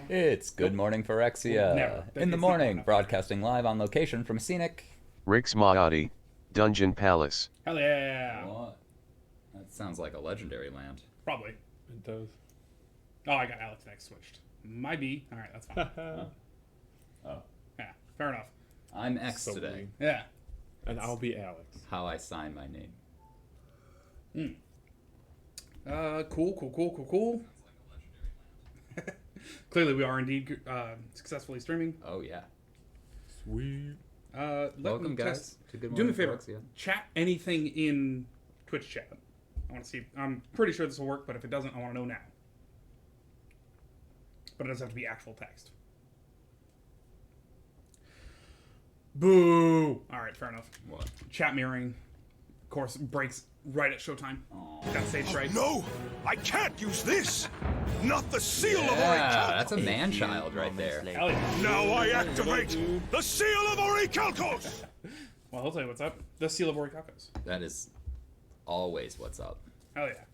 It's Good Morning Phyrexia. Never. In the It's not morning, enough. broadcasting live on location from scenic. Rix Maati, Dungeon Palace. Hell yeah. What? That sounds like a legendary land. Probably. It does. Oh, I got Alex next switched. My B. Alright, that's fine. Oh. Yeah, fair enough. I'm X So today. weird. Yeah. And I'll be Alex. How I sign my name. Cool. Clearly, we are indeed successfully streaming. Oh, yeah. Sweet. Let Welcome, me guys, test. to Good Do me Morning a favor. Phyrexia. Chat anything in Twitch chat. I want to see. I'm pretty sure this will work, but if it doesn't, I want to know now. But it doesn't have to be actual text. Boo! Alright, fair enough. What? Chat mirroring, of course, breaks right at showtime. Got stage right. No, I can't use this. Not the seal of Yeah, Orichalcos. that's a man-child right there. Hell yeah. Now I activate the seal of Orichalcos. Well, I'll tell you what's up. The Seal of Orichalcos. That is always what's up. Hell yeah.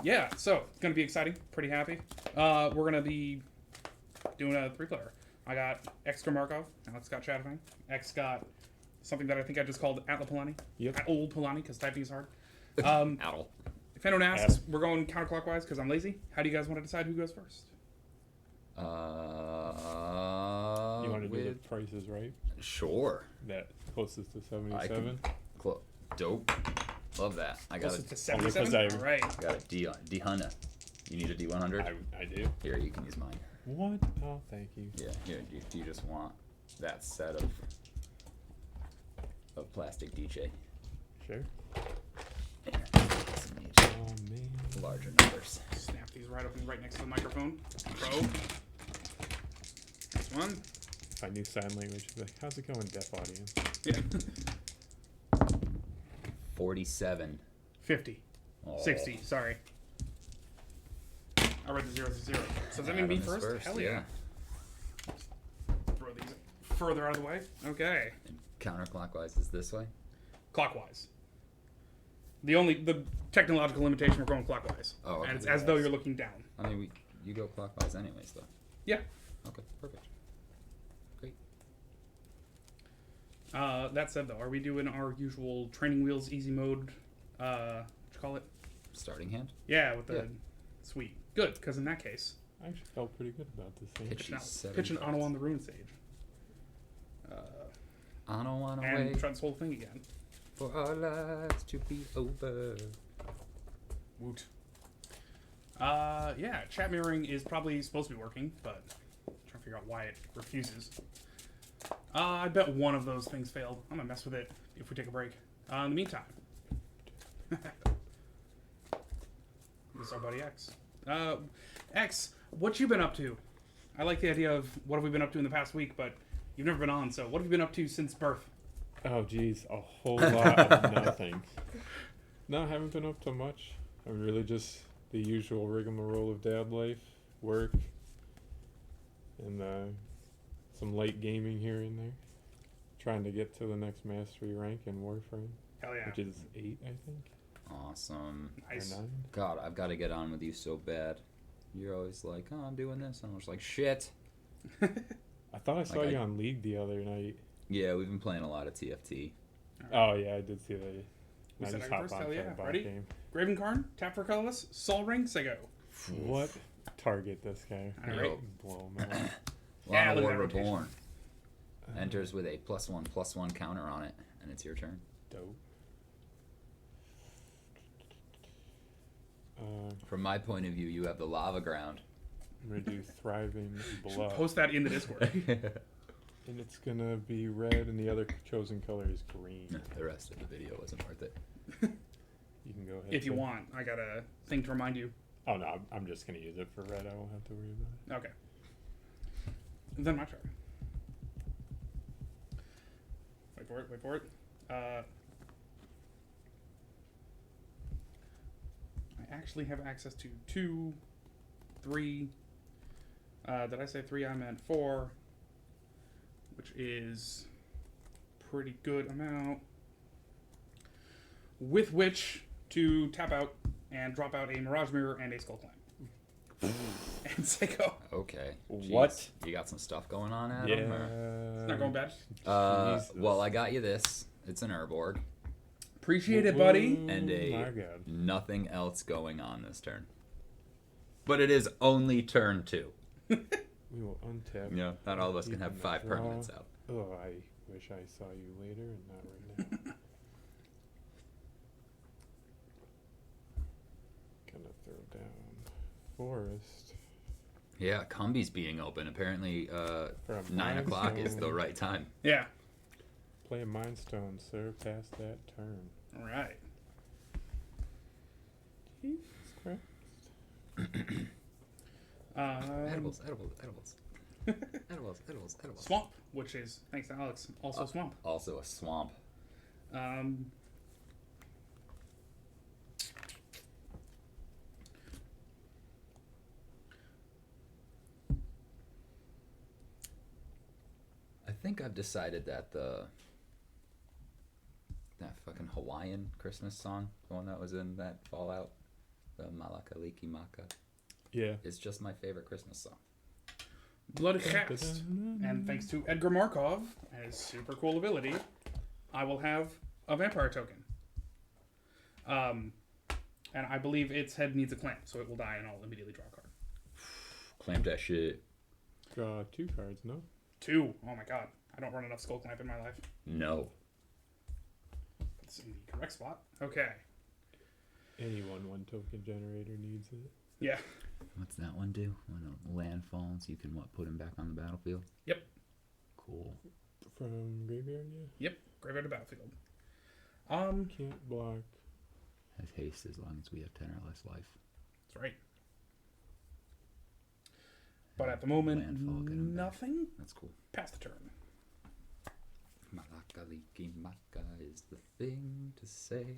Yeah, so it's gonna be exciting. Pretty happy. We're gonna be doing a 3-player. I got X Markov. Alex got Shadowfang. X got something that I think I just called Atla Polani. Yep. Old Polani, because typing is hard. Owl. If anyone asks, we're going counterclockwise because I'm lazy. How do you guys want to decide who goes first? You want to do the prices right? Sure. That closest to I 77? can. Dope. Love that. I got Closest to a, because 77? I- All right. got a D100. You need a D100? I do. Here, you can use mine. What? Oh, thank you. Yeah, here, do you just want that set of plastic DJ? Sure. Here, some Oh, man. larger numbers. Snap these right up and right next to the microphone. Pro. Next one. If I knew sign language, I'd be like, how's it going, deaf audience? Yeah. 47. 50. Oh. 60, sorry. I read the 0 to 0. So does that mean me Adam's first? Hell yeah. Throw these further out of the way. Okay. And counterclockwise is this way? Clockwise. The technological limitation, we're going clockwise. Oh, okay. And it's as though you're looking down. I mean, you go clockwise anyways, though. Yeah. Okay, perfect. Great. That said, though, are we doing our usual training wheels easy mode? What you call it? Starting hand? Yeah, with the Yeah. sweet. Good, because in that case, I actually felt pretty good about this thing. Pitch. pitch an Ano on the rune stage. I don't want to And wait try this whole thing again. for our lives to be over. Woot. Yeah, chat mirroring is probably supposed to be working, but I'm trying to figure out why it refuses. I bet one of those things failed. I'm gonna mess with it if we take a break. In the meantime, this is our buddy X. X, what you been up to? I like the idea of what have we been up to in the past week, but you've never been on, so what have you been up to since birth? Oh, geez. A whole lot of nothing. No, I haven't been up to much. I'm really just the usual rigmarole of dad life, work, and some light gaming here and there. Trying to get to the next mastery rank in Warframe, Hell yeah. which is 8, I think, Awesome. Nice. or 9. God, I've got to get on with you so bad. You're always like, oh, I'm doing this. And I'm just like, shit. I thought I saw Like you on League the other night. Yeah, we've been playing a lot of TFT. Oh, yeah, I did see that. We I said just I hopped first? on Hell for yeah. the bot Ready? game. Gravenkarn, tap for colorless, Soul Ring, say go. What? Target this guy. All right. Blow him out. Yeah, Lana look War at that rotation. Reborn enters with a +1/+1 counter on it, and it's your turn. Dope. From my point of view, you have the lava ground. I'm gonna do Thriving Blood. Post that in the Discord. And it's gonna be red, and the other chosen color is green. The rest of the video wasn't worth it. You can go ahead. If you sir. want, I got a thing to remind you. Oh no, I'm just gonna use it for red. I won't have to worry about Okay. Then my turn. Wait for it. I actually have access to 2, 3. Did I say 3? I meant 4. Which is pretty good amount. With which to tap out and drop out a Mirage Mirror and a Skull Climb. and Seiko. Okay. What? Jeez. You got some stuff going on, Adam? Or? Yeah. Not going bad. Jesus. Well, I got you this. It's an Urborg. Appreciate it, buddy. And My a God. nothing else going on this turn. But it is only turn 2. We will untap. Yeah, not all of us can have Keeping 5 the draw. permanents out. Oh, I wish I saw you later and not right now. Gonna throw down Forest. Yeah, Combi's being open. Apparently, For a 9 o'clock is the Mindstone. right time. Yeah. Play a Mind Stone, sir. Past that turn. All right. Jesus Christ. Edibles, edibles, edibles. Edibles, edibles, edibles. Swamp, which is, thanks to Alex, also Swamp. Also a swamp. I think I've decided that that fucking Hawaiian Christmas song, the one that was in that Fallout, the Malakaliki Maka, Yeah. is just my favorite Christmas song. Blood Cast. And thanks to Edgar Markov and his super cool ability, I will have a vampire token. And I believe its head needs a clamp, so it will die and I'll immediately draw a card. Clamp that shit. Draw 2 cards, no? 2. Oh my god. I don't run enough Skull Clamp in my life. No. It's in the correct spot. Okay. Anyone 1 token generator needs it. Yeah. What's that one do? When a land falls, you can put him back on the battlefield? Yep. Cool. From Graveyard, yeah? Yep. Graveyard to battlefield. Can't block. Has haste as long as we have 10 or less life. That's right. But at the moment, Landfall, get him back. nothing. That's cool. Pass the turn. Malakaliki Maka is the thing to say.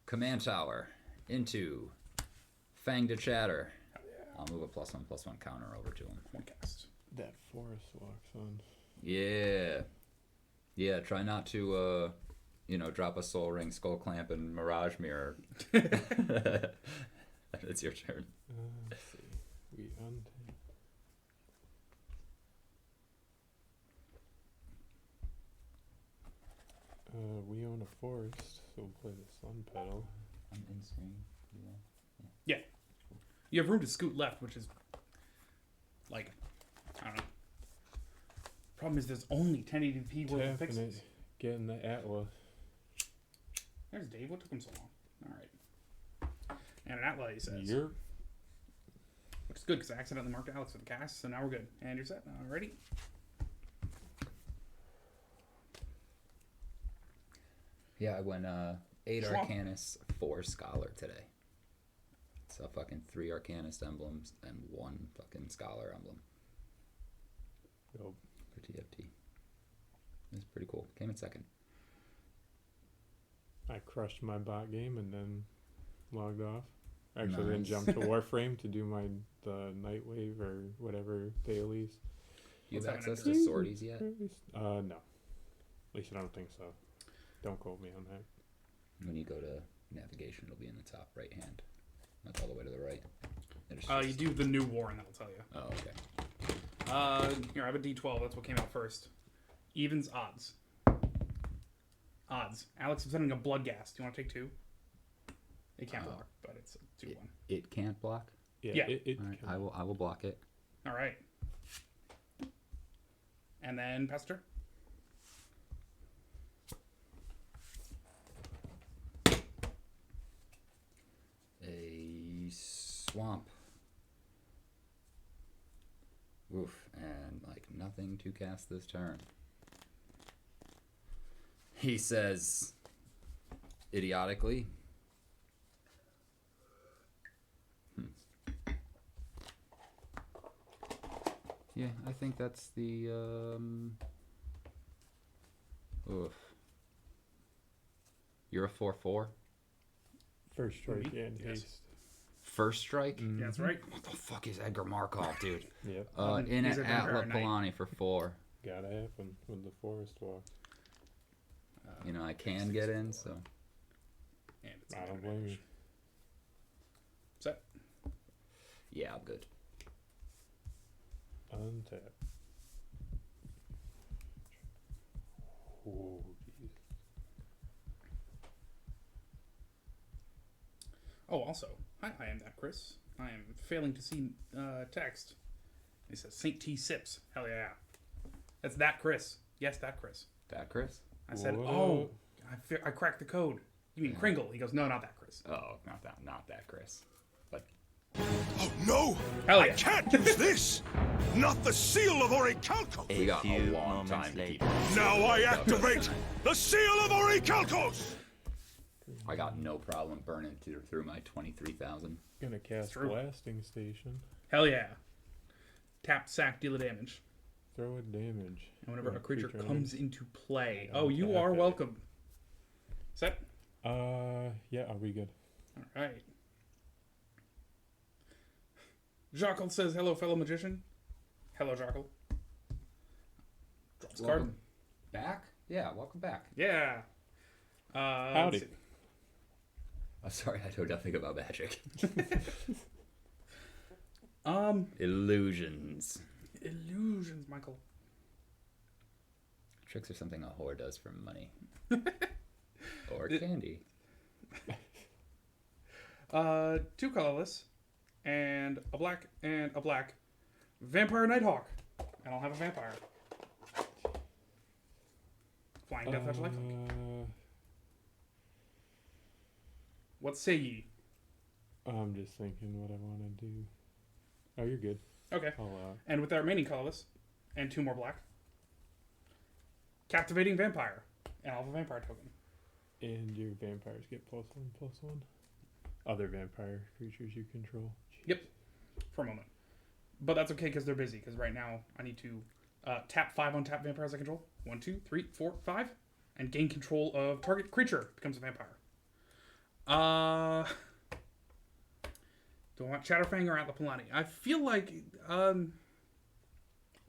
Command tower into Fang to Chatter. Hell yeah. I'll move a +1/+1 counter over to him. One cast. That Forest walks on. Yeah. Yeah, try not to, drop a Soul Ring, Skull Clamp, and Mirage Mirror. It's your turn. Let's see. We untap. We own a forest, so we'll play the Sun Petal. I'm in screen. You have room to scoot left, which is like, I don't know. Problem is, there's only 10 ADP worth of Tapping fixes. it, getting the Atla. There's Dave. What took him so long? All right. And an Atla, he says. You're Which is good because I accidentally marked Alex for the cast, so now we're good. And you're set. Alrighty. Yeah, I went 8 Swamp. Arcanist, 4 Scholar today. So fucking 3 Arcanist emblems and 1 fucking Scholar emblem Dope. for TFT. It's pretty cool. Came in second. I crushed my bot game and then logged off. Actually, then Nice. jumped to Warframe to do the Nightwave or whatever dailies. Do you have Let's have an access to Ender. sorties yet? No. At least I don't think so. Don't quote me on that. When you go to navigation, it'll be in the top right hand. Not all the way to the right. It's You just- do the new war, and that'll tell you. Oh, okay. Here, I have a D12. That's what came out first. Evens, odds. Odds. Alex, I'm sending a blood gas. Do you want to take 2? It can't block, but it's a 2-1. It can't block? Yeah. It All right, can- I will block it. All right. And then Pastor. A swamp. Oof, and nothing to cast this turn. He says, idiotically, Yeah, I think that's the, oof. You're a 4/4? First strike Mhm. and Yes. haste. First strike? Yeah, that's right. What the fuck is Edgar Markov, dude? Yep. In He's an a vampire Atla knight. Palani for 4. Gotta happen when the forest walks. I can get in, so. And it's I don't blame you. Set. Yeah, I'm good. Untap. Oh, jeez. Oh, also, hi, I am that Chris. I am failing to see text. It says Saint T Sips. Hell yeah. That's that Chris. Yes, that Chris. That Chris? I said, What oh, I cracked the code. You mean Kringle? He goes, no, not that Chris. Oh, not that Chris. But Oh no! Hell I yeah. can't use this! Not the seal of Orichalcos! we got a few long time moments to keep. later. Now I activate the seal of Orichalcos! I got no problem burning through my 23,000. Gonna cast true. Blasting Station. Hell yeah. Tap, sack, deal a damage. Throw a damage. And whenever Yeah, a creature creature comes into play. Yeah, Oh, you untap are it. welcome. Set? Yeah, I'll be good. Alright. Jackal says, hello, fellow magician. Hello, Jackal. Drops a card. Welcome back? Yeah, welcome back. Yeah. Howdy. let's see. I'm sorry, I know nothing about magic. Illusions. Illusions, Michael. Tricks are something a whore does for money. Or candy. 2 colorless, and a black, Vampire Nighthawk. And I'll have a vampire. Flying Death Touch Lifelink. What say ye? I'm just thinking what I want to do. Oh, you're good. Okay. I'll, And with that remaining colorless, and 2 more black, Captivating Vampire. And I'll have a vampire token. and your vampires get +1/+1. Other vampire creatures you control. Yep. For a moment. But that's okay because they're busy. Because right now I need to tap 5 untapped vampires I control. 1, 2, 3, 4, 5. And gain control of target creature. Becomes a vampire. Do I want Chatterfang or Atlapalani? I feel like I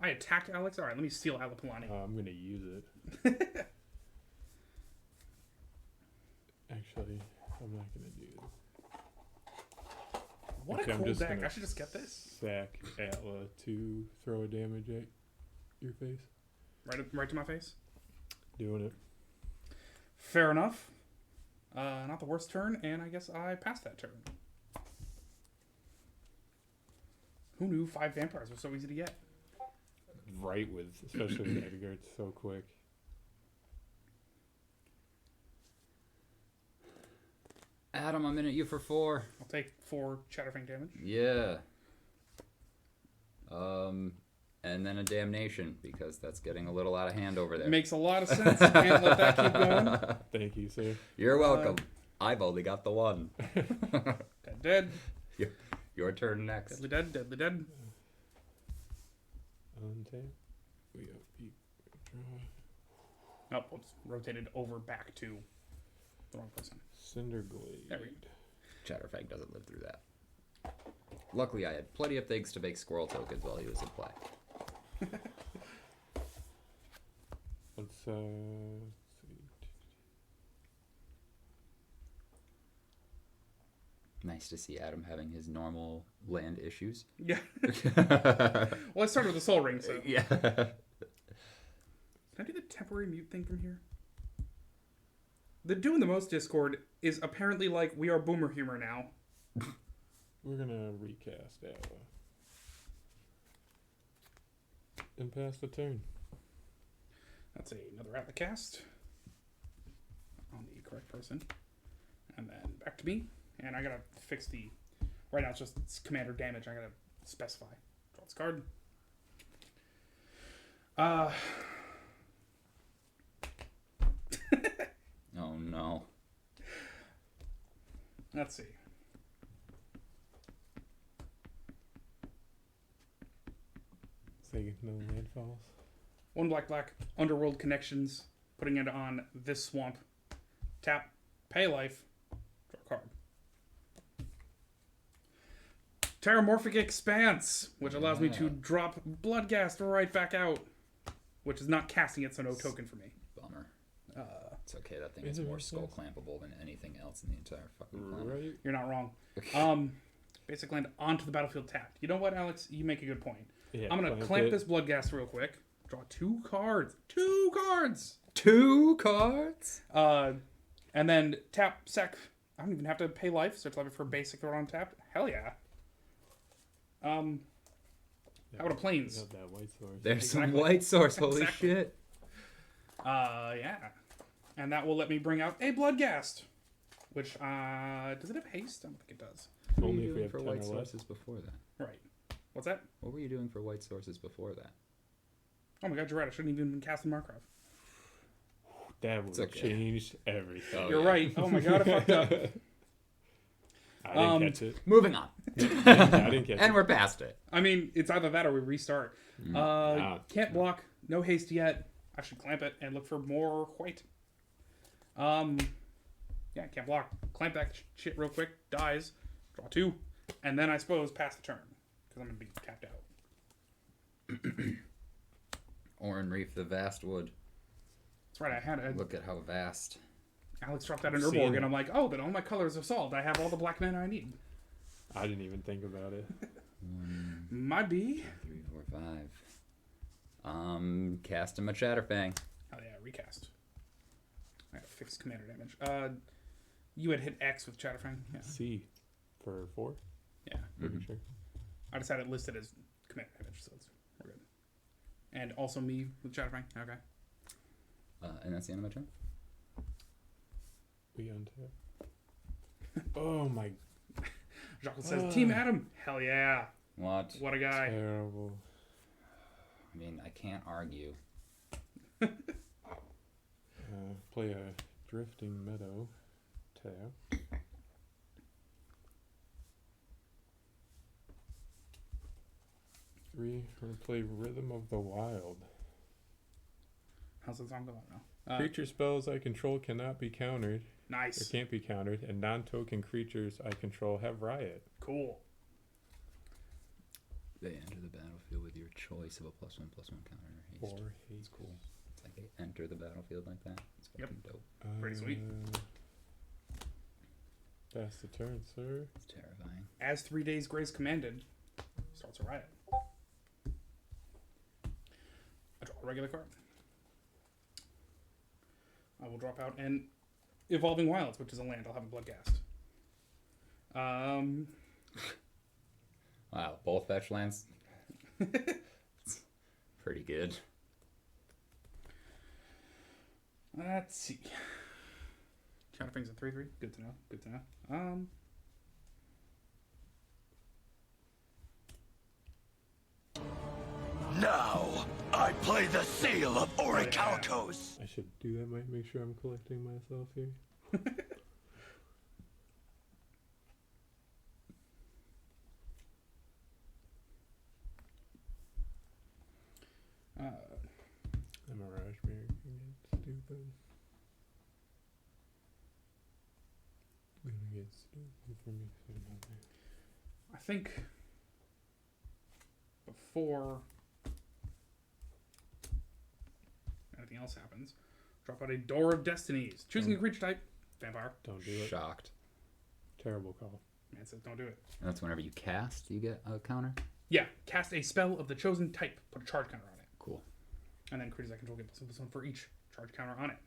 attacked Alex. Alright, let me steal Atlapalani. I'm going to use it. Actually, I'm not going to do it. What Okay, a I'm cool just deck. gonna I should just get this. Sack Atla to throw a damage at your face. Right to my face. Doing it. Fair enough. Not the worst turn, and I guess I passed that turn. Who knew 5 vampires were so easy to get? Right with, especially with Edgar, it's so quick. Adam, I'm in at you for 4. I'll take 4 Chatterfang damage. Yeah. And then a damnation, because that's getting a little out of hand over there. Makes a lot of sense. Can't let that keep going. Thank you, sir. You're welcome. I've only got the 1. Dead. Your turn next. Deadly dead. Deadly dead. Untap. We got deep draw. Oh, whoops. Rotated over back to the wrong person. Cinderglade. There we Chatterfang doesn't live through that. Luckily, I had plenty of things to make squirrel tokens while he was in play. Let's see. Nice to see Adam having his normal land issues. Yeah. Well, I started with the Soul Ring, so. Yeah. Can I do the temporary mute thing from here? The Doing the Most Discord is apparently like, we are boomer humor now. We're gonna recast Atla. And pass the turn. That's another Atla cast. On the correct person. And then back to me. And I gotta fix the... Right now it's commander damage. I gotta specify. Draw this card. Oh no. Let's see. Say no landfalls. 1 black, Underworld Connections. Putting it on this swamp. Tap, pay life, draw a card. Terramorphic Expanse, which allows me to Yeah. drop Bloodghast right back out. Which is not casting it, so no token for me. Bummer. It's okay, that thing Is is it more really skull fast? clampable than anything else in the entire fucking planet. Right? You're not wrong. basic land onto the battlefield tapped. You know what, Alex? You make a good point. Yeah, I'm gonna clamp this Bloodghast real quick. Draw 2 cards. 2 cards. 2 cards. And then tap sec. I don't even have to pay life. Search life for basic throw on tapped. Hell yeah. How about a plains? Got that white source. There's some Exactly. white source. Holy Exactly. shit. Yeah. And that will let me bring out a Bloodghast. Which, does it have haste? I don't think it does. What were Only you if we doing have for 10 white or less. sources before that? Right. What's that? What were you doing for white sources before that? Oh my god, you're right. I shouldn't even been casting Markov. That would It's okay. change everything. Oh, You're yeah. right. Oh my god, I fucked up. I didn't catch it. Moving on. I didn't catch And it. we're past it. I mean, it's either that or we restart. Nah. Can't block. No haste yet. I should clamp it and look for more white. Yeah, can't block. Clamp that shit real quick. Dies. Draw 2. And then I suppose pass the turn. Because I'm going to be tapped out. Orin Reef, the vast wood. That's right, I had it. Look at how vast. Alex dropped out an Seen Urborg, it. and I'm like, oh, then all my colors are solved. I have all the black mana I need. I didn't even think about it. Might be. 3, 4, 5. Cast him a Chatterfang. Oh yeah, recast. I got fixed commander damage. You had hit X with Chatterfang. Yeah. C for 4. Yeah. Pretty sure. I just had it listed as commander damage, so we're good. And also me with Chatterfang. Okay. And that's the end of my turn. We untap. Oh my Jacques says, Team Adam. Hell yeah. What? What a guy. terrible. I mean, I can't argue. Play a Drifting Meadow tab. We're gonna play Rhythm of the Wild. How's that song going now? Creature spells I control cannot be countered, or Nice. can't be countered, and non-token creatures I control have Riot. Cool. They enter the battlefield with your choice of a +1/+1 counter or haste. Or It's cool. It's like they enter the battlefield like that. It's Yep. fucking dope. Pretty sweet. That's the turn, sir. It's terrifying. As 3 days grace commanded, starts a riot. I draw a regular card. I will drop out an Evolving Wilds, which is a land. I'll have a Bloodghast. Wow, both fetch lands. It's pretty good. Let's see. Chatterfang's a 3/3. Good to know. Good to know. Now, I play the seal of Orichalcos. I should do that. Might make sure I'm collecting myself here. The Mirage Mirror can get stupid. Gonna get stupid for me. I think before anything else happens, drop out a Door of Destinies. Choosing a creature type, vampire. Don't do it. Shocked. Terrible call. Man says don't do it. And that's whenever you cast, you get a counter. Yeah, cast a spell of the chosen type. Put a charge counter on it. Cool. And then creatures I control get +1/+1 for each charge counter on it.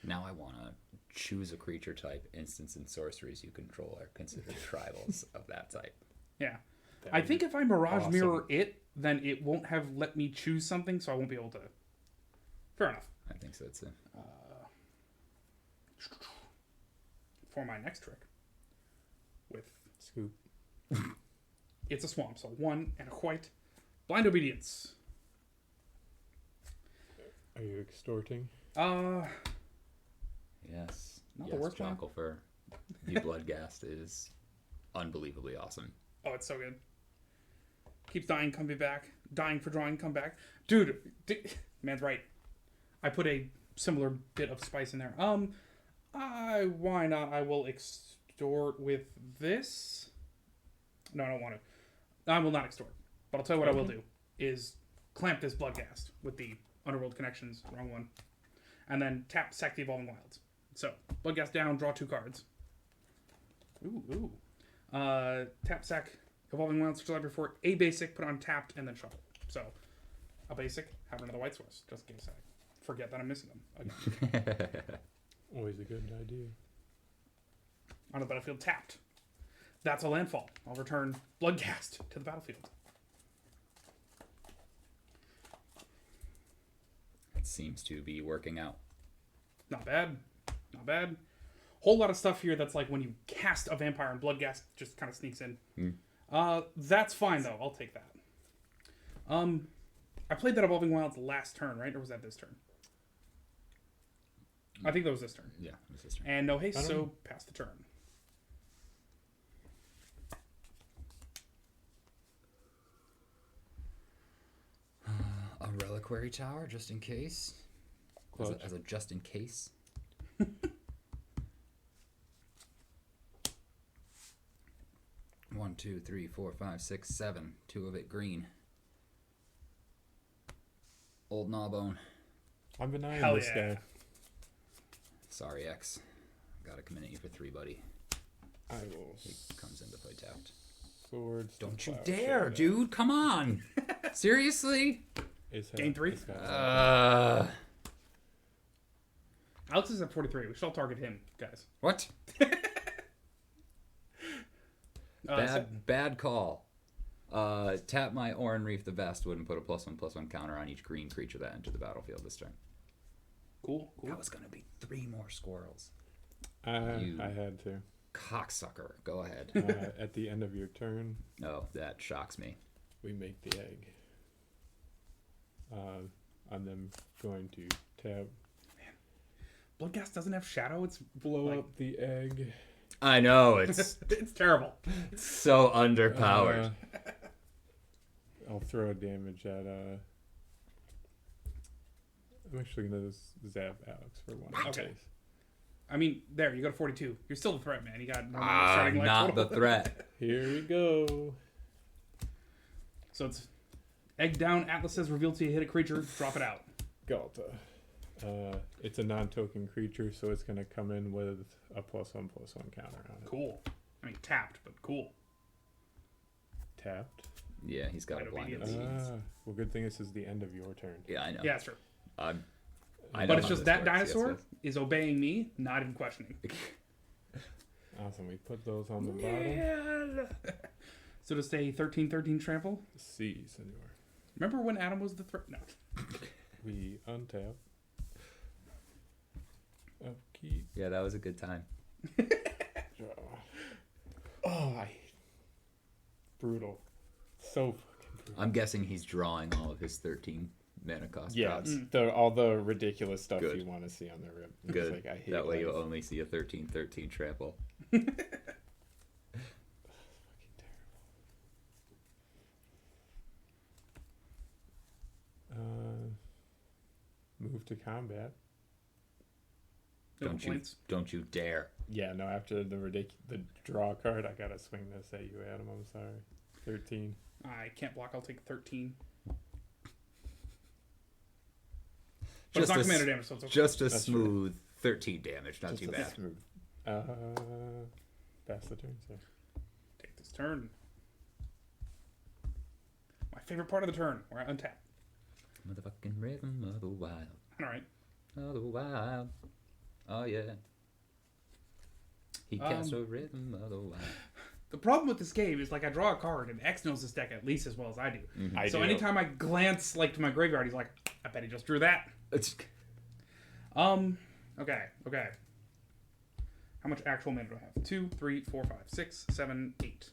Now I want to choose a creature type. Instants and sorceries you control are considered tribals of that type. Yeah. That I would think be if I Mirage awesome. Mirror it, then it won't have let me choose something, so I won't be able to. Fair enough. I think so too. For my next trick, with Scoop. it's a swamp, so 1 and a white. Blind Obedience. Are you extorting? Yes. Not the Yes, worst one. Jonkelfer. The Bloodghast is unbelievably awesome. Oh, it's so good. Keeps dying, coming back. Dying for drawing, come back. Dude, man's right. I put a similar bit of spice in there. Why not? I will extort with this. No, I don't want to. I will not extort. But I'll tell you what I will do is clamp this Bloodghast with the Underworld Connections, wrong one, and then tap sack the Evolving Wilds. So Bloodghast down, draw 2 cards. Ooh. Tap sack, Evolving Wilds, search library for a basic, put it on tapped, and then shuffle. So, a basic, have another white source, just in case I forget that I'm missing them again. Always a good idea. On the battlefield, tapped. That's a landfall. I'll return Bloodcast to the battlefield. It seems to be working out. Not bad. Not bad. Whole lot of stuff here that's like when you cast a vampire and Bloodcast just kind of sneaks in. That's fine though. I'll take that. I played that Evolving Wilds last turn, right? Or was that this turn? I think that was this turn. Yeah, it was this turn. And no haste, I don't so know. pass the turn. A reliquary tower, just in case. Clutch. As a just in case. One, two, three, four, five, six, seven. Two of it green. Old Gnawbone. I've been eyeing Hell this yeah. guy. Sorry, X. Gotta come in at you for 3, buddy. I will. He comes in to play tapped. Swords. to Don't you Plowshare. dare, dude! Come on! Seriously? It's Gain 3? it's got- Alex is at 43. We should all target him, guys. What? So- Bad call. Tap my Oran Reef the Vastwood and put a +1/+1 counter on each green creature that entered the battlefield this turn. cool. That was gonna be 3 more squirrels. I had to. Cocksucker. Go ahead. At the end of your turn, Oh, that shocks me. we make the egg. I'm then going to tap, Bloodcast doesn't have shadow. It's blow like, up the egg. I know, it's it's terrible. so underpowered. I'll throw damage at. I'm actually gonna zap Alex for 1. Okay. Base. I mean, there, you go to 42. You're still the threat, man. You got starting life Not the total. threat. Here we go. So it's egg down, Atlas says reveal to you, hit a creature, drop it out. Galta. It's a non-token creature, so it's gonna come in with a +1/+1 counter on it. Cool. I mean, tapped, but cool. Tapped. Yeah, he's got a Blind blinded obedience. obedience. Well, good thing this is the end of your turn. Yeah, I know. Yeah, that's true. I know But it's how just this that works. dinosaur Yes, is obeying me, not even questioning. Awesome. We put those on the bottom. So to stay 13-13 trample. See, senor. Remember when Adam was the threat? No. We untap. Upkeep. Yeah, that was a good time. Draw. Oh, brutal. So fucking brutal. I'm guessing he's drawing all of his 13 mana cost Yeah, drops. all the ridiculous stuff Good. you want to see on the rip. It's Good. Like, I hate That way life. you'll only see a 13-13 trample. Fucking terrible. Move to combat. No Don't you complaints. don't you dare. Yeah, no. After the draw card, I gotta swing this at you, Adam. I'm sorry. 13. I can't block. I'll take 13. But it's Just not a commander s- damage, so it's okay. Just a That's true. smooth 13 damage, not Just too a bad. smooth. Pass the turn, sir. Take this turn. My favorite part of the turn, where I untap. Motherfucking rhythm of the wild. All right. Of the wild. Oh yeah. He cast a rhythm of the wild. The problem with this game is like I draw a card and X knows this deck at least as well as I do. I So do. anytime I glance like to my graveyard, he's like, I bet he just drew that. It's Okay. How much actual mana do I have? 2, 3, 4, 5, 6, 7, 8.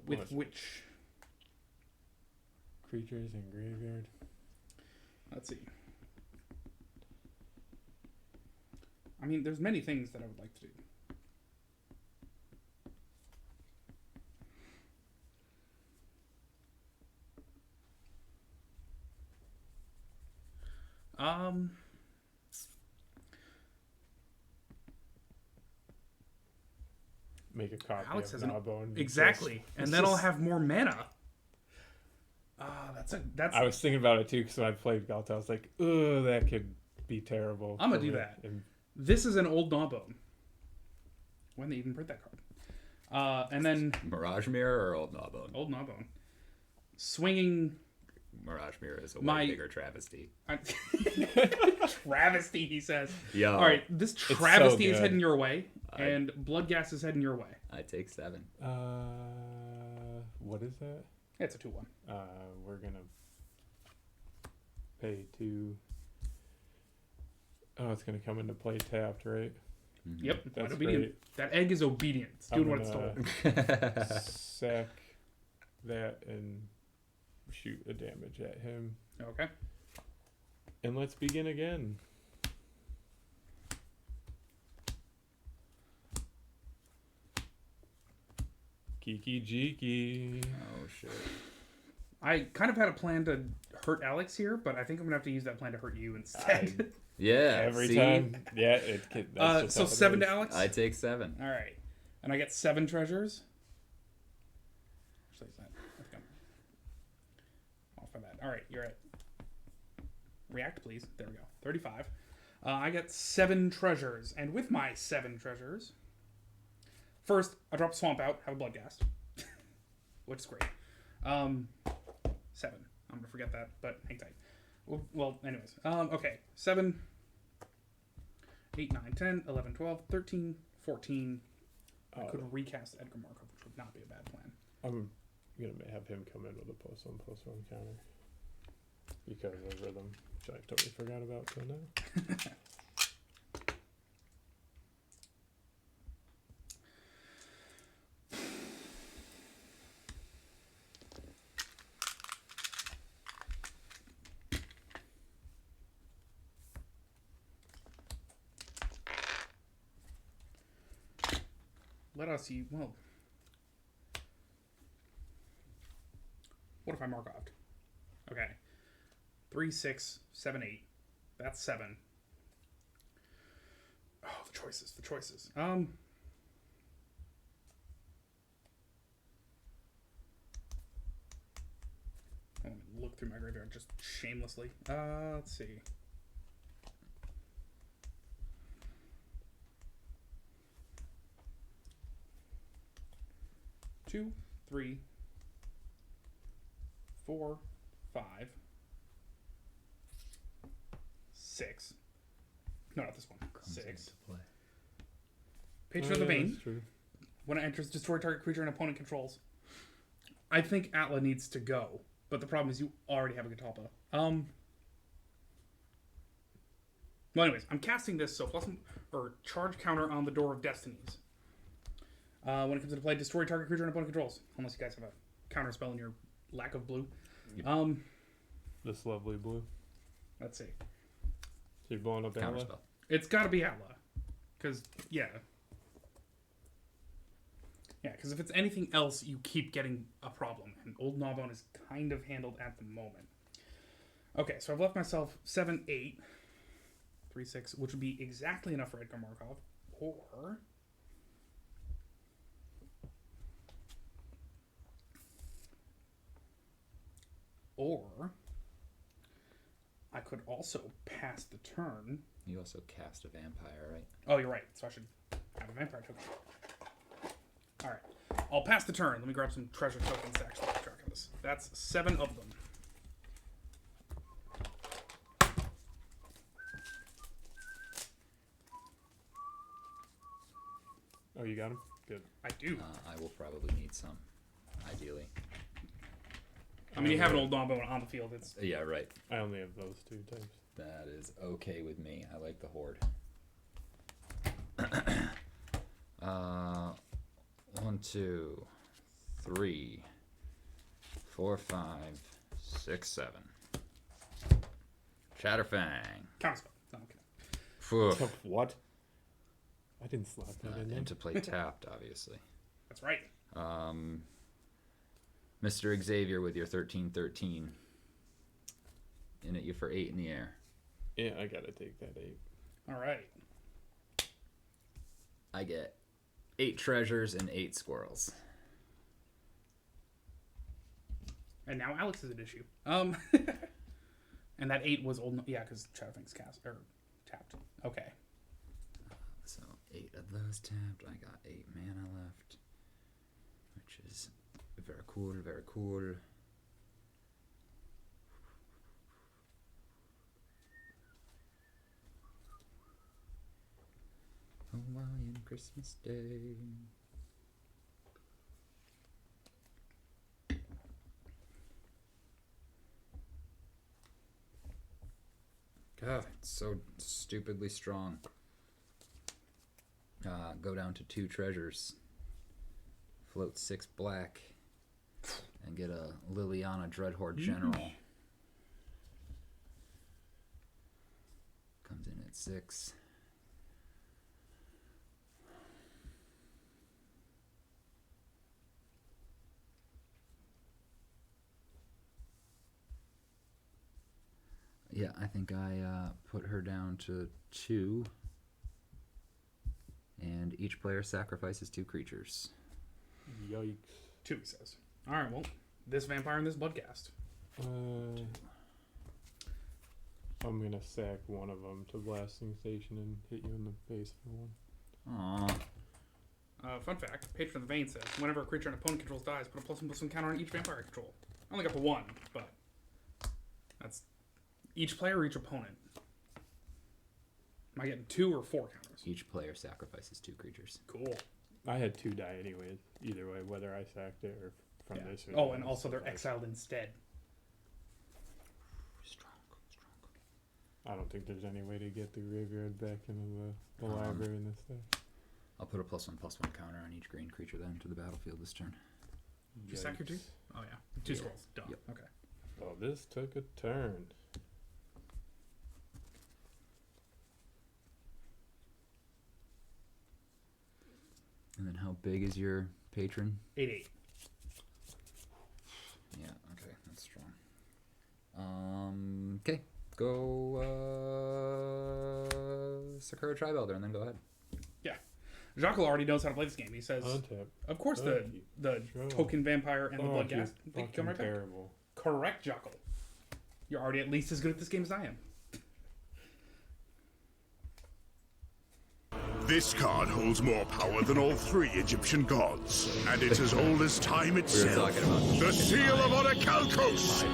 With Nice. which, Creatures in graveyard. let's see. I mean, there's many things that I would like to do. Make a copy Alex of has an Gnawbone. exactly, and then I'll have more mana. That's. I was thinking about it too because when I played Galta, I was like, "Ugh, that could be terrible." I'm gonna for do me." that. And This is an old Gnawbone. When they even print that card. And then Mirage Mirror or Old Gnawbone? Old Gnawbone. Swinging. Mirage Mirror is a My- way bigger travesty. Travesty, he says. Yo, All right, this travesty is good. heading your way, and Bloodghast is heading your way. I take 7. What is that? It's a 2-1. We're gonna pay 2. Oh, it's gonna come into play tapped, right? Yep, That's quite obedient. great. That egg is obedient. It's doing I'm what it's gonna told. sack that and shoot a damage at him. Okay. And let's begin again. Kiki Jiki. Oh shit. I kind of had a plan to hurt Alex here, but I think I'm gonna have to use that plan to hurt you instead. Yeah. Every see? time. Yeah, that's just So how it 7 is. to Alex. I take 7. All right, and I get 7 treasures. Actually, is that? I think I'm off by that. All right, you're at. React, please. There we go. 35. I get 7 treasures, and with my 7 treasures, first I drop Swamp out, have a Bloodghast, which is great. 7. I'm gonna forget that, but hang tight. Well, anyways. Okay. 7, 8, 9, 10, 11, 12, 13, 14. I could recast Edgar Markov, which would not be a bad plan. I'm gonna have him come in with a +1/+1 counter because of rhythm, which I totally forgot about till now. Let us use. Well, what if I Markoved? Okay. 3, 6, 7, 8. That's 7. Oh, the choices. The choices. I'm gonna look through my graveyard just shamelessly. Let's see. Two, 3, 4, 5, 6. No, not this one. Comes 6. into play. Patron of the Vein. That's true. When it enters, destroy target creature an opponent controls. I think Atla needs to go, but the problem is you already have a Catalpa. Well, anyways, I'm casting this, so charge counter on the Door of Destinies. When it comes into play, destroy target creature and opponent controls. Unless you guys have a counter spell in your lack of blue. Yep. This lovely blue. Let's see. So you're blowing up Counter Atla? spell. It's got to be Atla, because yeah, because if it's anything else, you keep getting a problem, and Old Gnawbone is kind of handled at the moment. Okay, so I've left myself 7, 8, 3, 6, which would be exactly enough for Edgar Markov, or I could also pass the turn. You also cast a vampire, right? Oh, you're right. So I should have a vampire token. All right. I'll pass the turn. Let me grab some treasure tokens to actually keep track of this. That's 7 of them. Oh, you got him? Good. I do. I will probably need some, ideally. I mean, you have an Old Gnawbone on the field. It's Yeah, right. I only have those 2 types. That is okay with me. I like the horde. 1, 2, 3, 4, 5, 6, 7. Shatterfang. counterspell. No, I'm kidding. What? I didn't slap that in there. Into play tapped, obviously. That's right. Mr. Xavier with your 13/13. In it, you for 8 in the air. Yeah, I gotta take that 8. All right. I get 8 treasures and 8 squirrels. And now Alex is at issue. And that 8 was old. Yeah, because Shadowfang's cast or tapped. Okay. So 8 of those tapped. I got 8 mana left. Very cool, very cool. Hawaiian Christmas Day. God, it's so stupidly strong. Go down to 2 treasures. Float 6 black. And get a Liliana Dreadhorde General. Comes in at 6. Yeah, I think I put her down to 2. And each player sacrifices 2 creatures. Yikes. 2, he says. Alright, well, this vampire and this bloodcast. I'm gonna sack one of them to blasting station and hit you in the face for 1. Aww. Fun fact, Patron of the Vein says, whenever a creature an opponent controls dies, put a +1/+1 counter on each vampire I control. I only got the 1, but that's each player or each opponent. Am I getting 2 or 4 counters? Each player sacrifices 2 creatures. Cool. I had 2 die anyways. Either way, whether I sacked it or from Yeah. this. Or Oh, that, and also they're like, exiled instead. Strong. I don't think there's any way to get the graveyard back into the Um, library in this deck. I'll put a +1/+1 counter on each green creature then to the battlefield this turn. Did you sack your 2? Yikes. Oh, yeah. 2 Yeah. scrolls. Duh. Yep. Okay. Oh, this took a turn. And then how big is your patron? 8/8. Yeah, okay, that's strong. Okay, go Sakura Tribe-Elder and then go ahead. Yeah. Jackal already knows how to play this game. He says, Untap. of course, Thank you. the Sure. token vampire and the Oh, bloodcast. you're They can come right fucking back. terrible. Correct, Jackal. You're already at least as good at this game as I am. This card holds more power than all 3 Egyptian gods, and it's as old as time itself. talking about The Seal of Orichalcos!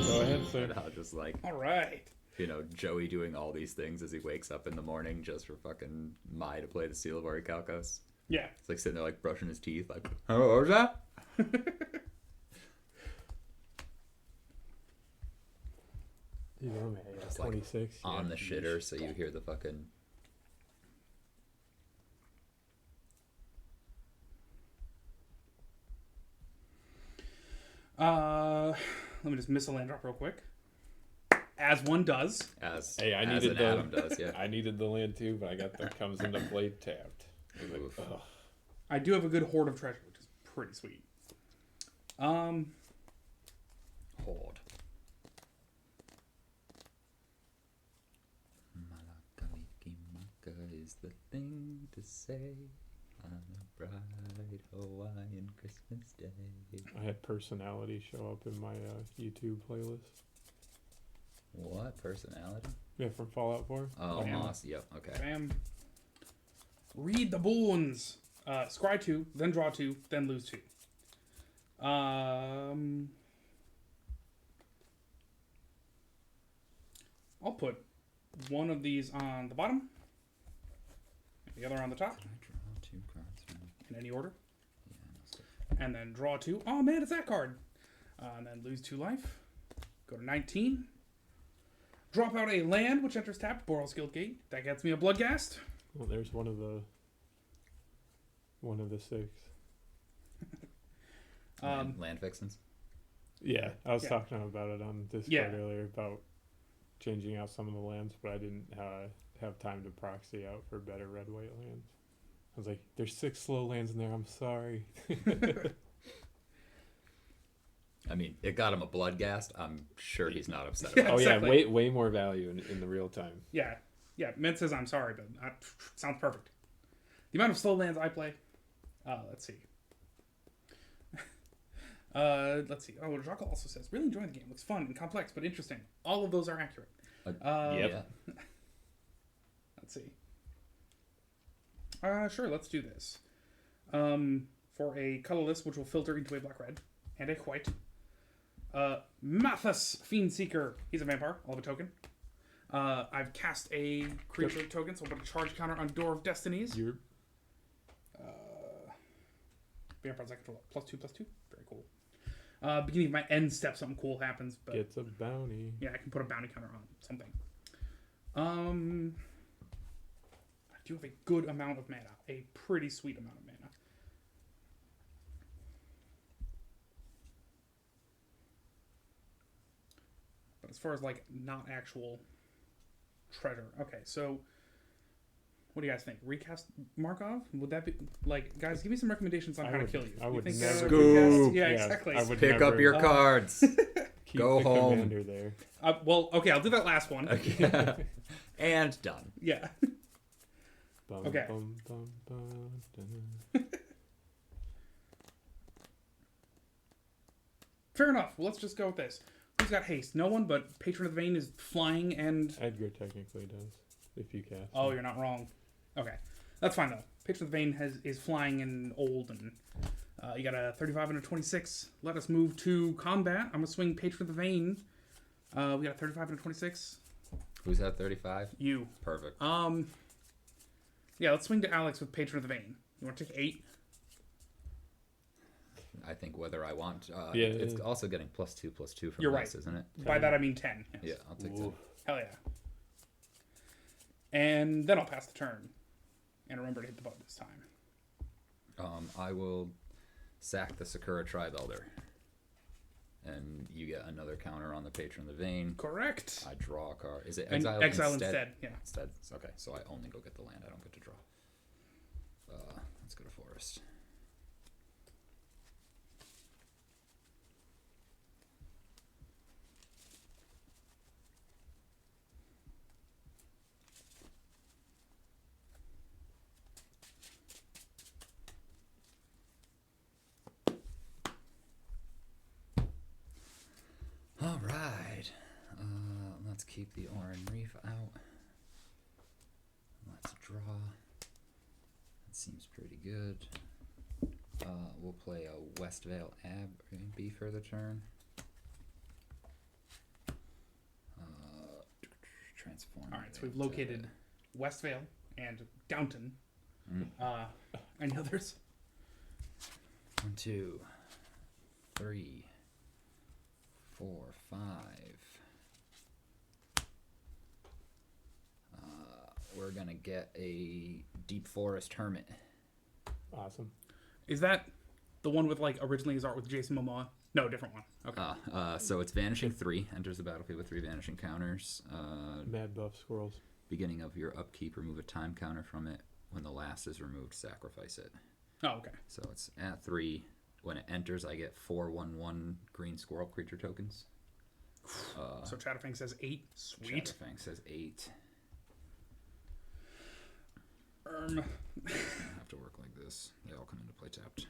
Go ahead, sir. And how just like, All right. you know, Joey doing all these things as he wakes up in the morning just for fucking Mai to play the Seal of Orichalcos. Yeah. It's like sitting there like brushing his teeth like, oh, what was that? You know, man, I got Just, like, 26. On yeah, the shitter so you hear the fucking... Let me just miss a land drop real quick. As one does. As, Hey, I as needed an the Adam does, yeah. I needed the land too, but I got the comes into play tapped. I was like, Oof. ugh. I do have a good hoard of treasure, which is pretty sweet. Horde. Malakaliki-maka is the thing to say on a bright Hawaiian Christmas day. I had personality show up in my YouTube playlist. What? Personality? Yeah, from Fallout 4. Oh, Bam. Moss. Yep, okay. Bam. Read the boons. Scry 2, then draw 2, then lose 2. I'll put one of these on the bottom, and the other on the top, Did I draw 2 cards from... in any order. Yeah, I must have. And then draw 2. Oh man, it's that card. And then lose 2 life. Go to 19. Drop out a land, which enters tapped. Boral's Guild Gate. That gets me a Bloodghast. Well, there's one of the 6. Land Vixens? Yeah, I was Yeah. talking about it on Discord Yeah. earlier about changing out some of the lands, but I didn't have time to proxy out for better red white lands. I was like, "There's 6 slow lands in there. I'm sorry." I mean, it got him a Bloodghast. I'm sure he's not upset Yeah. about Oh Exactly. yeah, way more value in the real time. Yeah. Yeah, Mint says I'm sorry, but sounds perfect. The amount of slow lands I play. Let's see. Let's see. Oh, Jackal also says, really enjoying the game. Looks fun and complex, but interesting. All of those are accurate. Yep. Let's see. Sure, let's do this. for a colorless, which will filter into a black-red and a white. Mathas, Fiendseeker. He's a vampire. I'll have a token. I've cast a creature token, so I'll put a charge counter on Door of Destinies. You're Vampires I control. +2/+2. Very cool. Beginning of my end step, something cool happens. But gets a bounty. yeah, I can put a bounty counter on something. I do have a good amount of mana. A pretty sweet amount of mana. But as far as, like, not actual treasure. Okay, so what do you guys think? Recast Markov? Would that be... Like, guys, give me some recommendations on how to kill you. I You would think, never... Scoop. Yeah, Yeah, exactly. I would Pick never up your cards. keep Go the home. commander there. Well, okay, I'll do that last one. And done. Yeah. Bum, Okay. bum, bum, bum, dun. Fair enough. Well, let's just go with this. Who's got haste? No one, but Patron of the Vein is flying and... Edgar technically does, if you cast. Oh, him. you're not wrong. Okay. That's fine, though. Patron of the Vein is flying and old, and you got a 35 and a 26. Let us move to combat. I'm going to swing Patron of the Vein. We got a 35 and a 26. Who's at 35? You. Perfect. Yeah, let's swing to Alex with Patron of the Vein. You want to take 8? I think whether I want... Yeah, it's yeah. also getting +2/+2 from You're this, right. isn't it? By that, I mean 10. Yes. Yeah, I'll take 10. Ooh. Hell yeah. And then I'll pass the turn. And remember to hit the button this time. I will sack the Sakura Tribe Elder. And you get another counter on the Patron of the Vein. Correct. I draw a card. Is it And exile, exile instead, yeah. Instead. Okay, so I only go get the land. I don't get to draw. Let's go to Forest. All right. Let's keep the Oran Reef out. Let's draw. That seems pretty good. We'll play a Westvale Abbey for the turn. Transform. All right, so we've located Westvale and Downton. Any others? 1, 2, 3, 4, 5. We're gonna get a Deep Forest Hermit. Awesome. Is that the one with, like, originally his art with Jason Momoa? No, different one. Okay. So it's Vanishing 3. Enters the battlefield with 3 vanishing counters. Mad buff squirrels. Beginning of your upkeep, remove a time counter from it. When the last is removed, sacrifice it. Oh, okay. So it's at 3. When it enters, I get 4/1/1 green squirrel creature tokens. So Chatterfang says 8. Sweet. Chatterfang says 8. I have to work like this. They all come into play tapped.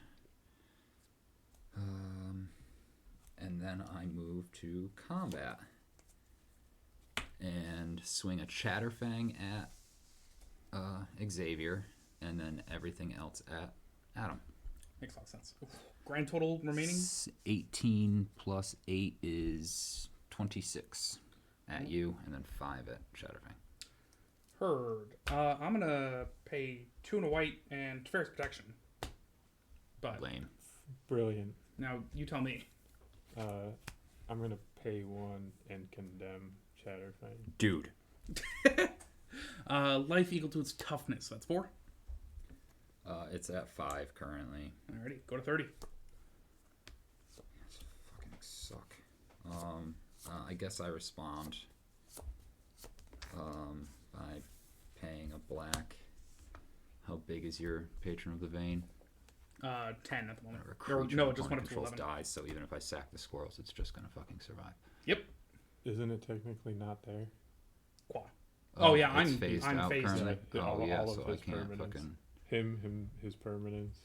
And then I move to combat. And swing a Chatterfang at Xavier. And then everything else at Adam. Makes a lot of sense. Grand total remaining? 18 plus 8 is 26 at you. And then 5 at Chatterfang. Heard. I'm going to pay 2 and a white and Teferi's Protection. But Lame. Brilliant. now you tell me. I'm gonna pay 1 and condemn Chatterfang. Dude. Life equal to its toughness. That's 4. It's at 5 currently. Alrighty, go to 30. It's fucking suck. I guess I respond by paying a black. How big is your Patron of the Vein? 10 at the moment. Whatever, Or, creature no, it just went opponent up to controls 11. dies, so even if I sack the squirrels, it's just gonna fucking survive. Yep. Isn't it technically not there? Quad. Oh, yeah, it's I'm phased phased out currently. out. Yeah, Oh yeah, all of so I his can't permanents. fucking. His permanence.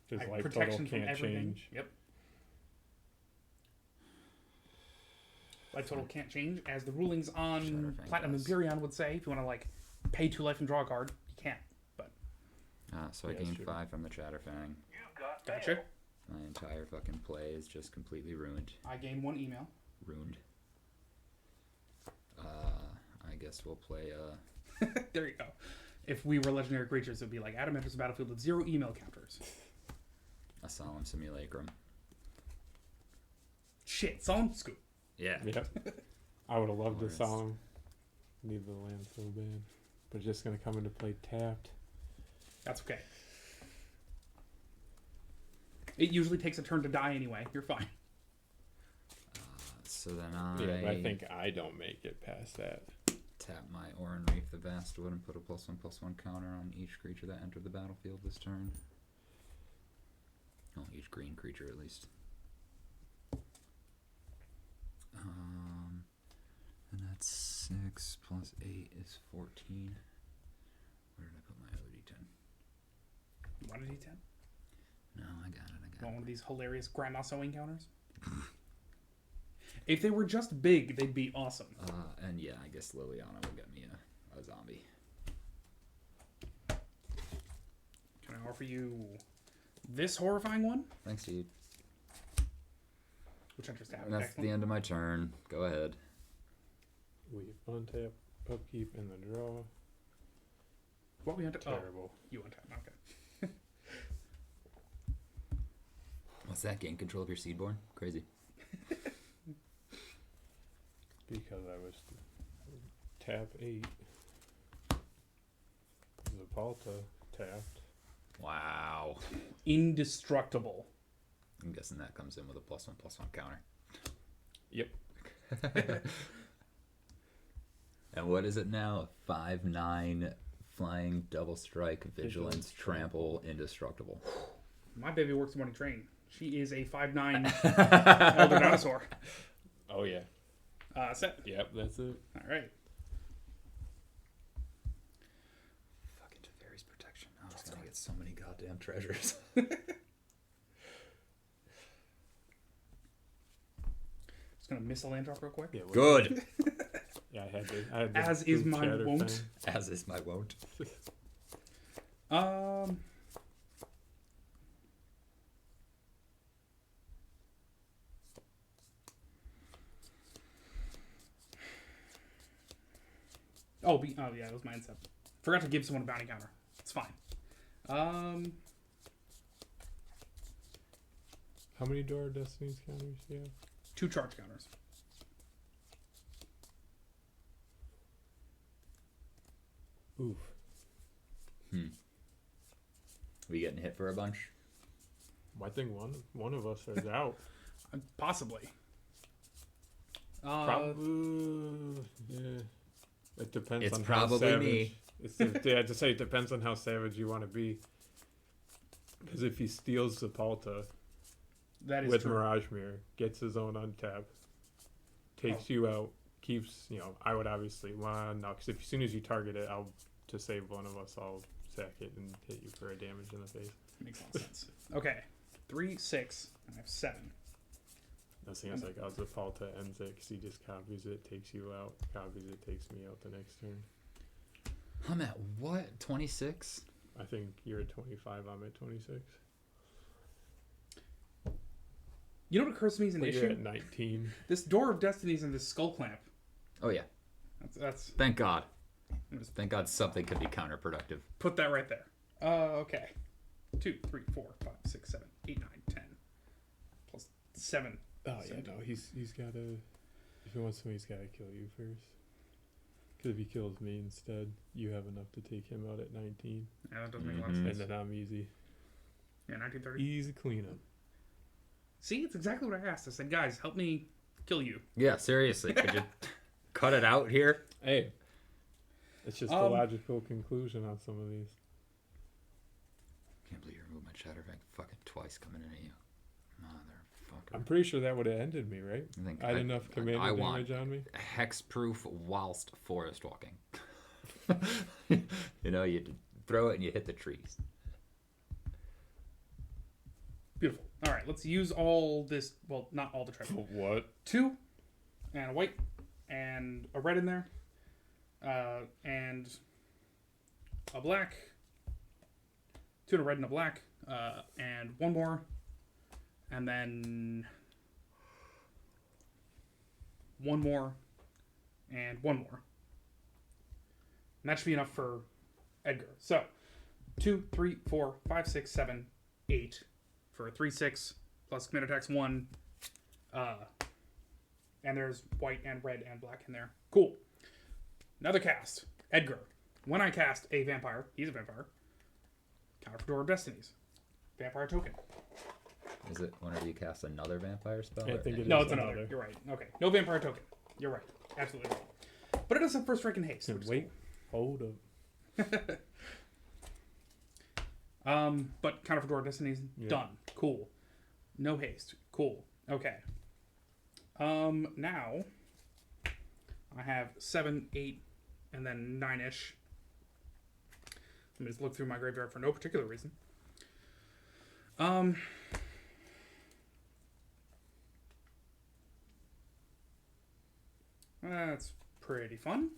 His I have life total protection from can't everything. change. Yep. Life total can't change, as the rulings on Shadowfang Platinum does. Empyrean would say. If you want to, like, pay 2 life and draw a card, you can't. But So I Yeah, gained sure. 5 from the Chatterfang. Gotcha. My entire fucking play is just completely ruined. I gained 1 email. Ruined. I guess we'll play, There you go. If we were legendary creatures, it would be like Adam enters the battlefield with 0 email counters. a Solemn Simulacrum. Shit, Solemn Scoop. Yeah. Yep. I would have loved to Lawrence. Solemn. Need the land so bad. But just gonna come into play tapped. That's okay. It usually takes a turn to die anyway. You're fine. So then Yeah, but I think I don't make it past that. tap my Oran Reef the Vastwood and put a +1/+1 counter on each creature that entered the battlefield this turn. Well, each green creature at least. And that's 6 plus 8 is 14. Where did I put my other D10? You want a D10? No, I got it. Want one of these hilarious grandma sewing counters? If they were just big, they'd be awesome. And yeah, I guess Liliana will get me a zombie. Can I offer you this horrifying one? Thanks, dude. Which enters tab. And that's Excellent. the end of my turn. Go ahead. We untap, upkeep, and the draw. What we untap? Terrible. Oh, you untap. Okay. What's that? Gain control of your Seedborn? Crazy. Because I was tap 8. Zapalta tapped. Wow. Indestructible. I'm guessing that comes in with a +1/+1 counter. Yep. And what is it now? 5/9 flying double strike, vigilance, trample, indestructible. My baby works the morning train. She is a 5'9" elder dinosaur. Oh yeah. Set. Yep, that's it. All right. Fucking Teferi's protection. I was gonna get so many goddamn treasures. Just gonna miss a land drop real quick. Yeah. Good. Yeah, I had to As is do my chatter wont. thing. As is my wont. Oh yeah, that was my incept. Forgot to give someone a bounty counter. It's fine. How many Door of Destinies counters do you have? 2 charge counters. Oof. We getting hit for a bunch? I think one of us is out. Possibly. Probably. Yeah. It depends It's on probably how savage. me. Yeah, to say it depends on how savage you want to be. Because if he steals Zapalta That is with true. Mirage Mirror, gets his own untap, takes you out, keeps, I would obviously, no, because as soon as you target it, to save one of us, I'll sack it and hit you for a damage in the face. Makes a lot of sense. Okay. 3, 6, and I have 7. I was thinking it's like, Zapalta ends it because he just copies it, takes you out, copies it, takes me out the next turn. I'm at what? 26? I think you're at 25, I'm at 26. You know what occurs to me is an But you're issue? at 19. This Door of Destinies and this Skull Clamp. Oh yeah. That's Thank God. Thank God something could be counterproductive. put that right there. Okay. 2, 3, 4, 5, 6, 7, 8, 9, 10. Plus 7. Oh yeah, no, he's gotta. If he wants to, he's gotta kill you first. Because if he kills me instead, you have enough to take him out at 19, Yeah, that does make a lot of Mhm. sense. and then I'm easy. Yeah, 1930. Easy cleanup. See, it's exactly what I asked. I said, guys, help me kill you. Yeah, seriously. Could you cut it out here? Hey, it's just the logical conclusion on some of these. Can't believe you removed my Chatterbank fucking twice coming in at you. Motherfucker. I'm pretty sure that would have ended me, right? I think I had enough commander I want damage on me. hexproof whilst forest walking. You throw it and you hit the trees. Beautiful. All right, let's use all this. Well, not all the treasure. What? 2 and a white and a red in there, and a black 2 and a red and a black, and 1 more, and then 1 more, and 1 more. And that should be enough for Edgar. So 2, 3, 4, 5, 6, 7, 8 for a 3/6 plus command attacks 1. And there's white and red and black in there. Cool. Another cast. Edgar. When I cast a vampire, he's a vampire. Counter for Door of Destinies. Vampire token. Is it whenever you cast another vampire spell? I or think any- it No, is it's another. another. You're right. Okay. No vampire token. You're right. Absolutely right. But it does have first strike and haste. Which is Wait, hold up. cool. But Counter for Door of Destinies, done. Cool. No haste. Cool. Okay. Now I have 7, 8, and then 9-ish. Let me just look through my graveyard for no particular reason. That's pretty fun.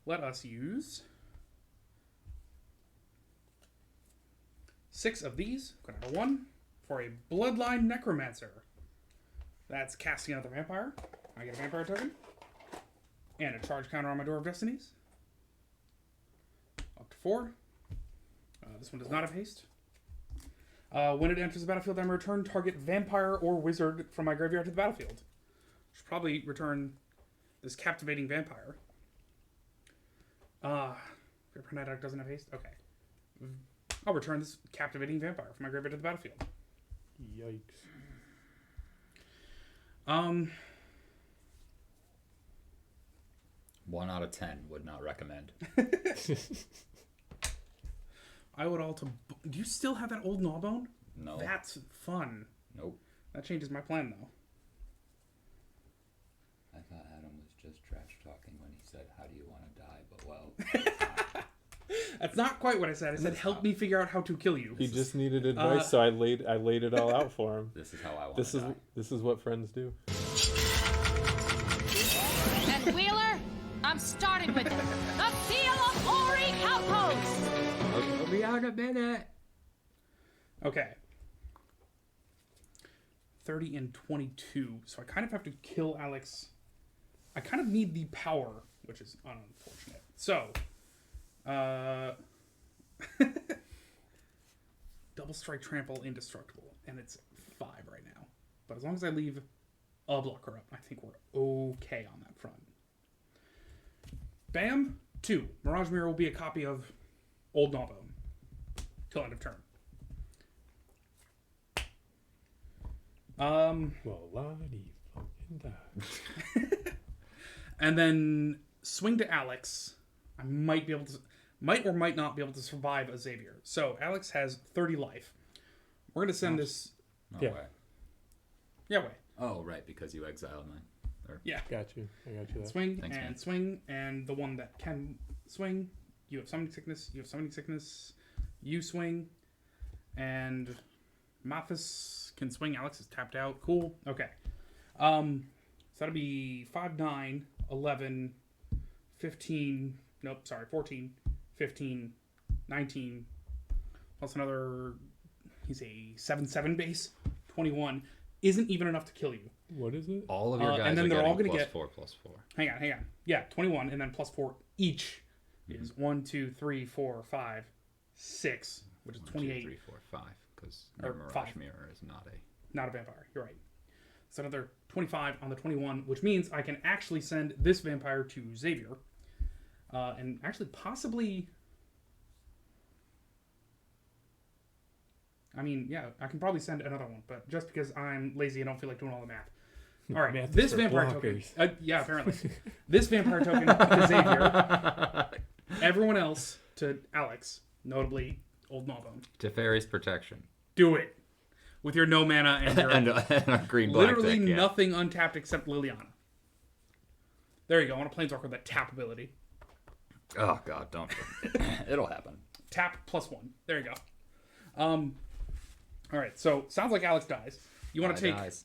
Let us use 6 of these. Number 1 for a Bloodline Necromancer. That's casting another vampire. I get a vampire token. And a charge counter on my Door of Destinies. Up to 4. This one does not have haste. When it enters the battlefield, I may return target vampire or wizard from my graveyard to the battlefield. Should probably return this captivating vampire. Vampire Night Hawk doesn't have haste? Okay. I'll return this captivating vampire from my graveyard to the battlefield. Yikes. 1 out of 10 would not recommend. I would do you still have that old Gnawbone? No. That's fun. Nope. That changes my plan, though. I thought Adam was just trash talking when he said, "How do you want to die?" But well, That's not quite what I said. I said, help me figure out how to kill you. He just needed advice, so I laid it all out for him. this is how I want This to is die. this is what friends do. And Wheeler, I'm starting with the Seal of Ori Outpost. I'll be out in a minute. Okay. 30 and 22. So I kind of have to kill Alex. I kind of need the power, which is unfortunate. So, double strike, trample, indestructible. And it's 5 right now. But as long as I leave a blocker up, I think we're okay on that front. Bam. 2. Mirage Mirror will be a copy of Old Gnawbone. Till end of turn. Well, la-dee fucking die. And then swing to Alex. I might or might not be able to survive a Xavier. So Alex has 30 life. We're gonna send this. No Yeah. way. Yeah, wait. Oh, right, because you exiled mine. Yeah. Got you. I got you. That. Swing Thanks, and man. swing, and the one that can swing. You have summoning sickness. You have summoning sickness. You swing, and Mathis can swing. Alex is tapped out. Cool. Okay. So that'll be 5, 9, 11, 15. Nope, sorry, 14, 15, 19, plus another. He's a 7/7 base. 21 isn't even enough to kill you. What is it? All of your guys and then are they're all getting gonna plus get- 4, plus 4. Hang on. Yeah, 21, and then plus 4 each is 1, 2, 3, 4, 5, 6, which is 1, 2, 28. 3, 4, 5, because Or Mirage 5. Mirror is not a... Not a vampire. You're right. So another 25 on the 21, which means I can actually send this vampire to Xavier. And actually possibly... I mean, yeah, I can probably send another one, but just because I'm lazy, I don't feel like doing all the math. All right, Math is this for vampire token... blockers. yeah, apparently. This vampire token to Xavier. Everyone else to Alex, notably Old Gnawbone. Teferi's Protection. Do it. With your no mana and your... and a green-black Literally deck, yeah. nothing untapped except Liliana. There you go. I want a planeswalker with that tap ability. Oh, God, don't. It'll happen. Tap +1. There you go. All right. So sounds like Alex dies. You want to take Dies.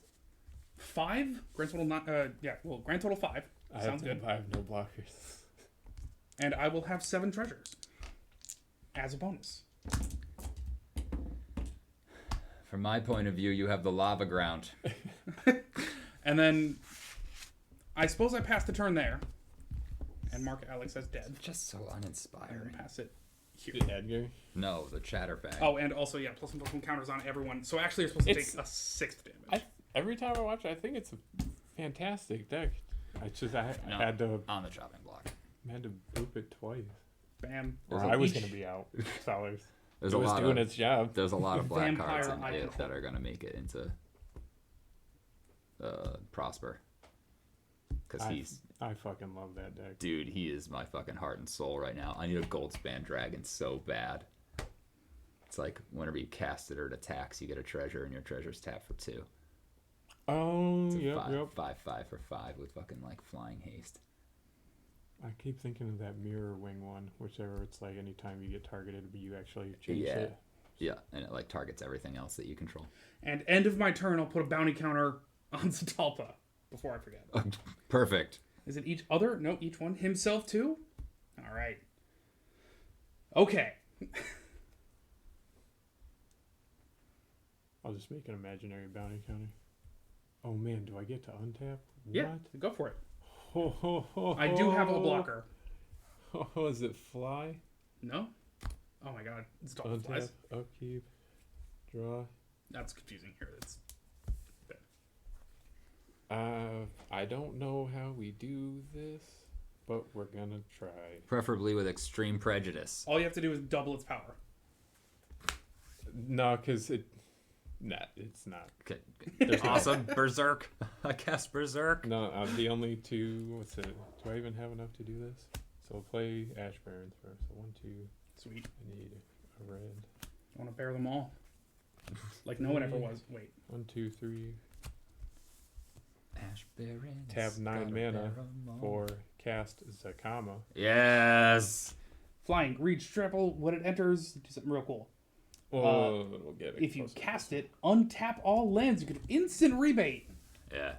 5? Grand total not. Grand total 5. Sounds good. I have no blockers. And I will have 7 treasures as a bonus. From my point of view, you have the lava ground. And then I suppose I passed the turn there. And mark Alex as dead. Just so And uninspiring. pass it here. Edgar. No, the Chatterbag. Oh, and also, yeah, +1/+1 counters on everyone. So actually, you're supposed to It's- take a 6th damage. Every time I watch it, I think it's a fantastic deck. I No, had to on the chopping block. boop it twice. Bam. Or There's I a- was gonna be out. Sellers. There's It a was lot doing of its job. there's a lot of black Vampire cards in I it control. that are gonna make it into Prosper. Because I fucking love that deck. dude, he is my fucking heart and soul right now. I need a Goldspan Dragon so bad. It's like whenever you cast it or it attacks, you get a treasure, and your treasure's tapped for 2. Oh, It's a yep, 5/5 for 5 with fucking like flying haste. I keep thinking of that Mirror Wing one, whichever it's like anytime you get targeted, but you actually change Yeah. it. Yeah, and it like targets everything else that you control. And end of my turn, I'll put a bounty counter on Zatalpa before I forget. Perfect. Is it each other? No, each one. Himself too? All right. Okay. I'll just make an imaginary bounty counter. Oh man, do I get to untap? Yeah, What? go for it. Ho, ho, ho, I do have a blocker. Oh, is it fly? No? Oh my god. Zatalpa Untap, flies. upkeep, draw. That's confusing here. It's I don't know how we do this, but we're gonna try. Preferably with extreme prejudice. all you have to do is double its power. No, because it's not. Okay. Awesome. Berserk. I cast Berserk. No, the only two. What's it? Do I even have enough to do this? So I'll play Ash Barrens first. So 1, 2. Sweet. I need a red. I want to bear them all. Like no one ever was. Wait. 1, 2, 3. Ash Barrens, Tab 9 gotta mana bear 'em all. for cast Zakama. Yes. Flying. Reach triple. When it enters, do something real cool. Oh, we'll get it. If you closer. cast it, untap all lands. You get instant rebate. Yeah.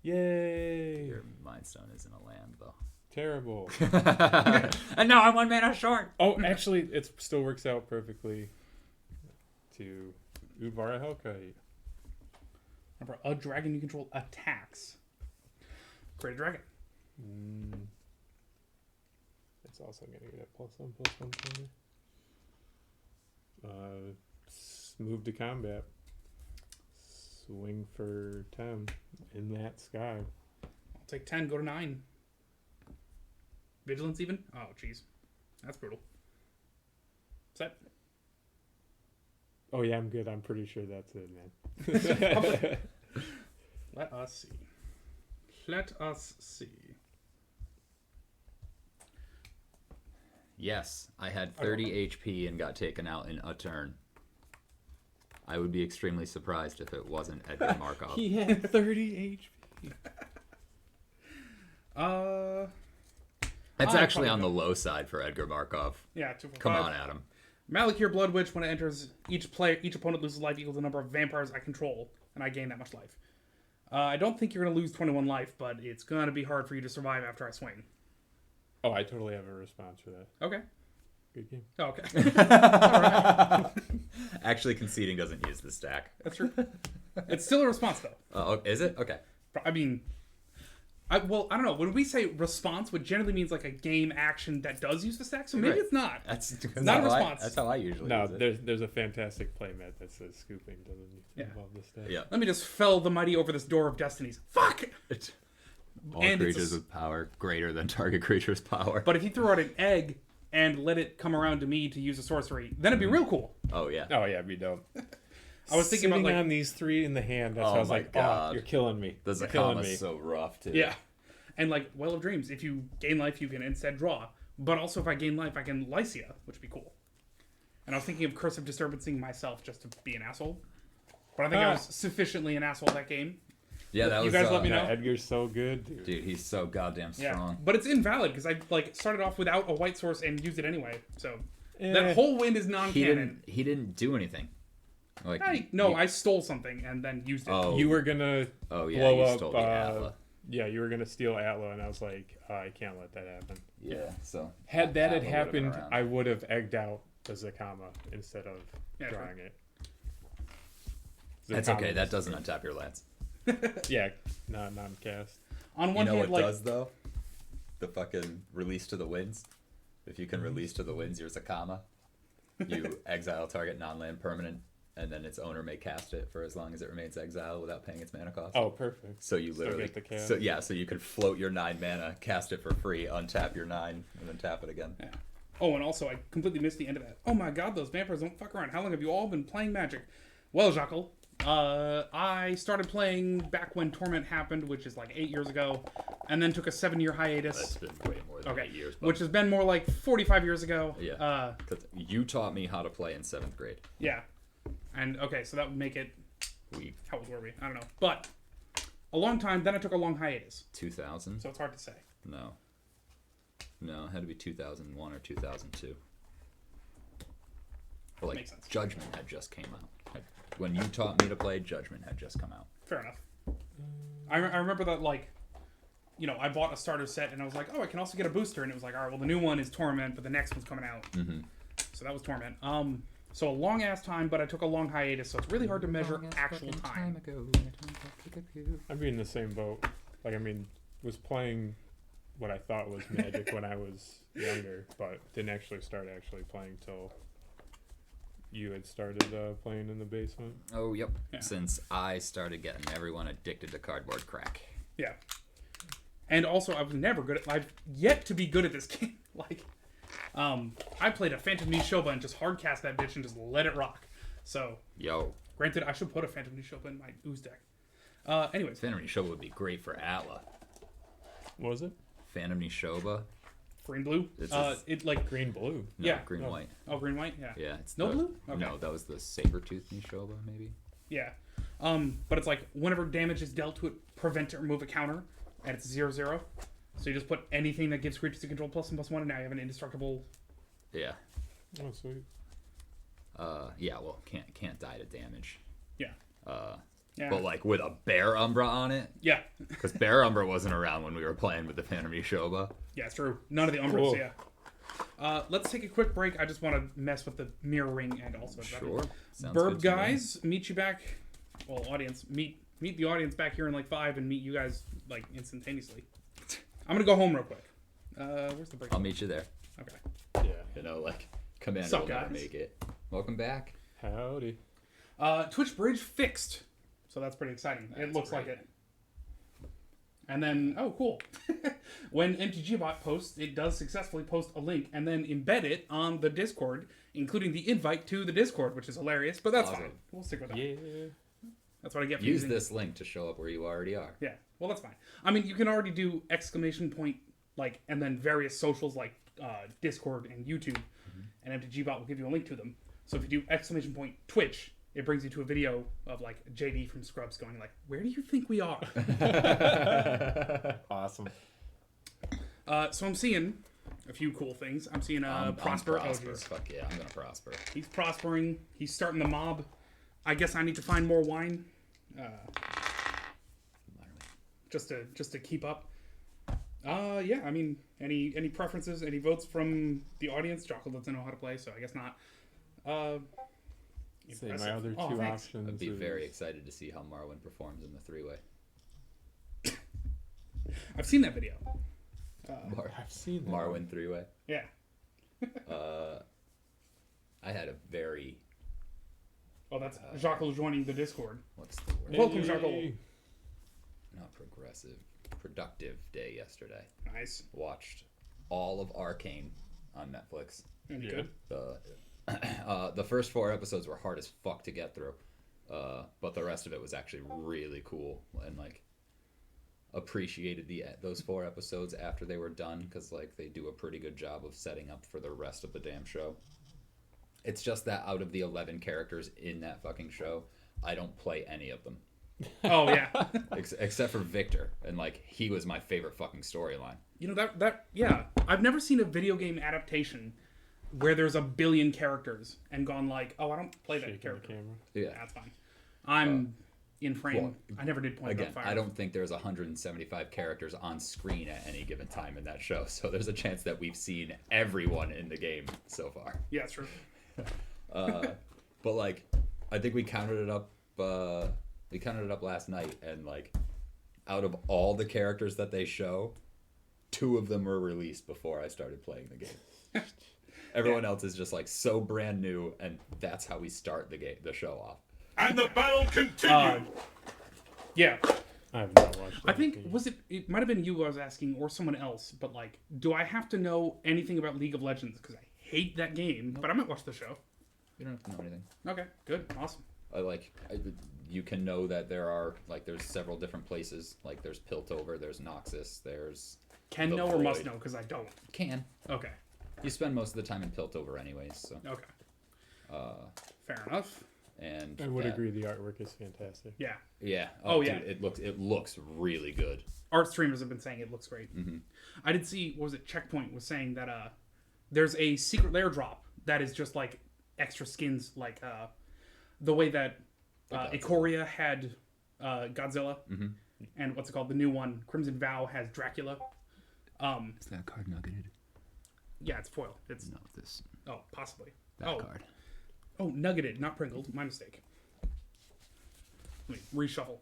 Yay! Your Mind Stone isn't a land though. Terrible. And now I'm 1 mana short. Oh, actually, it still works out perfectly to Udvara Hellkite. Remember, a dragon you control attacks. Create a dragon. It's also going to get a +1/+1 counter. Move to combat. Swing for 10 in that sky. I'll take 10, go to 9. Vigilance even? Oh, jeez. That's brutal. Set. Oh yeah, I'm good. I'm pretty sure that's it, man. Let us see. Let us see. Yes, I had 30 HP and got taken out in a turn. I would be extremely surprised if it wasn't Edgar Markov. He had 30 HP. It's I actually probably on the low side for Edgar Markov. Yeah, 2 for Come 5. on, Adam. Malakir Blood Witch, when it enters, each opponent loses life equal to the number of vampires I control, and I gain that much life. I don't think you're going to lose 21 life, but it's going to be hard for you to survive after I swing. Oh, I totally have a response for that. Okay. Good game. Oh, okay. Actually, conceding doesn't use the stack. That's true. It's still a response, though. Oh, is it? Okay. I mean, I don't know. When we say response, what generally means like a game action that does use the stack, so maybe Right. it's not. That's Not a how response. That's how I usually No, use it. there's a fantastic playmat that says scooping doesn't involve the stat. Yeah. Let me just fell the mighty over this door of destinies. Fuck! All And it's creatures with power greater than target creature's power. But if you throw out an egg and let it come around to me to use a sorcery, then it'd be real cool. Oh, yeah. Oh yeah, be dope. I was thinking about Sitting like on these 3 in the hand. That's Oh how I was my like, God. oh, you're killing me. The You're killing Zakama's me. so rough, too. yeah, and like Well of Dreams. If you gain life, you can instead draw. But also, if I gain life, I can Lycia, which would be cool. And I was thinking of Curse of Disturbancing myself just to be an asshole. But I think I was sufficiently an asshole that game. Yeah, that You was. guys let me Yeah, know. Edgar's so good, dude. Dude, he's so goddamn Yeah, strong. but it's invalid because I like started off without a white source and used it anyway. So Eh. that whole wind is He non-canon. didn't do anything. Like I stole something and then used it. Oh, You were gonna oh yeah, blow you up. stole the Atla. Yeah, you were gonna steal Atla, and I was like, I can't let that happen. Yeah, so Had that had Atla would've been happened, around. I would have egged out the Zakama instead of Yeah, sure. drawing it. That's Zakama okay. That was- doesn't untap your lands. Yeah, not non-cast. On You one know hand, what like does though? The fucking release to the winds. If you can release to the winds your Zakama, you exile target non-land permanent, and then its owner may cast it for as long as it remains exiled without paying its mana cost. Oh, perfect. So you Still literally, get the cast. so you could float your 9 mana, cast it for free, untap your 9, and then tap it again. Yeah. Oh, and also, I completely missed the end of that. Oh my god, those vampires don't fuck around. How long have you all been playing Magic? Well, Jackal, I started playing back when Torment happened, which is like 8 years ago, and then took a 7-year hiatus. That's been way more than 8 years. But Which has been more like 45 years ago. yeah, 'cause you taught me how to play in 7th grade. Yeah. And, okay, so that would make it... We How old were we? I don't know. But, a long time, then I took a long hiatus. 2000? So it's hard to say. No, it had to be 2001 or 2002. But like Makes sense. Judgment had just came out. When you taught me to play, Judgment had just come out. Fair enough. I remember that, like, you know, I bought a starter set and I was like, oh, I can also get a booster. And it was like, all right, well, the new one is Torment, but the next one's coming out. Mm-hmm. So that was Torment. So a long ass time, but I took a long hiatus, so it's really hard to measure actual time. I'd be in the same boat. Like, I mean, was playing what I thought was Magic when I was younger, but didn't actually start playing till you had started playing in the basement. Oh, yep. Yeah. Since I started getting everyone addicted to cardboard crack. Yeah. And also, I was never good at. I've yet to be good at this game. Like, I played a Phantom Nishoba and just hard cast that bitch and just let it rock. So, Yo, granted, I should put a Phantom Nishoba in my ooze deck. Anyways, Phantom Nishoba would be great for Atla. What was it? Phantom Nishoba? green blue. It's a- It like Green blue. No, Yeah. green white. oh green white. Yeah. Yeah, it's No the- blue? Okay. No, that was the saber-tooth Nishoba, maybe. Yeah. But it's like whenever damage is dealt to it, prevent it, remove a counter, and it's 0/0. So you just put anything that gives creatures to control +1/+1, and now you have an indestructible. Yeah. Oh, sweet. Yeah. Well, can't die to damage. Yeah. Yeah. But like with a Bear Umbra on it, Yeah. because Bear Umbra wasn't around when we were playing with the Phantom Nishoba. Yeah, it's true. None of the Umbras. Cool. Yeah. Let's take a quick break. I just want to mess with the mirroring and also Sure. Sounds Burb good to me. guys, meet you back. Well, audience, meet the audience back here in like 5 and meet you guys like instantaneously. I'm gonna go home real quick. Where's the break? I'll meet you there. Okay. Yeah. You know, like Commander Sup, will never guys? make it. Welcome back. Howdy. Twitch bridge fixed, so that's pretty exciting. It That's looks great. like it. And then, oh, cool. When MTGBot posts, it does successfully post a link and then embed it on the Discord, including the invite to the Discord, which is hilarious. But that's Awesome. fine. We'll stick with that. Yeah. That's what I get for Use using this link to show up where you already are. Yeah, well, that's fine. I mean, you can already do ! Like, and then various socials like Discord and YouTube, and MTGBot will give you a link to them. So if you do ! Twitch, it brings you to a video of like JD from Scrubs going like, "Where do you think we are?" Awesome. So I'm seeing a few cool things. I'm seeing I'm Prosper. Oh, prosper. geez. Fuck yeah, I'm gonna prosper. He's prospering. He's starting the mob. I guess I need to find more wine, just to keep up. Yeah. I mean, any preferences? Any votes from the audience? Jocko doesn't know how to play, so I guess not. Say Impressive. my other Oh, two thanks. options. I'd be very is- excited to see how Marwin performs in the 3-way. I've seen that video. I've seen that. Marwin 3-way. Yeah. I had a very Oh, that's Jocko joining the Discord. what's the word? Welcome, Jocko. Hey. Not progressive, productive day yesterday. Nice. Watched all of Arcane on Netflix. Any Yeah. good? The first 4 episodes were hard as fuck to get through, but the rest of it was actually really cool, and like appreciated those 4 episodes after they were done, because like they do a pretty good job of setting up for the rest of the damn show. It's just that out of the 11 characters in that fucking show, I don't play any of them Oh yeah. except for Victor, and like he was my favorite fucking storyline. You know that yeah. I've never seen a video game adaptation where there's a billion characters and gone like, oh, I don't play that Shaking the character. camera. Yeah. That's fine. I'm in frame. well, I never did Point Again, Fire. I don't think there's 175 characters on screen at any given time in that show, so there's a chance that we've seen everyone in the game so far. Yeah, it's true. But like, I think we counted it up. We counted it up last night, and like, out of all the characters that they show, 2 of them were released before I started playing the game. Everyone else is just like so brand new, and that's how we start the show off. And the battle continues. Yeah. I have not watched. I think anything. it might have been you who I was asking, or someone else. But like, do I have to know anything about League of Legends? Because I hate that game, but I might watch the show. You don't have to know anything. Okay, good, awesome. You can know that there's several different places. Like there's Piltover, there's Noxus, there's Can The know or must Void. know? Because I don't. Can. Okay. You spend most of the time in Piltover anyways, so. Fair enough. And I would that- agree. The artwork is fantastic. Yeah. Yeah. Oh, dude, yeah. It looks really good. Art streamers have been saying it looks great. Mm-hmm. I did see, what was it, Checkpoint was saying that there's a secret lair drop that is just like extra skins, like the way that Ikoria had Godzilla, and what's it called, the new one, Crimson Vow has Dracula. Is that card nuggeted? Yeah, it's foil. It's No, this oh, possibly. card. Oh, nuggeted, not pringled. My mistake. Let me reshuffle.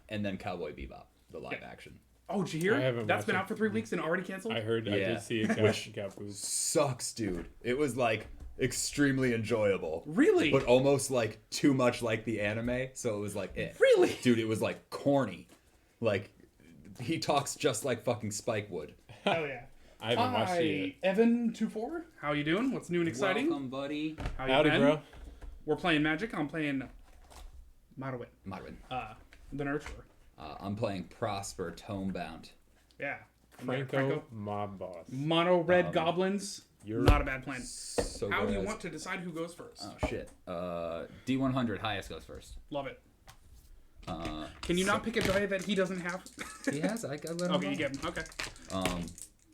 And then Cowboy Bebop, the live action. Oh, did you hear? I haven't That's watched been it. out for 3 weeks and already canceled? I heard. I Yeah. did see it got booed. Sucks, dude. It was like extremely enjoyable. Really? But almost like too much like the anime, so it was like Really? Dude, it was like corny. Like he talks just like fucking Spike would. Hell yeah. I haven't watched it Hi, yet. Evan24. How you doing? What's new and exciting? Welcome, buddy. How you Howdy, been? bro. We're playing Magic. I'm playing Marowit, Marvin. the Nurturer. I'm playing Prosper Tomebound. Yeah. Franco, mob boss. Mono red goblins. you're- Not a bad plan. So How do you whereas- want to decide who goes first? Oh shit. D100 highest goes first. Love it. Can you not pick a die that he doesn't have? He has. I let him Okay, know. you get him. Okay.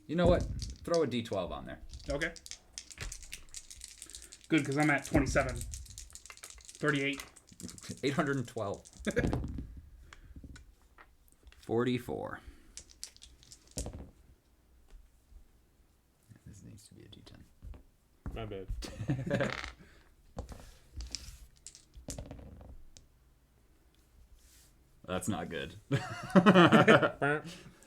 You know what? Throw a D12 on there. Okay. Good, because I'm at 27. 38. 812. 44. This needs to be a D10. My bad. That's not good.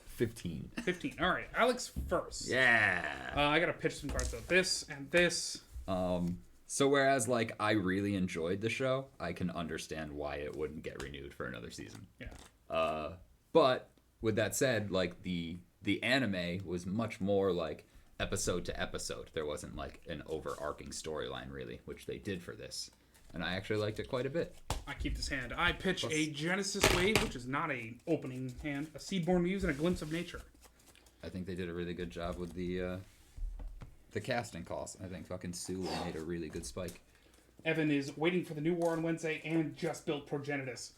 15. 15. All right, Alex first. Yeah. I gotta pitch some cards though. This and this. So whereas like I really enjoyed the show, I can understand why it wouldn't get renewed for another season. Yeah. But with that said, like the anime was much more like episode to episode. There wasn't like an overarching storyline really, which they did for this. And I actually liked it quite a bit. I keep this hand. I pitch a Genesis Wave, which is not a opening hand, a Seedborn Muse, and a Glimpse of Nature. I think they did a really good job with the casting calls. I think fucking Sulu made a really good spike. Evan is waiting for the new war on Wednesday and just built Progenitus.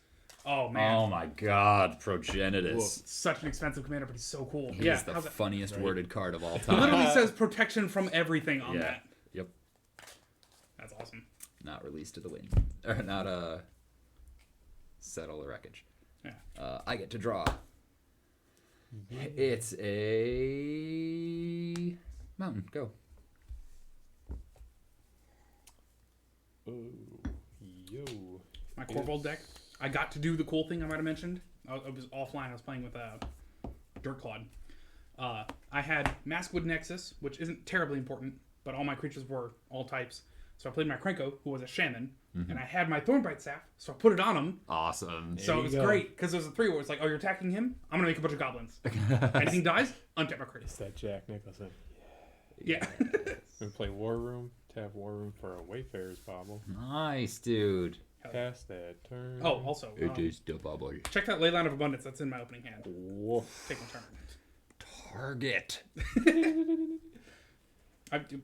Oh man, Oh my god, Progenitus. such an expensive commander, but he's so cool. He yeah, is the how's that? funniest worded card of all It time. literally says protection from everything on Yeah. that. Yep. That's awesome. Not released to the wind. Or not settle the wreckage. Yeah. I get to draw. It's a mountain. Go. Oh, yo. My Corvold deck. I got to do the cool thing I might have mentioned. I was offline. I was playing with Dirt Clod. I had Maskwood Nexus, which isn't terribly important, but all my creatures were all types. So I played my Krenko, who was a shaman, and I had my Thornbright Staff, so I put it on him. Awesome. So it you was go. great, because there was a 3 where it's like, oh, you're attacking him? I'm going to make a bunch of goblins. Anything dies? Untap my creatures. It's that Jack Nicholson. Yeah. We play War Room. Tap War Room for a Wayfarer's Bauble. Nice, dude. Pass that turn. Oh, also, It is the bubble. check that Leyline of Abundance. That's in my opening hand. Woof. Take my turn. Target.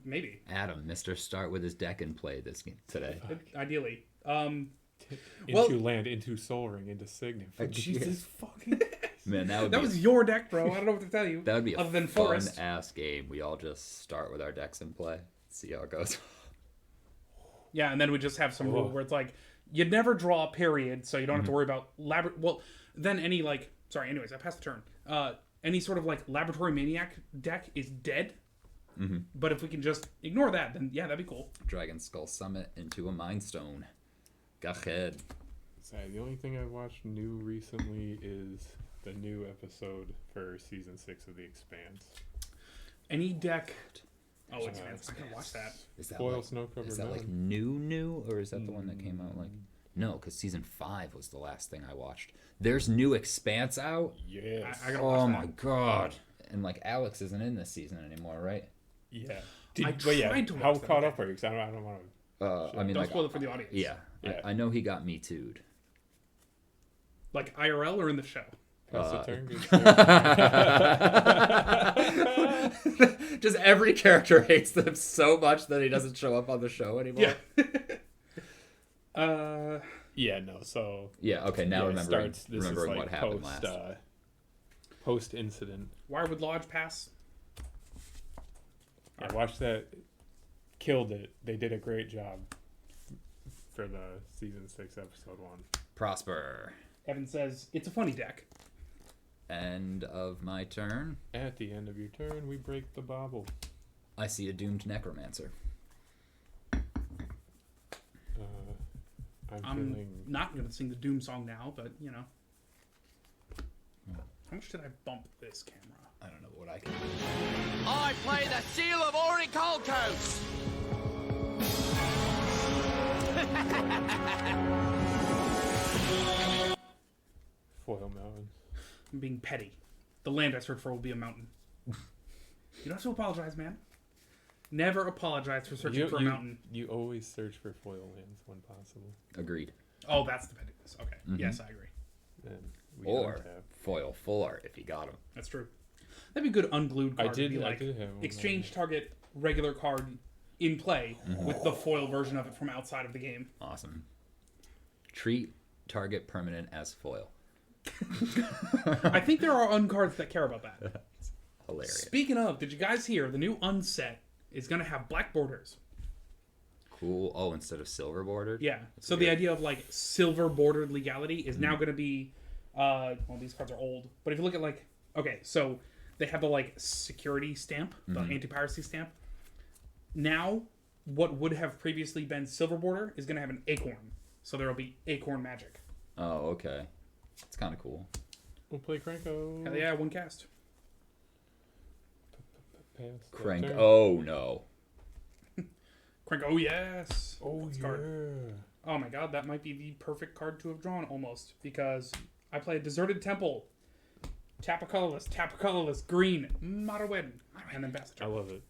Maybe. Adam, Mr. Start with his deck and play this game today. Ideally. Into Well- land, into Soul Ring, into Signet. For Jesus fucking. Man, that would That be was your deck, bro. I don't know what to tell you. that would be a other than fun Forest. ass game. We all just start with our decks and play. See how it goes. Yeah, and then we just have some rule where it's like you never draw a period, so you don't have to worry about well. Then any anyways, I passed the turn. Any sort of like Laboratory Maniac deck is dead. But if we can just ignore that, then yeah, that'd be cool. Dragon Skull Summit into a Mind Stone. Go ahead. Sorry, the only thing I watched new recently is the new episode for season 6 of The Expanse. Any deck. Oh, Expanse. I gotta watch that. Is that Foil like, snow covered is that like new, or is that the one that came out like? No, because season 5 was the last thing I watched. There's new Expanse out. Yes. I gotta watch Oh that. my god! And like Alex isn't in this season anymore, right? Yeah. I But yeah, tried to how watch that, caught okay. up are you? 'Cause I don't want to. I mean, Don't like, spoil it for the audience. yeah, Yeah. I know he got me too'd. Like IRL or in the show? Pass the turn. Good turn. Just every character hates them so much that he doesn't show up on the show anymore. Yeah. Yeah, no. So Yeah. Okay. Now yeah, it remembering starts- this is remembering like what happened post, last. Post incident. Wirewood Lodge pass. I watched that. Killed it. They did a great job for the season 6 episode 1. Prosper. Evan says it's a funny deck. End of my turn. At the end of your turn, we break the bobble. I see a doomed necromancer. I'm I'm feeling. not gonna sing the Doom song now, but you know. How much did I bump this camera? I don't know what I can. I play the Seal of Oricolcos! Foil mountain. I'm being petty. The land I search for will be a mountain. You don't have to apologize, man. Never apologize for searching for a mountain. You always search for foil lands when possible. Agreed. Oh, that's the pettiness. Okay. Yes, I agree. And we Or untap. foil full art if you got him. That's true. That'd be a good unglued card. to be I like, did have one. exchange target regular card in play with the foil version of it from outside of the game. Awesome. Treat target permanent as foil. I think there are uncards that care about that. Hilarious. Speaking of, did you guys hear the new unset is going to have black borders? Cool. Oh, instead of silver bordered. Yeah. So the idea of like silver bordered legality is now going to be, well, these cards are old, but if you look at like, okay, so they have the like security stamp, the anti-piracy stamp. Now, what would have previously been silver border is going to have an acorn. So there will be acorn magic. Oh, okay. It's kind of cool. We'll play Cranko. Hell yeah, one cast. Pass that Crank. turn. Oh no. Crank. Oh yes. Oh, This yeah. card. Oh my god, that might be the perfect card to have drawn almost because I play a Deserted Temple. Tap a colorless, green, Marwyn, and then pass the I turn. love it.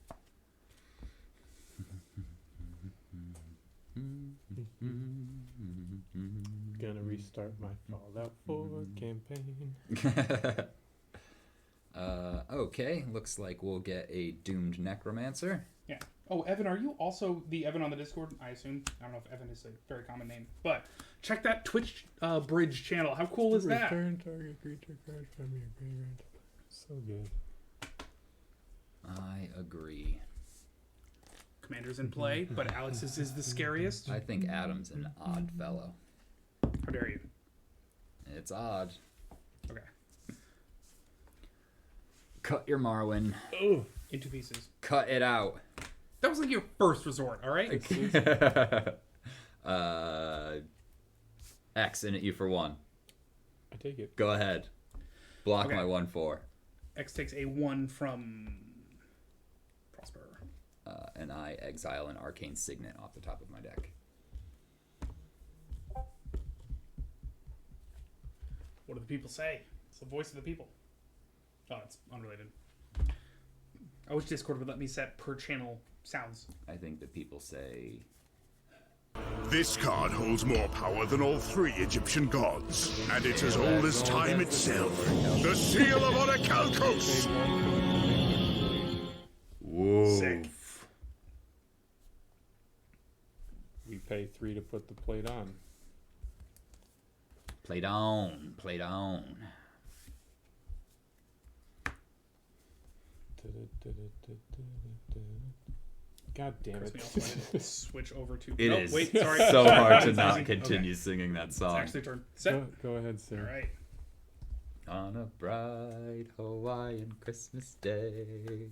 Gonna restart my Fallout 4 campaign. Okay. Looks like we'll get a doomed necromancer. Yeah. Oh, Evan, are you also the Evan on the Discord? I assume. I don't know if Evan is a very common name, but check that Twitch bridge channel. How cool is that? Return target creature card from your graveyard. So good. I agree. Commander's in play, but Alex's is the scariest. I think Adam's an odd fellow. How dare you? It's odd. Okay. Cut your Marwyn. Oh, In 2 pieces. Cut it out. That was like your first resort, all right? X in it you for 1. I take it. Go ahead. Block Okay. my 1/4. X takes a 1 from Prosper. And I exile an arcane signet off the top of my deck. What do the people say? It's the voice of the people. Oh, it's unrelated. I wish Discord would let me set per channel sounds. I think that people say This card holds more power than all 3 Egyptian gods, and it's as old as time itself. The Seal of Orichalcos! whoa. Sick. We pay 3 to put the plate on. Play down. Play down. God damn Chris, me it. off when I switch over to. It oh, is Wait, sorry. so hard to It's not easy. continue Okay. singing that It's song. actually turn. Set. Go ahead, sir. All right. On a bright Hawaiian Christmas day.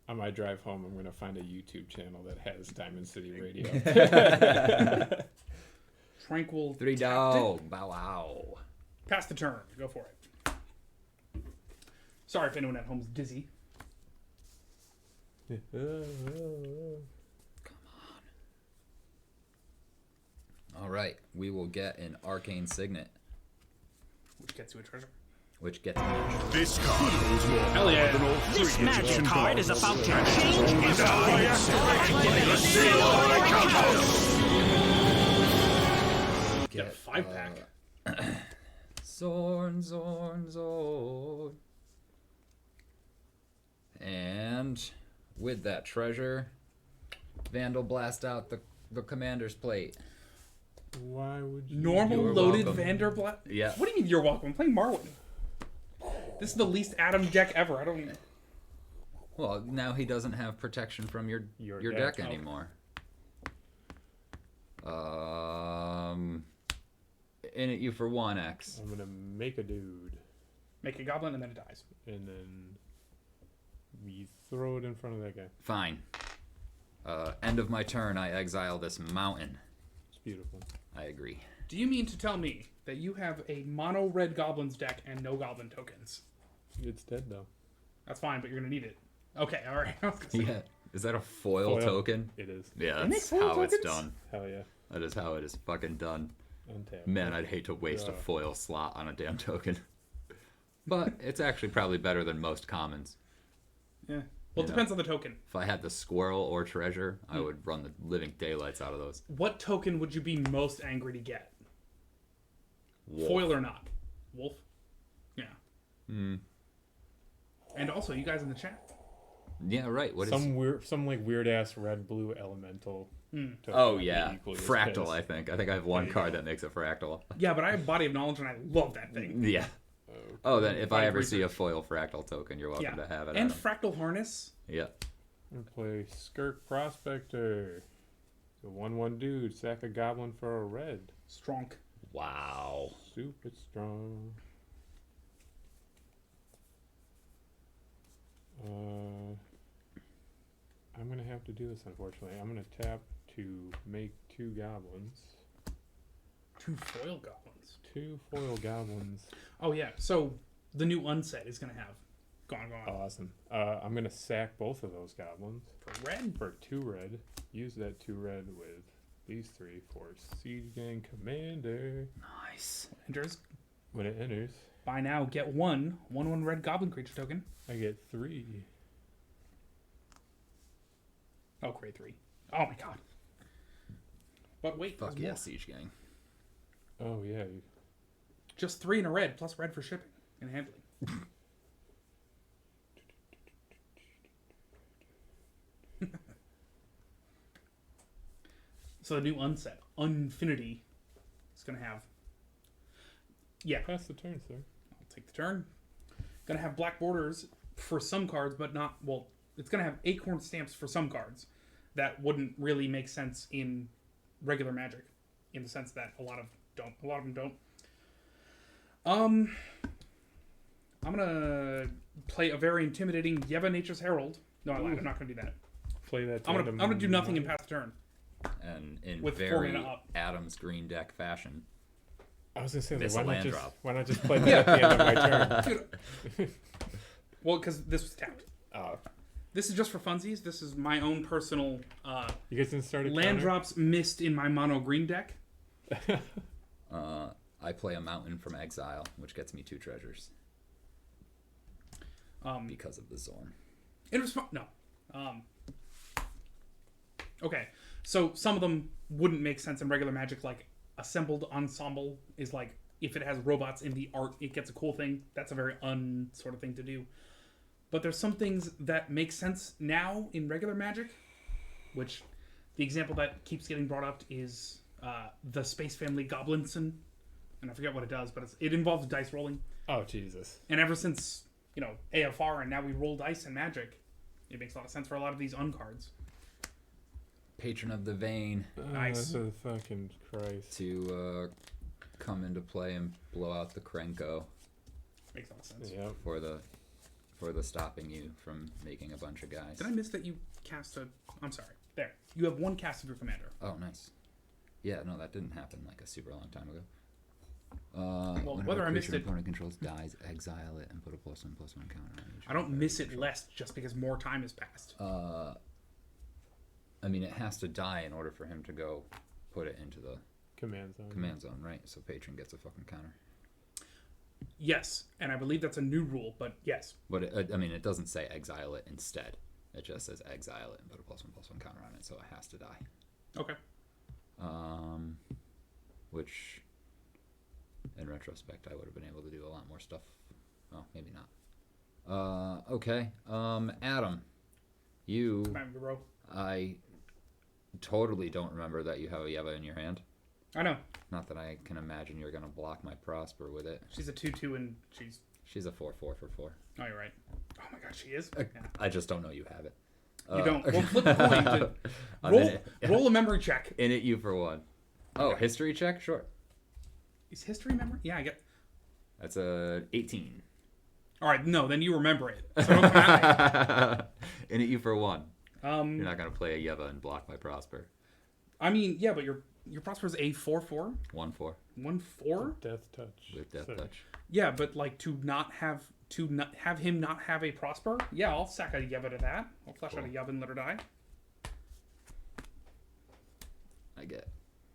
On my drive home, I'm gonna find a YouTube channel that has Diamond City Radio. Tranquil. Three dog. Bow wow. Pass the turn. Go for it. Sorry if anyone at home's dizzy. All right, we will get an arcane signet, Which gets you a treasure. which gets magic. This card holds more Hell power yeah. than all This three magic Egyptian card gods. is about to change its The seal of Orichalcos! Get a 5-pack. Zorn, Zorn, Zorn. And with that treasure, Vandal blast out the commander's plate. Why would you? Normal You're loaded welcome. Vanderblatt. Yeah. What do you mean you're welcome? I'm playing Marwyn. This is the least Adam deck ever. I don't. Well, now he doesn't have protection from your Your deck deck. anymore. In it you for 1x. I'm gonna make a dude, Make a goblin and then it dies. and then we throw it in front of that guy. Fine. End of my turn, I exile this mountain. It's beautiful. I agree. Do you mean to tell me that you have a mono red goblins deck and no goblin tokens? It's dead though. That's fine, but you're gonna need it. Okay, all right. I was gonna say, Yeah. Is that a foil Foil. token? It is. Yeah, They make that's foil how it's tokens? done. Hell yeah. That is how it is fucking done. Untap. Man, I'd hate to waste a Yeah. foil slot on a damn token. But it's actually probably better than most commons. Yeah. Well, it Yeah. depends on the token. If I had the squirrel or treasure, I would run the living daylights out of those. What token would you be most angry to get? Wolf. Foil or not? Wolf? Yeah. And also, you guys in the chat. Yeah, right. What is? Some like weird ass red blue elemental. token Oh would be yeah, equally as fractal. pissed. I think. I think I have one card that makes a fractal. Yeah, but I have Body of Knowledge and I love that thing. Yeah. Oh, then if I Body ever research. see a foil fractal token, you're welcome Yeah. to have it. And Adam. Fractal Harness. Yeah. I'm gonna play Skirk Prospector. The 1/1 dude, sack a goblin for a red. Strong. Wow. Super strong. I'm gonna have to do this unfortunately. I'm gonna tap to make 2 goblins. 2 foil goblins. 2 foil goblins. Oh, yeah. So the new unset is going to have Gone. Awesome. I'm gonna sack both of those goblins For red. for 2 red. Use that 2 red with these 3 for Siege Gang Commander. Nice. Enters. When it enters, Buy now, get 1 red goblin creature token. I get 3. Oh, create 3. Oh my god. But wait, Fuck there's yeah, more. Siege Gang. Oh yeah. Just 3 in a red, plus red for shipping and handling. So the new unset, Unfinity, is going to have... Yeah, Pass the turn, sir. I'll take the turn. Going to have black borders for some cards, but not... Well, it's going to have acorn stamps for some cards that wouldn't really make sense in regular Magic, in the sense that a lot of them don't. I'm gonna play a very intimidating Yeva Nature's Herald. No, I lied. I'm not gonna do that. Play that. I'm gonna do nothing and pass the turn. And in With 4 very mana up. Adam's green deck fashion. I was gonna say, Miss like, a land why not just play that at the end of my turn? Dude. Well, because this was tapped. Oh, This is just for funsies. This is my own personal you guys didn't start a land counter? drops missed in my mono green deck. I play a mountain from exile, which gets me 2 treasures because of the Zorn. In response, no. Okay, so some of them wouldn't make sense in regular Magic. Like assembled ensemble is like if it has robots in the art, it gets a cool thing. That's a very sort of thing to do. But there's some things that make sense now in regular Magic, which the example that keeps getting brought up is the Space Family Goblinson, and I forget what it does, but it involves dice rolling. Oh Jesus! And ever since, AFR and now we roll dice in Magic, it makes a lot of sense for a lot of these uncards. Patron of the Vein Nice. Oh, fucking Christ! to come into play and blow out the Krenko Makes a lot of sense. Yep. for the for the stopping you from making a bunch of guys. Did I miss that you cast a... I'm sorry. There. You have one cast of your commander. Oh, nice. Yeah, no, that didn't happen like a super long time ago. Well, Whenever whether a I missed creature it... opponent controls dies, exile it and put a +1/+1 counter on each. I don't creature miss it control. less just because more time has passed. I mean, it has to die in order for him to go put it into the Command zone. command zone, right? So patron gets a fucking counter. Yes, and I believe that's a new rule, but yes. But it doesn't say exile it instead. It just says exile it and put a +1/+1 counter on it, so it has to die. Okay. Which, in retrospect, I would have been able to do a lot more stuff. Well, maybe not. Okay. Adam, you. Bro. I totally don't remember that you have a Yeva in your hand. I know. Not that I can imagine you're gonna block my Prosper with it. She's a 2/2 and she's... She's a 4/4 for 4. Oh, you're right. Oh my god, she is? I, Yeah. I just don't know you have it. You don't. Well, flip a coin. Roll a memory check. In it, you for 1. Oh, Okay. history check? Sure. Is history memory? Yeah, I get... That's a 18. All right, no, then you remember it. So don't come at me. In it, you for 1. You're Um, not gonna play a Yeva and block my Prosper. I mean, yeah, but your Prosper's a 4/4? 1/4 1/4? Death touch. with Death So, Touch. Yeah, but like to not have him not have a Prosper? Yeah, I'll sack a Yeva to that. I'll flash out a Cool. Yeva and let her die.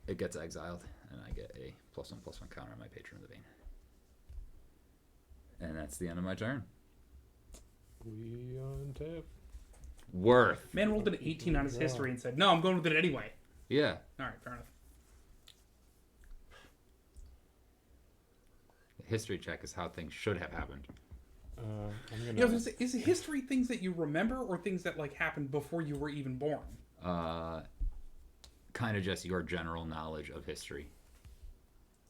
It gets exiled, and I get a +1/+1 counter on my Patron of the Vein. And that's the end of my turn. We untap. Worth. Man rolled an 18 on his history and said, no, I'm going with it anyway. Yeah. All right, fair enough. History check is how things should have happened. I'm gonna. Yeah, I was gonna say, is history things that you remember or things that like happened before you were even born? Kind of just your general knowledge of history.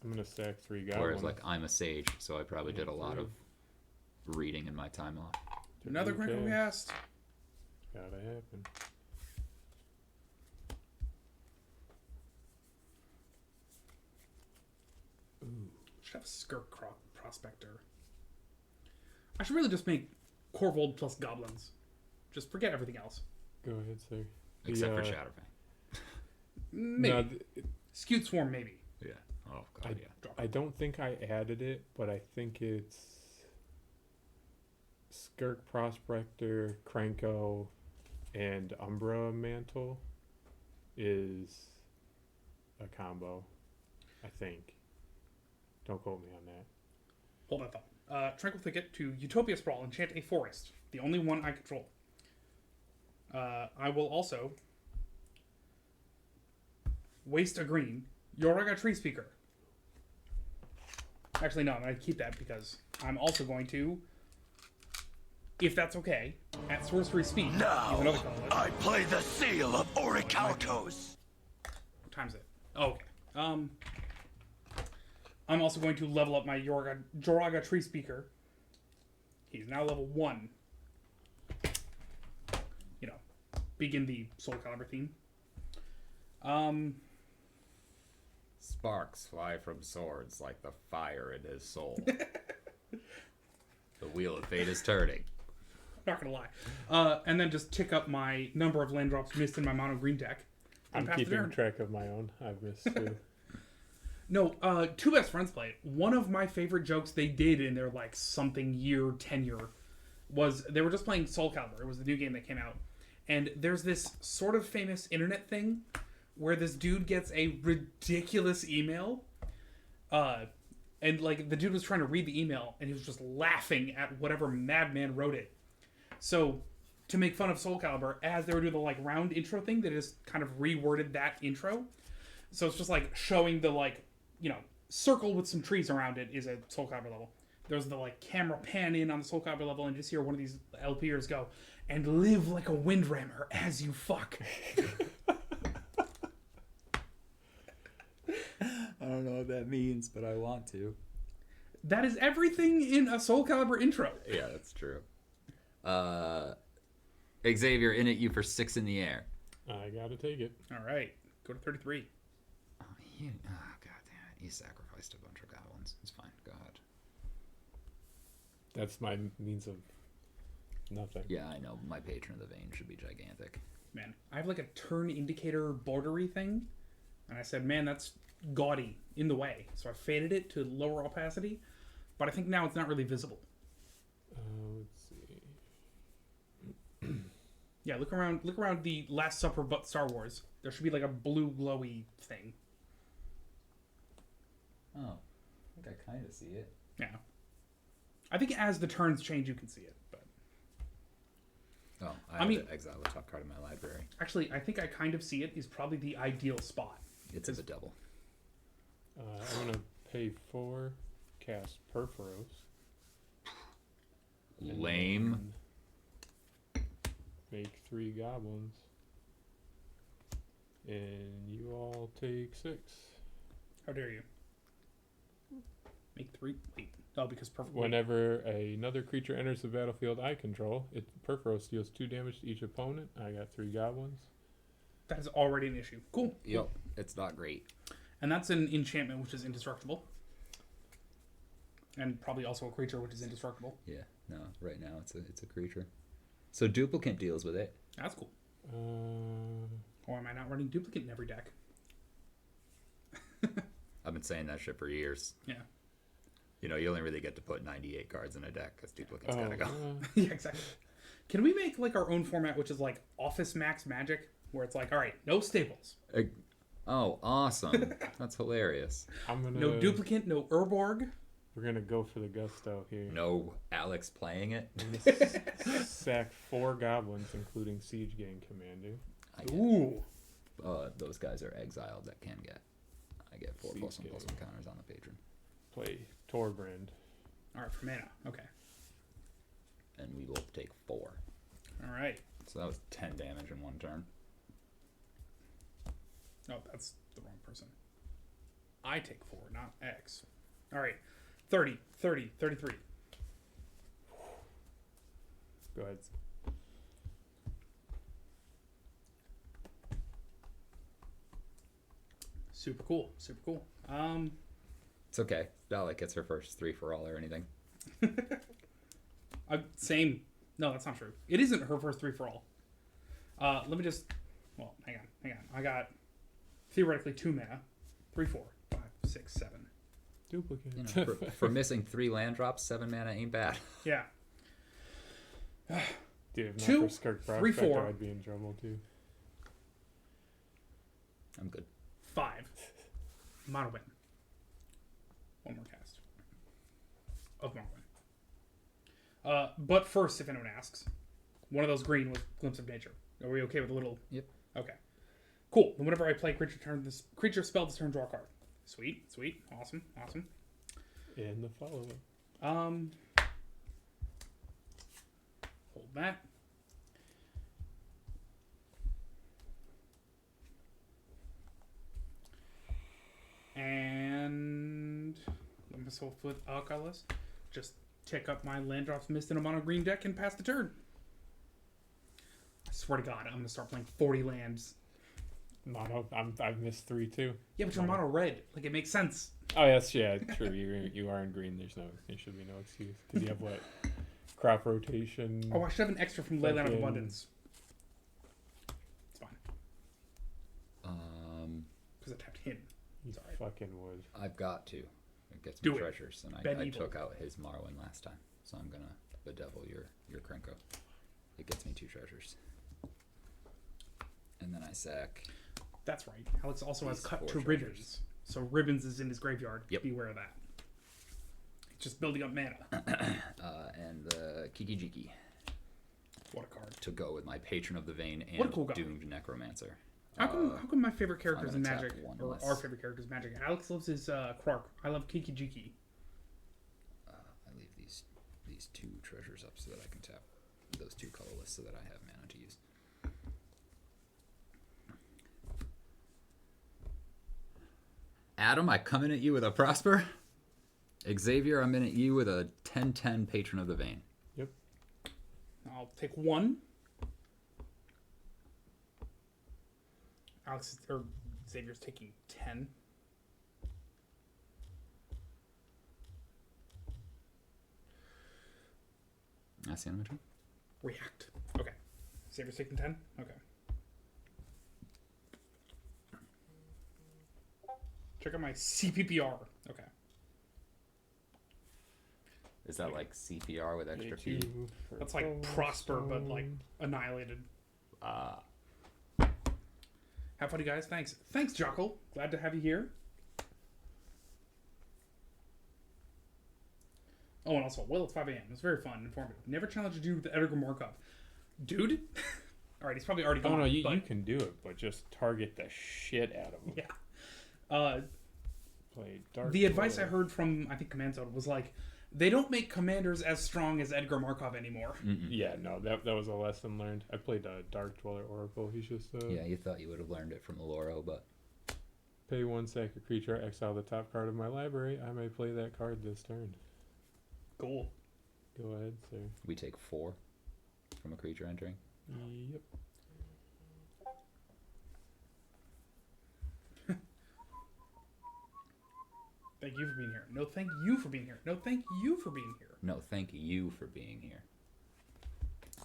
I'm gonna stack 3 guys. Whereas, like, I'm a sage, so I probably did a lot of reading in my time off. Another Greco cast. Gotta happen. Should have Skirk Prospector. I should really just make Corvold plus Goblins. Just forget everything else. Go ahead, sir. Except for The, Shadowfang. Maybe. No, Skewed Swarm, maybe. Yeah. Oh, God, yeah. I don't think I added it, but I think it's Skirk Prospector, Kranko, and Umbra Mantle is a combo. I think. Don't quote me on that. Hold that thought. Tranquil Thicket to Utopia Sprawl, enchant a forest. The only one I control. I will also waste a green. Yoraga Tree Speaker. Actually, no, I'm going to keep that because I'm also going to, if that's okay, at sorcery speed. Now, use another colorless. I play the seal of Orichalcos. What time is it? Oh, okay. I'm also going to level up my Joraga Tree Speaker. He's now level 1. You know, begin the Soul Calibur theme. Sparks fly from swords like the fire in his soul. The wheel of fate is turning. Not gonna lie. And then just tick up my number of land drops missed in my mono green deck. I'm pass the keeping turn. track of my own. I've missed 2. No, two best friends played. One of my favorite jokes they did in their like something year tenure was they were just playing Soul Calibur. It was the new game that came out. And there's this sort of famous internet thing where this dude gets a ridiculous email. And like the dude was trying to read the email and he was just laughing at whatever madman wrote it. So to make fun of Soul Calibur, as they were doing the like round intro thing, they just kind of reworded that intro. So it's just like showing the like, you know, circle with some trees around it is a Soul Calibur level. There's the like camera pan in on the Soul Calibur level and just hear one of these LPers go, and live like a windrammer as you fuck. I don't know what that means, but I want to. That is everything in a Soul Calibur intro. Yeah, that's true. Xavier, in it, you for 6 in the air. I gotta take it. All right, go to 33. Oh, God damn it. You sacrificed a bunch of goblins. It's fine. Go ahead. That's my means of nothing. Yeah, I know. My Patron of the Vein should be gigantic. Man, I have like a turn indicator bordery thing, and I said, man, that's gaudy in the way. So I faded it to lower opacity, but I think now it's not really visible. Let's see. Yeah, look around the Last Supper but Star Wars. There should be like a blue glowy thing. Oh, I think I kind of see it. Yeah. I think as the turns change, you can see it. But Oh, I mean- to exile the top card of my library. actually, I think I kind of see it is probably the ideal spot. It's a double. I'm gonna pay 4, cast Perforos. and Lame. then Make 3 goblins. And you all take 6. How dare you? Make 3. Wait. Oh, because perfect. Whenever another creature enters the battlefield I control, Perforos deals 2 damage to each opponent. I got 3 goblins. That is already an issue. Cool. Yep, it's not great. And that's an enchantment, which is indestructible. And probably also a creature, which is indestructible. Yeah, no, right now it's a creature. So duplicate deals with it. That's cool. Uh, Or am I not running duplicate in every deck? I've been saying that shit for years. Yeah. You know, you only really get to put 98 cards in a deck because duplicates gotta go. Yeah, exactly. Can we make like our own format, which is like Office Max Magic, where it's like, all right, no staples, Oh, awesome. That's hilarious. I'm gonna. no duplicate, no Urborg. We're gonna go for the gusto here. No Alex playing it. I'm gonna sack 4 goblins, including Siege Gang Commander. I get, Ooh. those guys are exiled that can get. I get 4 Siege +1/+1 game. counters on the patron. Play Torbrand. All right, for mana. Okay. And we will take 4. All right. So that was 10 damage in 1 turn. Oh, that's the wrong person. I take 4, not X. All right. 30, 30, 33. Go ahead. Super cool. Super cool. It's okay. Not like it's her first 3 for all or anything. Same. No, that's not true. It isn't her first 3 for all. Let me just. Well, hang on. I got theoretically 2 mana. 3, 4, 5, 6, 7. Duplicate. You know, for missing 3 land drops, 7 mana ain't bad. Yeah. Dude, if not 2, for Skirk 3, Prospector, 4. I'd be in trouble too. I'm good. 5. Mono-win. 1 more cast. Of Mono-win. But first, if anyone asks, one of those green was Glimpse of Nature. Are we okay with a little? Yep. Okay. Cool. Then whenever I play creature spell this turn, draw a card. Sweet. Awesome. And the follow-up. Hold that. And let myself with Alkalis. Just tick up my land drops missed in a mono green deck and pass the turn. I swear to God, I'm gonna start playing 40 lands. Mono. I've missed 3 too. Yeah, but you're mono red. Like it makes sense. Oh yes, yeah, true. You are in green. There should be no excuse because you have what crop rotation. Oh, I should have an extra from Leyland of Fucking- Abundance. It's fine Um, because I tapped him. You Sorry. fucking would. I've got to. It gets Do me it. treasures, and Ben I Evil. took out his Marwin last time, so I'm gonna bedevil your Krenko. It gets me 2 treasures, and then I sack. That's right. Alex also has These cut 4 to treasures. Ribbons. So Ribbons is in his graveyard. Yep. Beware of that. It's just building up mana. And the Kiki Jiki What a card. to go with my Patron of the Vein What a and cool guy. Doomed Necromancer. How come my favorite characters in I'm gonna Magic, tap 1 or less. our favorite characters in Magic? Alex loves his Krark. I love Kiki Jiki. I leave these 2 treasures up so that I can tap those 2 colorless so that I have mana to use. Adam, I come in at you with a Prosper. Xavier, I'm in at you with a 10/10 Patron of the Vein. Yep. I'll take 1. Alex or Xavier's taking 10. I see on my turn. React. Okay. Saber's taking 10? Okay. Check out my CPPR. Okay. Is that like CPR with extra P? A2 for That's like Prosper, but like annihilated. Have fun, you guys. Thanks. Thanks, Jockle. Glad to have you here. Oh, and also, well, it's 5 a.m. It was very fun and informative. Never challenged a dude with Edgar Markov. Dude? Alright, he's probably already gone. Oh no, you but, can do it, but just target the shit out of him. yeah. Play Dark The advice I Dweller. heard from, I think, Command Zone was like, they don't make commanders as strong as Edgar Markov anymore. Yeah, no, that was a lesson learned. I played Dark Dweller Oracle. He's just Yeah, you thought you would have learned it from the Loro, but pay 1 sack a creature, exile the top card of my library. I may play that card this turn. Cool. Go ahead, sir. we take 4 from a creature entering. Yep. Thank you for being here. No, thank you for being here. No, thank you for being here. No, thank you for being here.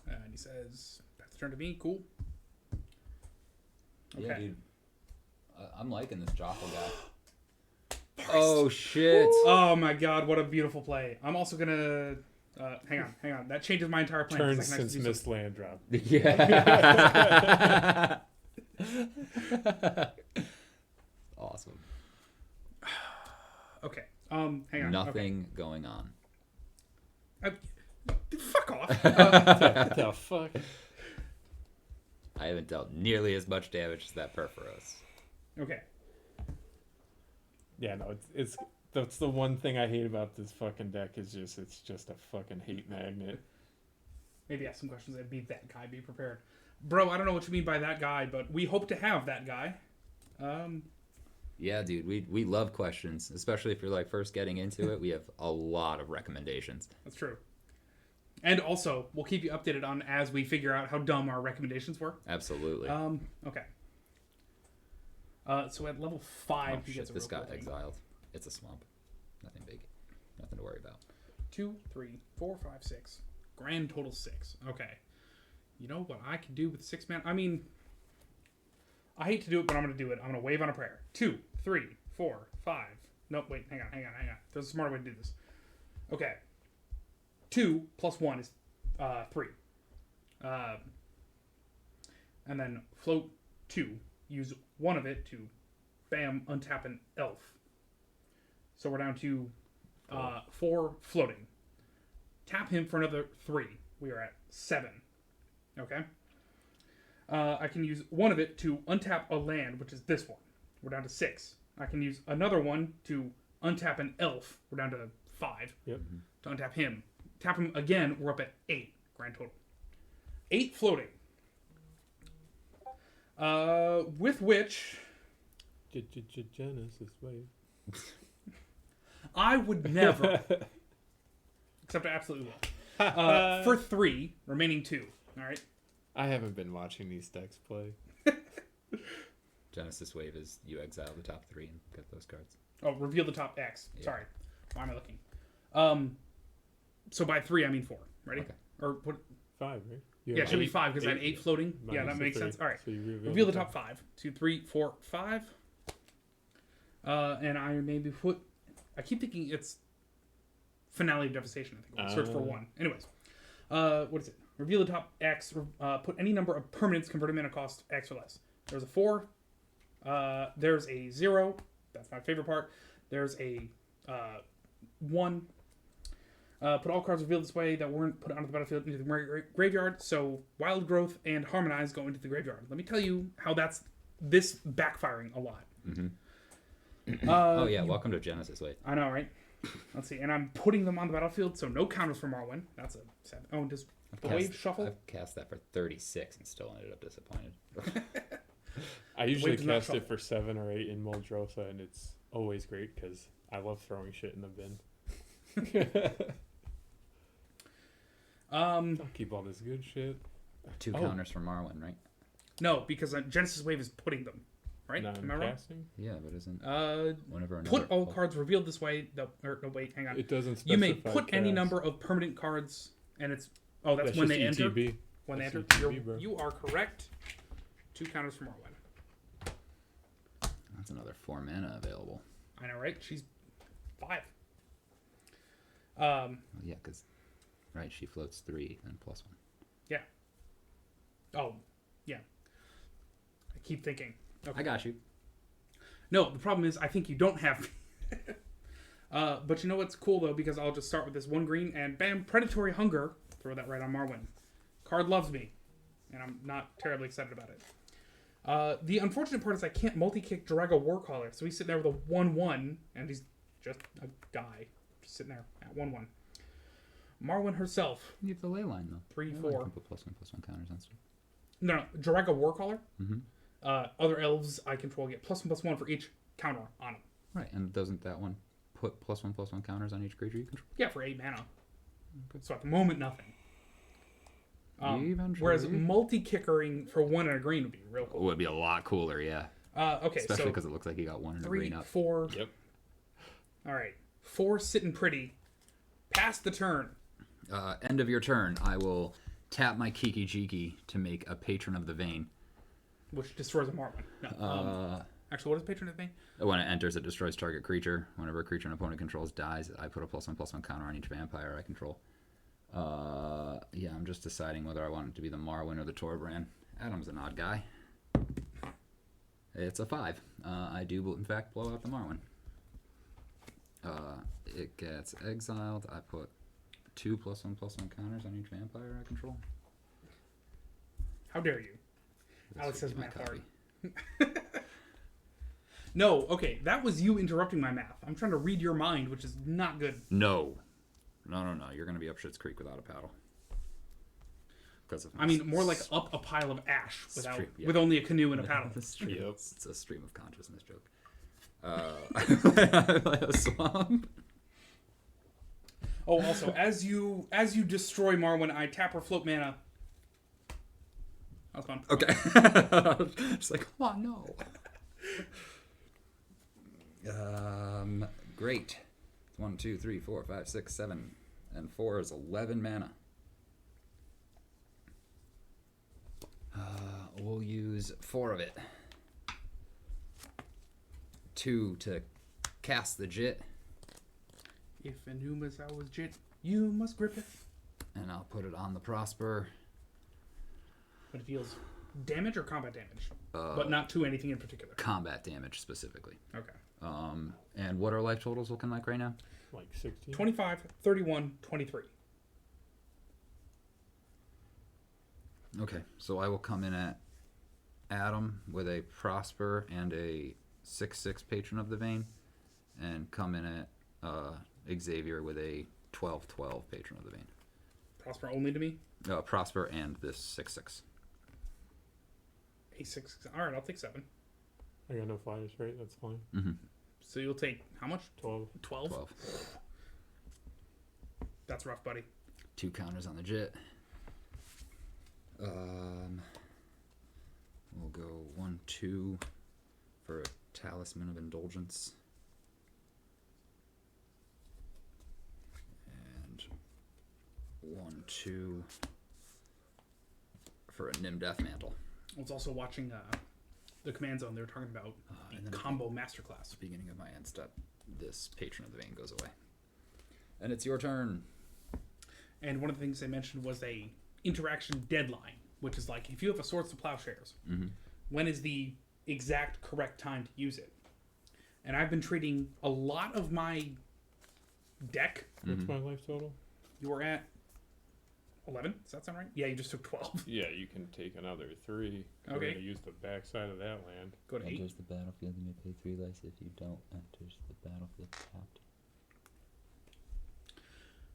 And he says, that's turn to me. Cool. Okay. Yeah, dude. I'm liking this Jockle guy. Oh shit! Oh my god, what a beautiful play. I'm also gonna... hang on. That changes my entire plan. 'cause Turns I can actually since do something. Mist Land Drop. Yeah. Awesome. Okay. Hang on. Nothing going on. Okay. Fuck off. What the fuck? I haven't dealt nearly as much damage as that Perforos. Okay. Yeah, no, it's that's the one thing I hate about this fucking deck is it's just a fucking hate magnet. Maybe ask some questions and be that guy. Be prepared. Bro, I don't know what you mean by that guy, but we hope to have that guy. Yeah, dude, we love questions, especially if you're like first getting into it. We have a lot of recommendations. That's true. And also, we'll keep you updated on as we figure out how dumb our recommendations were. Absolutely. Okay. So at level 5, Oh, he shit, gets a this real got cool thing. exiled. It's a slump. Nothing big. Nothing to worry about. 2, 3, 4, 5, 6. Grand total 6. Okay. You know what I can do with 6 mana? I mean, I hate to do it, but I'm going to do it. I'm going to wave on a prayer. 2, 3, 4, 5. Nope, wait, hang on. There's a smarter way to do this. Okay. 2 plus 1 is 3. And then float 2. Use 1 of it to, bam, untap an elf. So we're down to 4 floating. Tap him for another 3. We are at 7. Okay. I can use 1 of it to untap a land, which is this one. We're down to 6. I can use another one to untap an elf. We're down to 5. Yep. To untap him. Tap him again. We're up at 8. Grand total. 8 floating. With which Genesis wave. I would never, except I absolutely will. For 3, remaining 2. All right. I haven't been watching these decks play. Genesis Wave is you exile the top 3 and get those cards. Oh, reveal the top X. Yeah. Sorry. Why am I looking? So by 3, I mean 4. Ready? Okay. Or what? 5, right? You Yeah, have it should be eight- 5 because I had 8 floating. Yeah, minus that the makes 3. sense. All right. So you Reveal the top 5. 2, 3, 4, 5. And I maybe put... I keep thinking it's Finale of Devastation, I think. Search for 1. Anyways. What is it? Reveal the top X. Put any number of permanents converted mana cost X or less. There's a 4. There's a 0. That's my favorite part. There's a 1. Put all cards revealed this way that weren't put onto the battlefield into the graveyard. So Wild Growth and Harmonize go into the graveyard. Let me tell you how that's this backfiring a lot. Oh yeah, welcome to Genesis Wave. I know, right? Let's see. And I'm putting them on the battlefield, so no counters for Marwyn. That's a 7. Oh, and does the wave shuffle? I've cast that for 36 and still ended up disappointed. I usually wave does not cast it shuffle. for 7 or 8 in Muldrotha, and it's always great because I love throwing shit in the bin. I'll keep all this good shit. 2 Oh. counters from Marwyn, right? No, because Genesis Wave is putting them. Right? Now Am I wrong? casting. Yeah, but isn't whenever another Put all cards revealed this way. No, wait, hang on. It doesn't specify You may put any cast. number of permanent cards, and it's Oh, that's when just they enter. ETB. When they That's enter, ETB, bro. you are correct. 2 counters for Morrowind. That's another 4 mana available. I know, right? She's 5. Oh, yeah, because right, she floats 3 and +1. Yeah. Oh, yeah. I keep thinking. Okay. I got you. No, the problem is I think you don't have. But you know what's cool though, because I'll just start with this 1 green and bam, Predatory Hunger. Throw that right on Marwyn. Card loves me, and I'm not terribly excited about it. The unfortunate part is I can't multi-kick Drago Warcaller, so he's sitting there with a 1/1, and he's just a guy just sitting there at 1/1. Marwyn herself, You have the ley line though. 3, Ley line 4. can put +1/+1 counters on stuff. No, Drago Warcaller. Mm-hmm. Other elves I control get +1/+1 for each counter on them. Right, and doesn't that one put +1/+1 counters on each creature you control? Yeah, for 8 mana. So at the moment, nothing. Eventually. Whereas multi-kickering for 1 and a green would be real cool. Would be a lot cooler, yeah. Okay, Especially so because it looks like you got 1 and a 3, green up. 4. Yep. All right, 4 sitting pretty. Pass the turn. End of your turn, I will tap my Kiki Jiki to make a Patron of the Vein. Which destroys a Marwyn. No, actually, what is Patron of the Vein? When it enters, it destroys target creature. Whenever a creature an opponent controls dies, I put a +1/+1 counter on each vampire I control. Yeah, I'm just deciding whether I want it to be the Marwyn or the Torbrand. Adam's an odd guy. It's a 5. I do, in fact, blow out the Marwyn. It gets exiled. I put 2 +1/+1 counters on each vampire I control. How dare you? This Alex would says be my math copy. hard. No, okay, that was you interrupting my math. I'm trying to read your mind, which is not good. No. You're going to be up Shit's Creek without a paddle. Because of I mean, more like up a pile of ash without, Stream, yeah. with only a canoe and a paddle. Stream. Yep. It's a stream of consciousness joke. A swamp. Oh, also, as you destroy Marwyn, I tap her float mana. That was fun. Okay. Just like, oh no. Great. 1, 2, 3, 4, 5, 6, 7, and 4 is 11 mana. We'll use 4 of it. 2 to cast the Jit, If Enuma's ours jit, you must grip it. and I'll put it on the Prosper. But it deals damage or combat damage, but not to anything in particular. Combat damage specifically. Okay. And what are life totals looking like right now? Like 16. 25, 31, 23. Okay, so I will come in at Adam with a Prosper and a 6/6 Patron of the Vein, and come in at Xavier with a 12/12 Patron of the Vein. Prosper only to me. Prosper and this 6/6. A6. All right, I'll take 7. I got no flyers, right? That's fine. So you'll take how much? 12. 12? 12. That's rough, buddy. 2 counters on the Jit. We'll go 1, 2 for a Talisman of Indulgence. And 1, 2 for a Nim Death Mantle. I was also watching the Command Zone. They were talking about and the then combo masterclass. Beginning of my end step, this Patron of the Vein goes away. And it's your turn. And one of the things they mentioned was a interaction deadline, which is like if you have a Swords to Plowshares, when is the exact correct time to use it? And I've been treating a lot of my deck. What's my life total? You were at 11. Does that sound right? Yeah, you just took 12. Yeah, you can take another 3. Okay. We're gonna use the backside of that land. Go to 8. Enters the battlefield, you may pay 3 less. If you don't, enters the battlefield tapped.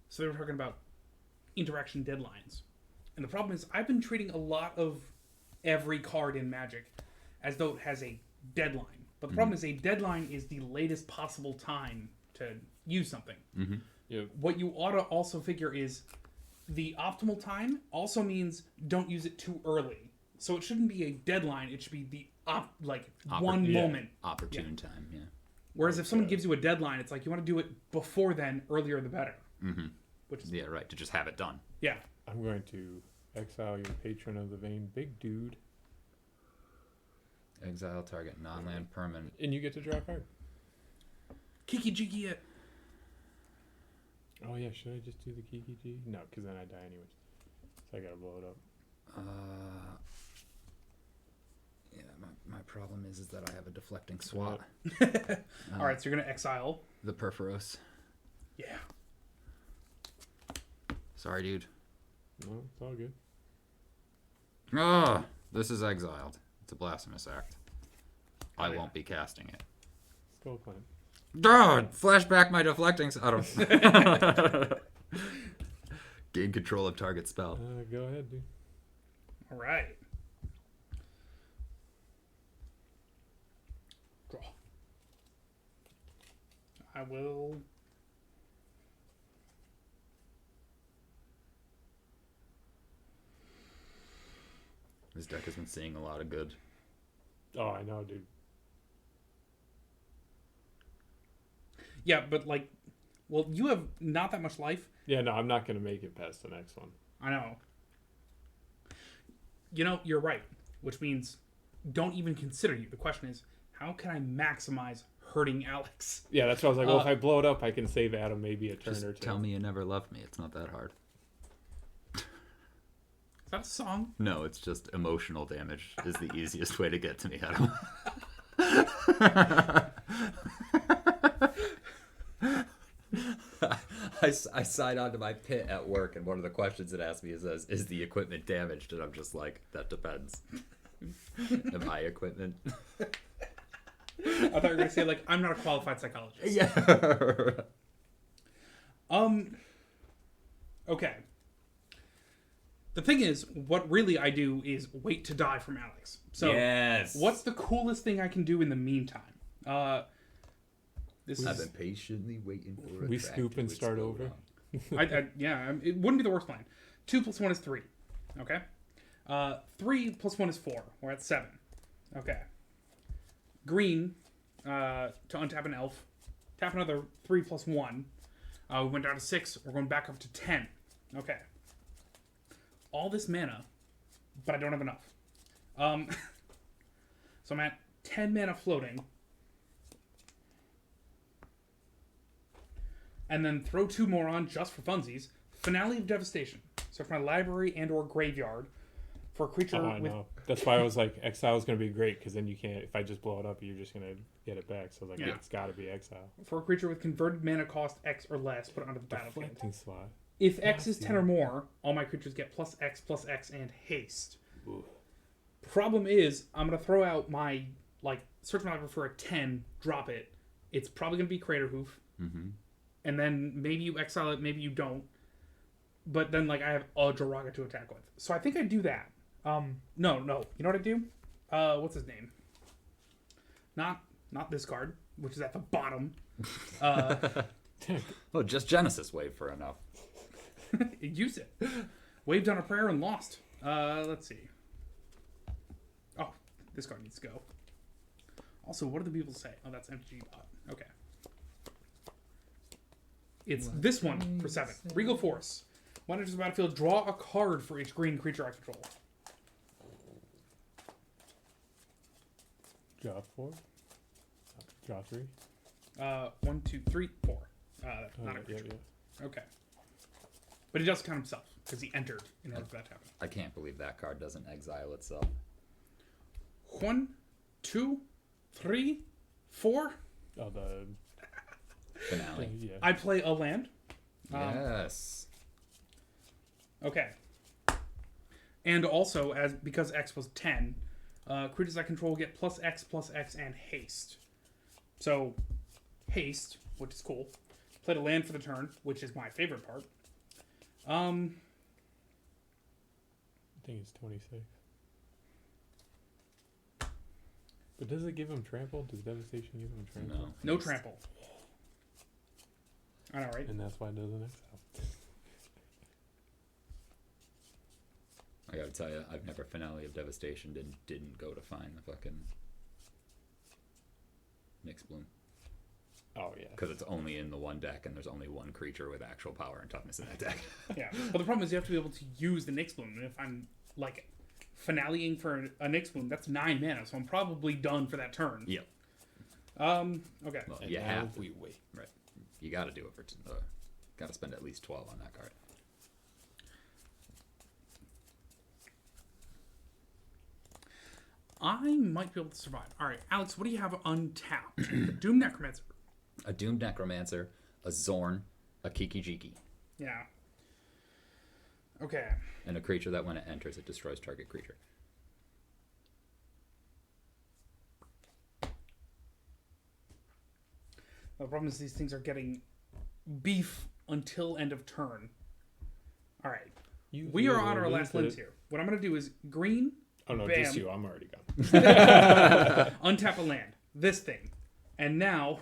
So they were talking about interaction deadlines. And the problem is I've been treating a lot of every card in Magic as though it has a deadline. But the problem is a deadline is the latest possible time to use something. Yep. What you ought to also figure is the optimal time also means don't use it too early. So it shouldn't be a deadline. It should be the one moment. Opportune time, yeah. Whereas if someone gives you a deadline, it's like you want to do it before then, earlier the better. Which is Yeah, right, to just have it done. yeah. I'm going to exile your patron of the vein, big dude, Exile target non-land permanent. and you get to draw a card. Kiki Jiki it. Oh yeah, should I just do the Kiki G? No, because then I die anyways. So I gotta blow it up. Yeah, my problem is that I have a deflecting SWAT. All right, so you're gonna exile. The Perforos. Yeah. Sorry, dude. No, it's all good. Ah, this is exiled. It's a blasphemous act. I Oh, yeah. won't be casting it. Skull Clamp. God, flashback my deflecting. I don't. Gain control of target spell. Go ahead, dude. All right. Draw. I will. This deck has been seeing a lot of good. Oh, I know, dude. Yeah, but like, well, you have not that much life. Yeah, no, I'm not gonna make it past the next one. I know. You know, you're right, which means don't even consider you. The question is, how can I maximize hurting Alex? Yeah, that's why I was like, well, if I blow it up, I can save Adam maybe a turn Just or two. tell me you never loved me. It's not that hard. Is that a song? No, it's just emotional damage is the easiest way to get to me, Adam. I sign on to my pit at work, and one of the questions it asks me is the equipment damaged? And I'm just like, that depends. Am I equipment? I thought you were gonna say like, I'm not a qualified psychologist. Yeah. Okay. The thing is, what really I do is wait to die from Alex. So, Yes. what's the coolest thing I can do in the meantime? This I've is been patiently waiting for We a track scoop to and start explode over. on. It wouldn't be the worst plan. 2 + 1 is 3. Okay. 3 + 1 is 4. We're at 7. Okay. Green to untap an elf. Tap another 3 + 1. We went down to 6. We're going back up to 10. Okay. All this mana, but I don't have enough. So I'm at 10 mana floating. And then throw 2 more on just for funsies. Finale of Devastation. So for my library and or graveyard, for a creature Oh, I with know. That's why I was like, exile is gonna be great because then you can't. If I just blow it up, you're just gonna get it back. So I was like, Yeah. it's got to be exile. for a creature with converted mana cost X or less, put it onto the battlefield. Deflecting slot. If X is 10 or more, all my creatures get +X, and haste. Ooh. Problem is, I'm gonna throw out my search my library for a 10, drop it. It's probably gonna be Crater Hoof. Mm-hmm. And then maybe you exile it, maybe you don't. But then I have a Joraga to attack with. So I think I'd do that. No. You know what I'd do? What's his name? Not this card, which is at the bottom. Oh, just Genesis Wave for enough. Use it. Waved on a prayer and lost. Let's see. Oh, this card needs to go. Also, what do the people say? Oh, that's MTG bot. Okay. It's this one for 7. Regal Force. When enters the battlefield, draw a card for each green creature I control. Draw 4. Draw 3. 1, 2, 3, 4. That's not a yeah, creature. yeah. Okay. But he does count himself, because he entered in order for that to happen. I can't believe that card doesn't exile itself. 1, 2, 3, 4. Oh, the Finale. yeah. I play a land. Yes. Okay. And also, because X was 10, creatures I control get +X, and haste. So, haste, which is cool. Played a land for the turn, which is my favorite part. I think it's 26. But does it give him trample? Does devastation give him trample? No. No trample. I know, right? And that's why it doesn't exile. I gotta tell you, I've never Finale of Devastation didn't go to find the fucking Nyx Bloom. Oh yeah. because it's only in the one deck, and there's only one creature with actual power and toughness in that deck. Yeah, but the problem is you have to be able to use the Nyx Bloom, and if I'm like finaleing for a Nyx Bloom, that's 9 mana, so I'm probably done for that turn. Yep. Okay. Well, And you now have to. we wait. Right. You got to do it for. Got to spend at least 12 on that card. I might be able to survive. All right, Alex, what do you have untapped? Doom Necromancer. A Doomed Necromancer, a Zorn, a Kiki-Jiki, Yeah. Okay. and a creature that when it enters, it destroys target creature. The problem is these things are getting beef until end of turn. All right. We are on our last limbs here. What I'm going to do is green, Oh no, Bam. just you. I'm already gone. untap a land. This thing. And now,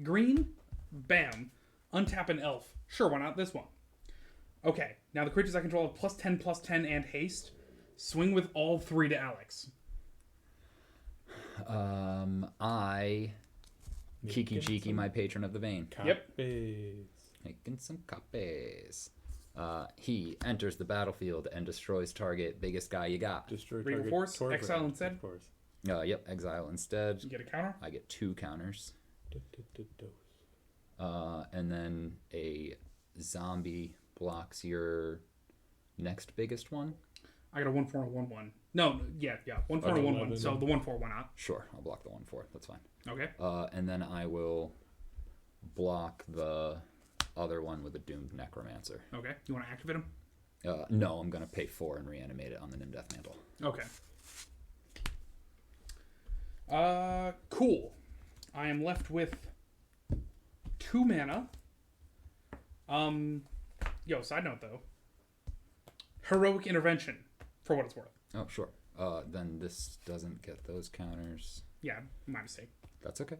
green, bam, untap an elf. Sure, why not this one? Okay, now the creatures I control have +10/+10 and haste. Swing with all 3 to Alex. I Kiki-Jiki, my patron of the vein. Yep. Copies. Making some copies. He enters the battlefield and destroys target biggest guy you got. Destroy Regal target Force, Torbran, exile instead? Of course. Yep, exile instead. You get a counter. I get 2 counters. Dose. And then a zombie blocks your next biggest one. I got a 1/4 and a 1/1. No, yeah. 1/4 and a 1/1. So the 1/4 went out. Sure, I'll block the 1/4. That's fine. Okay. And then I will block the other one with a Doomed Necromancer. Okay. You want to activate him? No, I'm going to pay 4 and reanimate it on the Nimdeath Mantle. Okay. Cool. I am left with 2 mana. Side note though. Heroic Intervention, for what it's worth. Oh, sure. Then this doesn't get those counters. Yeah, my mistake. That's okay.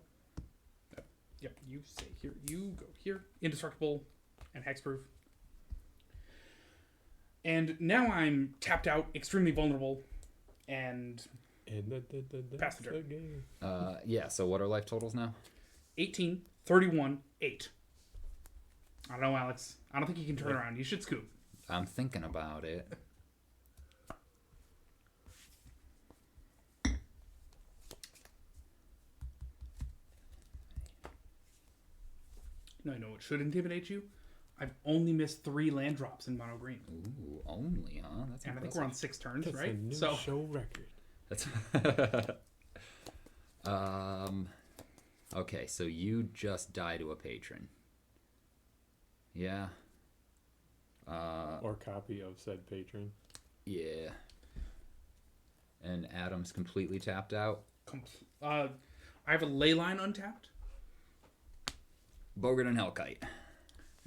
Yep, you stay here. You go here. Indestructible and hexproof. And now I'm tapped out, extremely vulnerable, and Pass the turn. game. Yeah, so what are life totals now? 18, 31, 8. I don't know, Alex. I don't think you can turn around. You should scoop. I'm thinking about it. No, I know what should intimidate you. I've only missed 3 land drops in mono green. Ooh, only, huh? That's And I think impressive. we're on 6 turns, That's a right? new So show record. That's okay, so you just die to a patron. Yeah. Or copy of said patron. Yeah. And Adam's completely tapped out. I have a Leyline untapped. Bogart and Hellkite.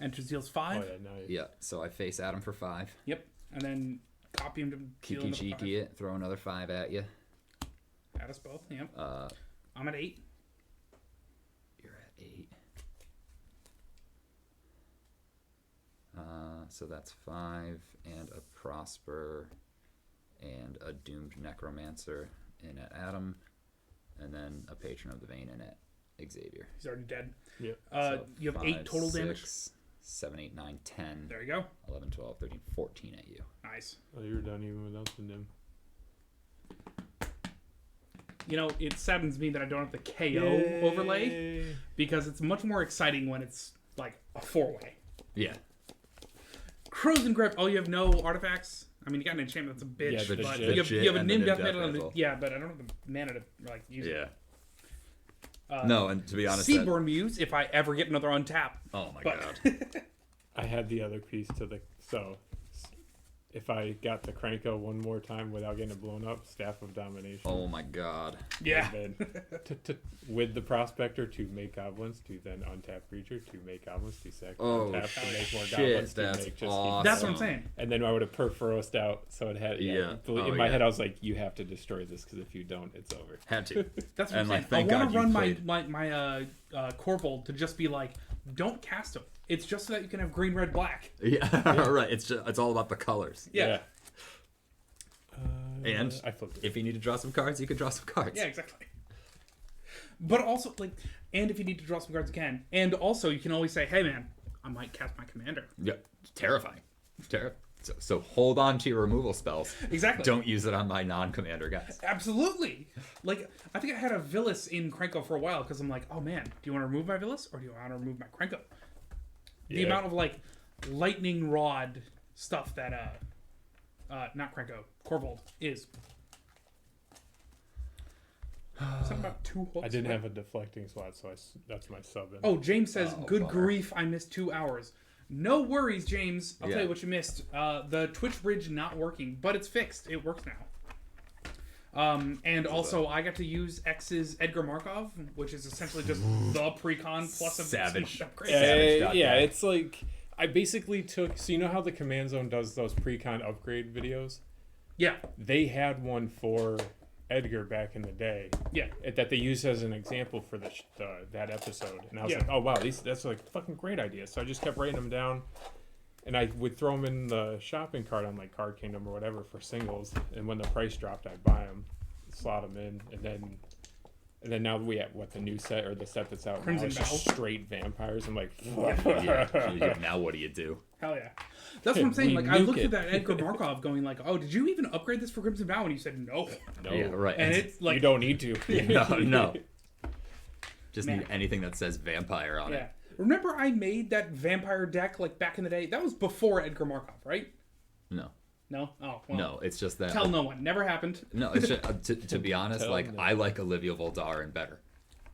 Enters deals 5. Oh yeah, now you Yeah, so I face Adam for 5. Yep. And then copy him to deal another Kiki-Jiki 5. it, throw another 5 at you. Add us both. Yep. I'm at 8. You're at 8. So that's 5 and a Prosper and a Doomed Necromancer in at Adam, and then a Patron of the Vein in at Xavier. He's already dead. Yep. So You have 8 total damage. 7, 8, 9, 10, There you go. 11, 12, 13, 14 at you. Nice. Oh, you were done even without the nim. You know, it saddens me that I don't have the KO overlay because it's much more exciting when it's like a 4-way. Yeah. Crows and Grip. Oh, you have no artifacts? I mean, you got an enchantment that's a bitch, Yeah, the but Jit. you have a And the Nim Nim Death Death Metal. Mantle. Yeah, but I don't have the mana to like use it. Yeah. No, and to be honest, that, Seaborn Muse, if I ever get another untap. oh my But- god. I had the other piece to the if I got the Cranko one more time without getting it blown up, Staff of Domination. Oh my god. Yeah. And then with the Prospector to make goblins, to then untap creature, to make goblins, to sack Oh untap, to make more shit, goblins, to that's make just awesome. That's what I'm saying. And then I would have Perforosed out, so it had Yeah. Oh, in my yeah. head I was like, you have to destroy this because if you don't, it's over. Had to. That's what And, I'm like, saying. thank I want God to you run played. my Corvold to just be like, don't cast him. It's just so that you can have green, red, black. Yeah, right. It's all about the colors. Yeah. And I flipped it. if you need to draw some cards, you can draw some cards. Yeah, exactly. But also, like, And if you need to draw some cards, you can. And also, you can always say, hey, man, I might cast my commander. Yeah, terrifying. So hold on to your removal spells. Exactly. Don't use it on my non-commander guys. Absolutely. Like, I think I had a Villas in Krenko for a while because I'm like, oh, man, do you want to remove my Villas or do you want to remove my Krenko? The Yeah. amount of, like, lightning rod stuff that, not Krenko, Corvold is. Something about 2 hooks. I didn't have a deflecting slot, so that's my sub. Oh, James says, Oh, good bummer. grief, I missed 2 hours. No worries, James. I'll tell Yeah. you what you missed. The Twitch bridge not working, but it's fixed. It works now. And also, I got to use X's Edgar Markov, which is essentially just the precon plus a Savage. upgrade. Savage. Yeah, it's like I basically took. So you know how the Command Zone does those pre-con upgrade videos? Yeah, They had one for Edgar back in the day. yeah. That they used as an example for that episode, and I was Yeah. like, "Oh wow, that's like a fucking great idea." So I just kept writing them down, and I would throw them in the shopping cart on like Card Kingdom or whatever for singles. And when the price dropped, I'd buy them, slot them in, and then now we have the new set or the set that's out Crimson now. It's just Battle. straight vampires. I'm like, Yeah. Now what do you do? Hell yeah. That's what I'm saying. We Like, I nuke looked it. at that Edgar Markov going like, oh, did you even upgrade this for Crimson Vow? And you said, no. no, Yeah, right. And it's like, you don't need to. no. Just Man. need anything that says vampire on yeah. it. Remember I made that vampire deck like back in the day? That was before Edgar Markov, right? No. No? Oh, well. No, it's just that. Tell no one. Never happened. No, it's just, to be honest, Tell like, them. I like Olivia Voldaren better.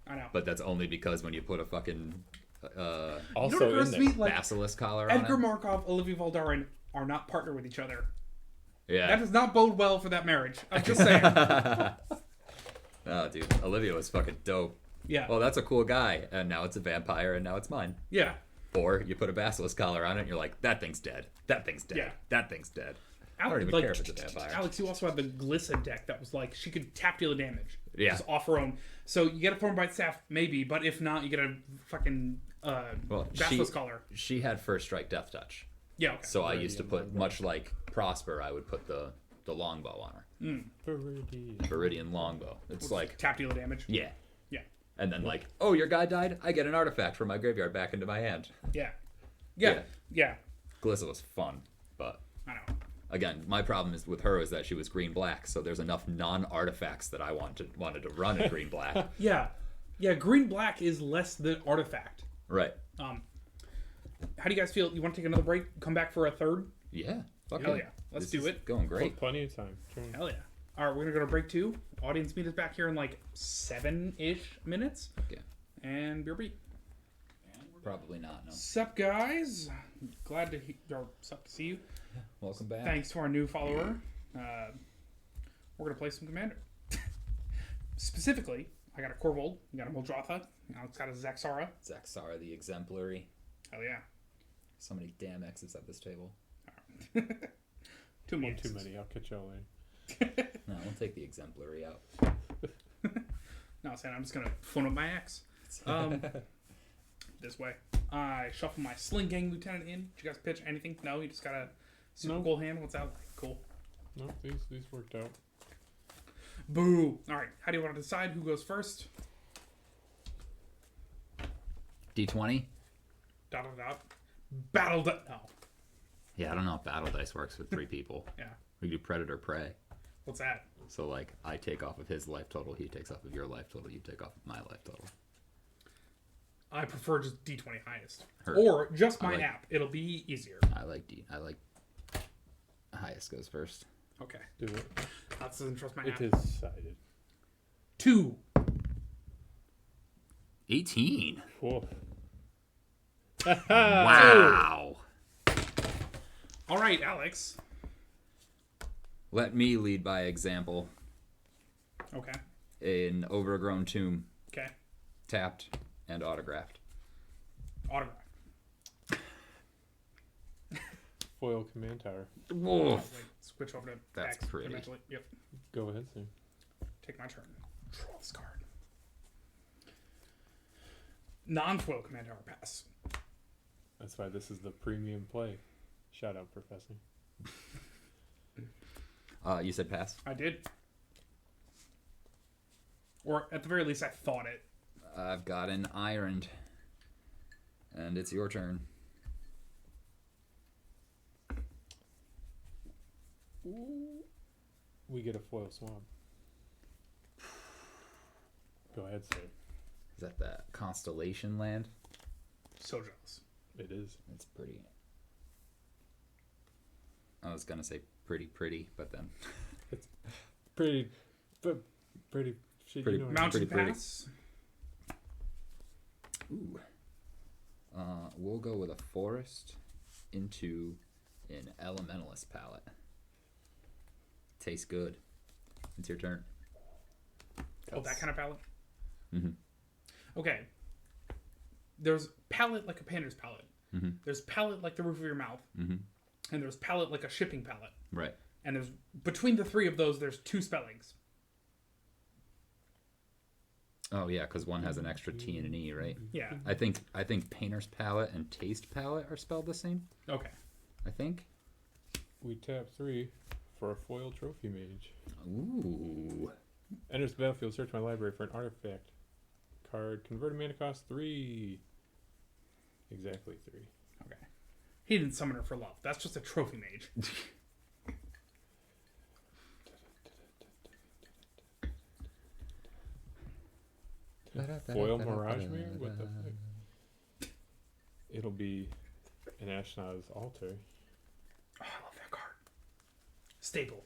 I know. But that's only because when you put a fucking You know Also what in occurs there. to me? Like, basilisk collar Edgar on it. Markov, Olivia Voldaren are not partnered with each other. Yeah. That does not bode well for that marriage. I'm just saying. Oh, dude, Olivia was fucking dope. Yeah. Well, that's a cool guy, and now it's a vampire, and now it's mine. Yeah. Or you put a basilisk collar on it, and you're like, that thing's dead. That thing's dead. Yeah. That thing's dead. I Alex, don't even care if it's a vampire. Alex, you also had the Glissa deck that was like she could tap deal damage. Yeah. Just off her own. So you get a Thornbite Staff, maybe, but if not, you get a fucking Well, Basilisk Collar. she had first strike death touch. Yeah, okay. So I used to put, much like Prosper, I would put the longbow on her. Viridian longbow. It's like, tap deal damage. yeah. Yeah. And then like, oh, your guy died? I get an artifact from my graveyard back into my hand. Yeah. Yeah. Yeah. Yeah. Glissa was fun, but I know. again, my problem is with her is that she was green-black, so there's enough non-artifacts that I wanted to run in green-black. Yeah. Yeah, green black is less than artifact. Right. How do you guys feel? You want to take another break? Come back for a third? Yeah. Fuck Hell it. yeah. Let's This do is it. Going great. Plenty of time. Sure. Hell yeah. All right, we're going to go to break 2. Audience meet us back here in like 7-ish minutes. Yeah. And beer beat. Probably not. No. Sup, guys? Glad to sup to see you. Welcome back. Thanks to our new follower. We're going to play some Commander. Specifically, I got a Corvold, you got a Muldrotha, Alex got a Zaxara. Zaxara the Exemplary. Hell yeah. So many damn X's at this table. Too many. Too many. I'll catch y'all later. No, we'll take the Exemplary out. No, I'm saying I'm just going to phone up my ex. This way. I shuffle my Sling Gang Lieutenant in. Did you guys pitch anything? No, you just got a super No. cool hand. What's that? Cool. No, these worked out. Boo. All right. How do you want to decide who goes first? D20? Dot dot dot. Battle dot. No. Yeah, I don't know if Battle Dice works with 3 people. Yeah. We do Predator Prey. What's that? So, like, I take off of his life total, he takes off of your life total, you take off of my life total. I prefer just D20 highest. Heard. Or just my like- app. It'll be easier. I like highest goes first. Okay. Do it. That doesn't trust my It app. is decided. 2. 18. Cool. Wow. All right, Alex. Let me lead by example. Okay. An overgrown tomb, Okay. tapped and autographed. Autograph. Foil command tower. Wait, switch over to That's X pretty. eventually. Yep. Go ahead, sir. Take my turn. Draw this card. Non-foil command tower pass. That's why this is the premium play. Shout out, Professor. You said pass? I did. Or at the very least, I thought it. I've got an ironed. And it's your turn. We get a foil swamp. Go ahead, sir. Is that that Constellation land? So jealous. It is. It's pretty. I was gonna say pretty, but then Pretty, but pretty shit. Pretty- You know, Mountain pretty. Pass. ooh. We'll go with a forest into an elementalist palette. Tastes good. It's your turn. Oh, that kind of palette? Mhm. Okay. There's palette like a painter's palette. Mhm. There's palette like the roof of your mouth. Mhm. And there's palette like a shipping palette. Right. And there's between the three of those, there's two spellings. Oh yeah, because one has an extra T and an E, right? Yeah. I think painter's palette and taste palette are spelled the same. Okay. I think. we tap 3 for a foil trophy mage. Ooh. Enters the battlefield. Search my library for an artifact card. Converted mana cost 3. Exactly 3. Okay. He didn't summon her for love. That's just a trophy mage. Foil Mirage Mirror? What the fuck? It'll be an Ashnod's altar. Oh, I love that card. Staple.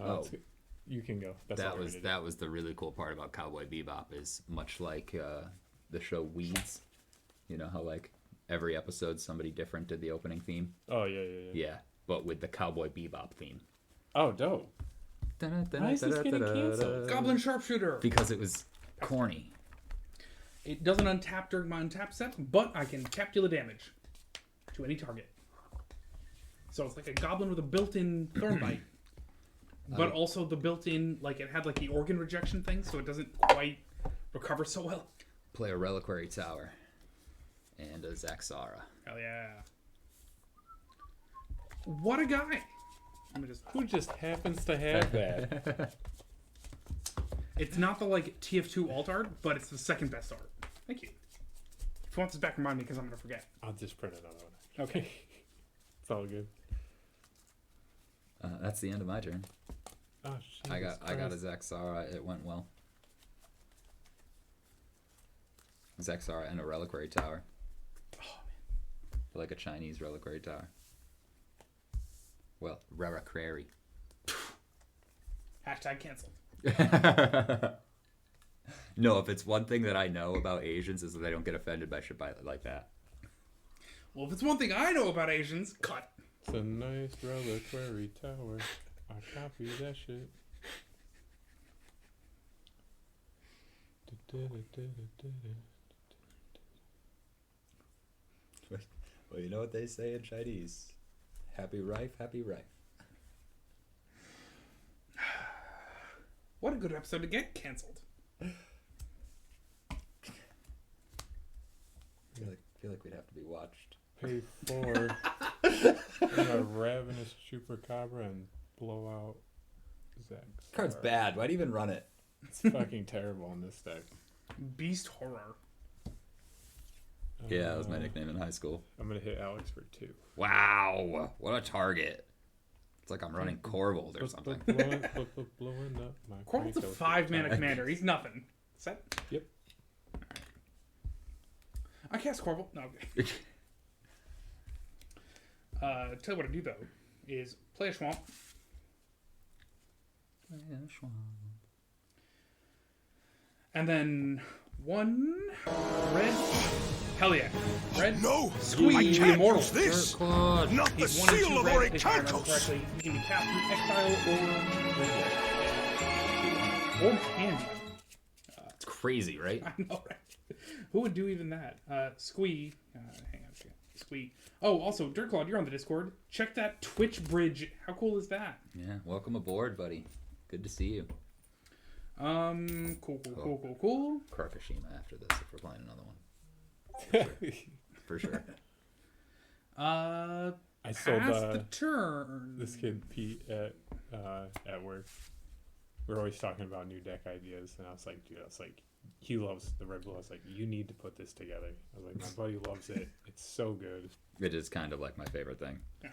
Oh. You can go. That's all That we're was gonna do. that was the really cool part about Cowboy Bebop is much like the show Weeds. You know how like every episode somebody different did the opening theme. Oh, yeah. Yeah, but with the Cowboy Bebop theme. Oh, dope. Why is this getting canceled? Goblin Sharpshooter. Because it was corny. It doesn't untap during my untap set, but I can tap deal a damage to any target. So it's like a goblin with a built-in thorn bite. But also the built-in, like it had like the organ rejection thing, so it doesn't quite recover so well. Play a Reliquary Tower and a Zaxara. Hell yeah. What a guy. Let me just... Who just happens to have that? It's not the like TF2 alt art, but it's the second best art. Thank you. If you want this back, remind me because I'm going to forget. I'll just print another one. Okay. It's all good. That's the end of my turn. Oh, I got a Jesus Zaxara. It went well. Zaxara and a Reliquary Tower. Oh, man. Like a Chinese Reliquary Tower. Well, Reliquary. Hashtag canceled. No, if it's one thing that I know about Asians is that they don't get offended by shit like that. Well, if it's one thing I know about Asians, cut. It's a nice reliquary tower. I copy that shit. Well, you know what they say in Chinese. Happy rife, happy rife. What a good episode to get canceled. I feel like we'd have to be watched. Pay 4 a ravenous chupacabra and blow out Zax. Card's bad. Why'd you even run it? It's fucking terrible in this deck. Beast Horror. Yeah, that was my nickname in high school. I'm gonna hit Alex for 2. Wow, what a target. It's like I'm running Corvold or something. Blowing up my Corval's a Kratos. 5-mana commander. He's nothing. Set? Yep. I cast Corval. No. Okay. Tell you what I do, though, is play a Swamp. And then 1 red. Hell yeah. Red. No! Squeeze. I can't Immortal. use this! Claude. Not the He's 1 and 2 seal of red, if I remember Orichalcos! correctly. He can be cast through exile or hand. It's crazy, right? I know, right? Who would do even that? Squee. Hang on a second. Squee. Oh, also, Dirtclawed, you're on the Discord. Check that Twitch bridge. How cool is that? Yeah, welcome aboard, buddy. Good to see you. Cool. Karkashima after this if we're playing another one. For sure. I sold Pass the turn. this kid Pete at work. we're always talking about new deck ideas, and I was like, dude, he loves the Red Bull. I was like, you need to put this together. I was like, my buddy loves it. It's so good. It is kind of like my favorite thing. Yeah.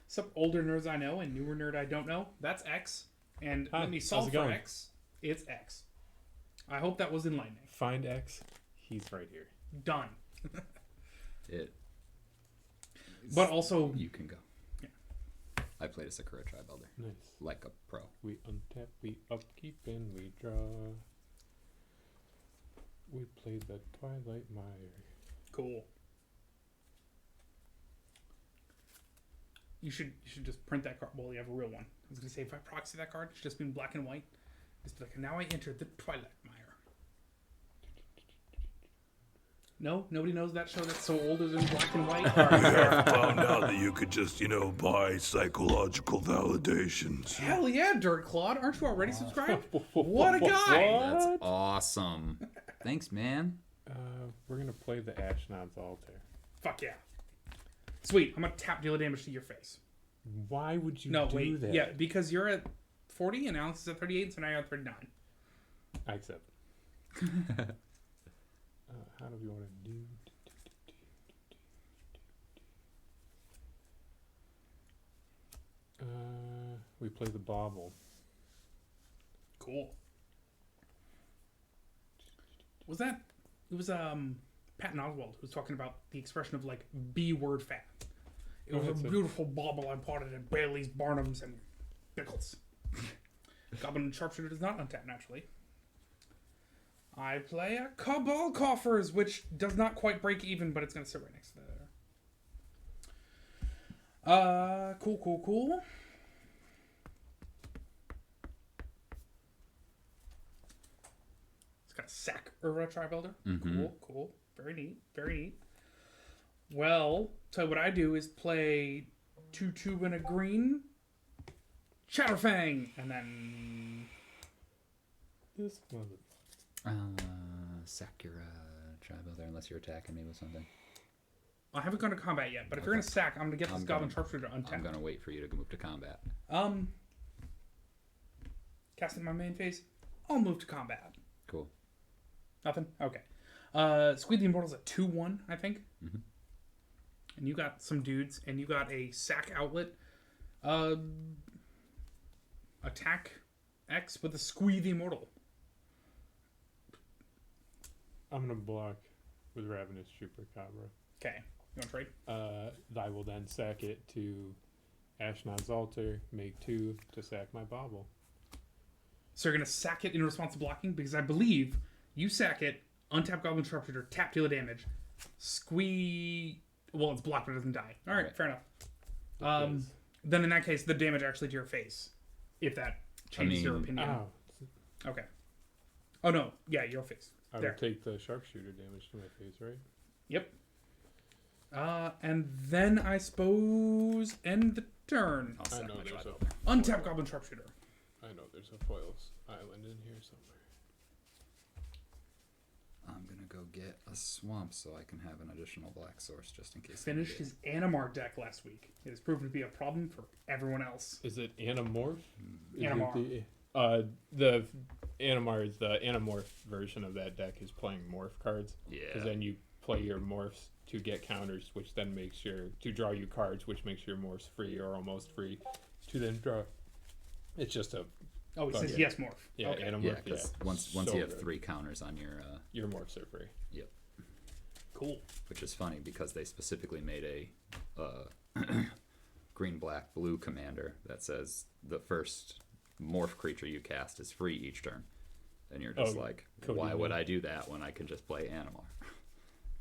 Some older nerds I know and newer nerd I don't know. That's X. And Hi, let me how's solve it for going? X. It's X. I hope that was enlightening. Find X. He's right here. Done. It. But also, You can go. Yeah. I played a Sakura Tribe Elder Nice. like a pro. We untap, we upkeep, and we draw. We played the Twilight Mire. cool. You should just print that card. Well, you have a real one. I was gonna say if I proxy that card, it should just be in black and white. Just be like, now I enter the Twilight Mire. No, nobody knows that show that's so old is in black and white. All right, fair. Found out that you could just, buy psychological validations. Hell yeah, Dirt Claude! Aren't you already subscribed? What a guy! That's awesome. Thanks, man. We're gonna play the Ashnod's Altar. Fuck yeah! Sweet. I'm gonna tap deal damage to your face. Why would you No, do wait. that? Yeah, because you're at 40 and Alex is at 38, so now you're at 39. I accept. How do we want to do? We play the Bauble. Cool. Was that? It was Patton Oswalt who was talking about the expression of like B word fat. It was a that's it. beautiful bauble I potted in Bailey's, Barnums, and Pickles. Goblin Sharpshooter does not untap naturally. I play a Cabal Coffers, which does not quite break even, but it's going to sit right next to there. Cool. It's got a sack Ura Tribe Elder. Cool. Very neat. Well, so what I do is play 2 and a green, Chatterfang, and then This mother. Sakura Tribe Elder, unless you're attacking me with something. I haven't gone to combat yet. But if you're gonna sack, I'm gonna get this I'm Goblin gonna- Sharpshooter I'm untapped. gonna wait for you to move to combat. Casting my main phase. I'll move to combat. Cool. Nothing? Okay. Squeed the Immortal's at 2-1, I think. Mm-hmm. And you got some dudes, and you got a sack outlet. Attack X with a Squeed the Immortal. I'm gonna block with Ravenous Chupacabra. Okay. You want to trade? I will then sack it to Ashnod's Altar, make 2 to sack my Bauble. So you're going to sack it in response to blocking? Because I believe you sack it, untap Goblin Sharpshooter, tap deal damage, squee... Well, it's blocked but it doesn't die. All right, fair enough. Because- Then in that case, the damage actually to your face. If that changes your opinion. Ow. Okay. Oh, no. Yeah, your face. I There. would take the Sharpshooter damage to my face, right? Yep. And then I suppose end the turn. I'll I sack know my there's Tribe a Elder. Untap Goblin Sharpshooter. I know there's a Foils Island in here somewhere. I'm gonna go get a swamp so I can have an additional black source just in case. I Finished need it. his Animar deck last week. It has proven to be a problem for everyone else. Is it Animorph? Is it Animar. the Animar is the Animorph version of that deck is playing morph cards. Yeah. Because then you play your morphs to get counters, which then makes to draw you cards, which makes your morphs free or almost free, to then draw. It's just a Oh, he says yeah. yes, Morph. yeah Okay. Animorph. Yeah, because once So you have good. 3 counters on your morphs are free. yep, Cool. which is funny because they specifically made a green, black, blue commander that says the first morph creature you cast is free each turn, and you're just Oh, like, Cody why would Miller. I do that when I can just play Animar,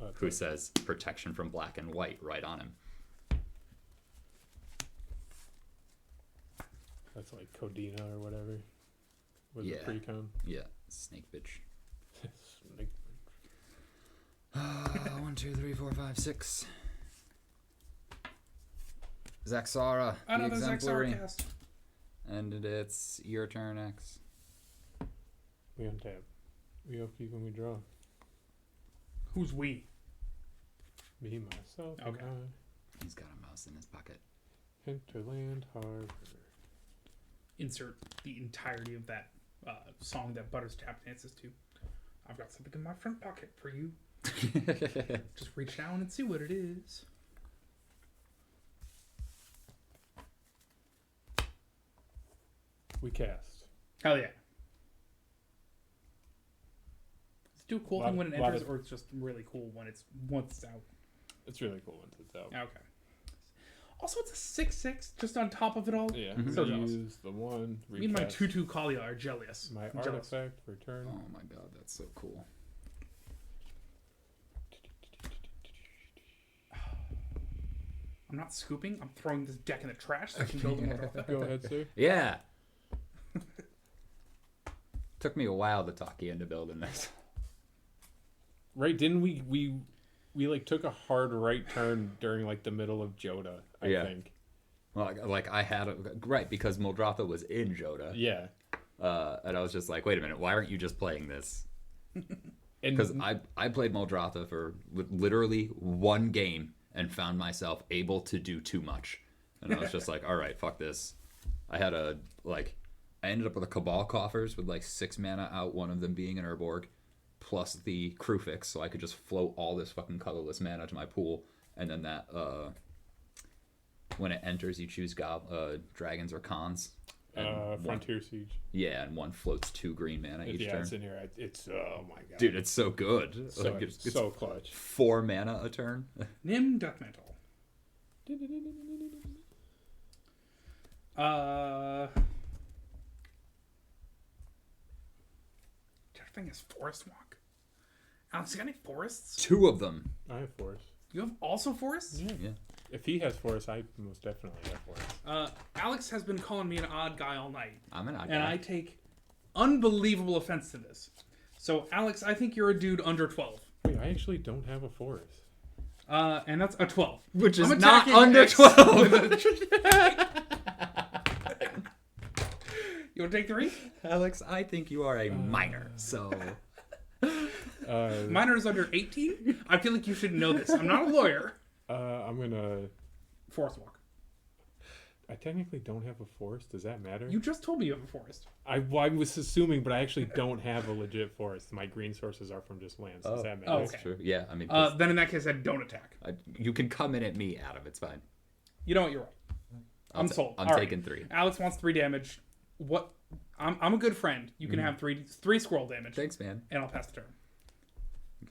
It's who like- says protection from black and white right on him. That's like Codina or whatever. Was Yeah. it precon? Yeah, snake bitch. Snake. 1, 2, 3, 4, 5, 6. Zaxara, the Another exemplary, Zaxara cast. and it's your turn, X. We untap. We upkeep when we draw. Who's we? Me, myself, Okay. and He's got a mouse in his pocket. I. Hinterland Harbor. Insert the entirety of that song that Butters tap dances to. I've got something in my front pocket for you. Just reach down and see what it is. We cast. Hell yeah. Does it do a cool Lot- thing when it lot enters, of- or it's just really cool once it's out? It's really cool once it's out. Okay. Also, it's a 6/6 just on top of it all. Yeah. So jealous. Use the one. Me and my recast 2/2 Kalia are jealous. My I'm jealous. artifact return. Oh my god, that's so cool. I'm not scooping. I'm throwing this deck in the trash so I can build a Mudratha. Go ahead, sir. Yeah. Took me a while to talk you into building this. Right? Didn't we like took a hard right turn during like the middle of Joda? I Yeah. think. Well, like I had right because Muldratha was in Joda, Yeah. and I was just like, wait a minute, why aren't you just playing this? And Because I played Muldratha for literally one game and found myself able to do too much, and I was just like, all right, fuck this. I had I ended up with a Cabal Coffers with like 6 mana out, one of them being an Urborg, plus the Krufix, so I could just float all this fucking colorless mana to my pool, and then that when it enters, you choose dragons or cons. And Frontier Siege. Yeah, and one floats 2 green mana each Yeah, turn. it's in here. It's oh my god, Dude, it's so good. so, Like, it's so clutch. 4 mana a turn. Nim Death Mantle. Thing is Forest Walk. Alex, you got any forests? 2 of them. I have forest. You have also forests? Yeah. If he has forest, I most definitely have forest. Alex has been calling me an odd guy all night. I'm an odd And guy. I take unbelievable offense to this. So, Alex, I think you're a dude under 12. Wait, I actually don't have a forest. And that's a 12. Which is I'm not attacking under X 12. You want to take 3? Alex, I think you are a minor, so... Minor is under 18? I feel like you should know this. I'm not a lawyer. I'm gonna. Forest Walk. I technically don't have a forest. Does that matter? You just told me you have a forest. I was assuming, but I actually don't have a legit forest. My green sources are from just lands. Does that matter? Oh, That's okay. true. Yeah, I mean, Then in that case, I don't attack. you can come in at me, Adam. It's fine. You know what? You're right. I'm sold. I'm All taking right. 3. Alex wants 3 damage. What? I'm a good friend. You can have 3 squirrel damage, Thanks, man. and I'll pass the turn.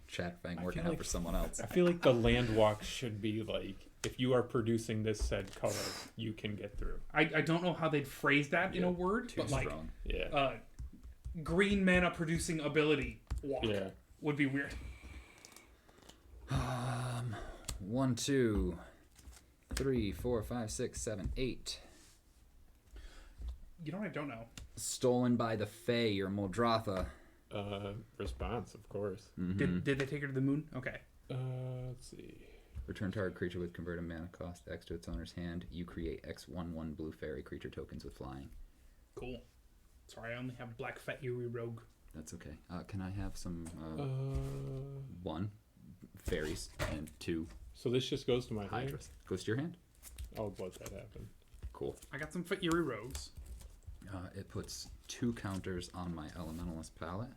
Chatfang working feel out like- for someone else. I feel like the land walk should be like, if you are producing this said color, you can get through. I don't know how they'd phrase that in a word, Too but like strong. Yeah. green mana producing ability walk Yeah. would be weird. 1, 2, 3, 4, 5, 6, 7, 8. You know what I don't know? Stolen by the Fae or Muldratha. Response, of course. Did they take her to the moon? Okay. Let's see. Return target creature with converted mana cost X to its owner's hand. You create X/1/1 blue fairy creature tokens with flying. Cool. Sorry, I only have Black Fat Yuri Rogue. That's okay. Can I have some 1 fairies and 2 So this just goes to my hand. hydras? Goes to your hand. I'll let that happen. Cool. I got some Fat Yuri Rogues. It puts 2 counters on my elementalist palette.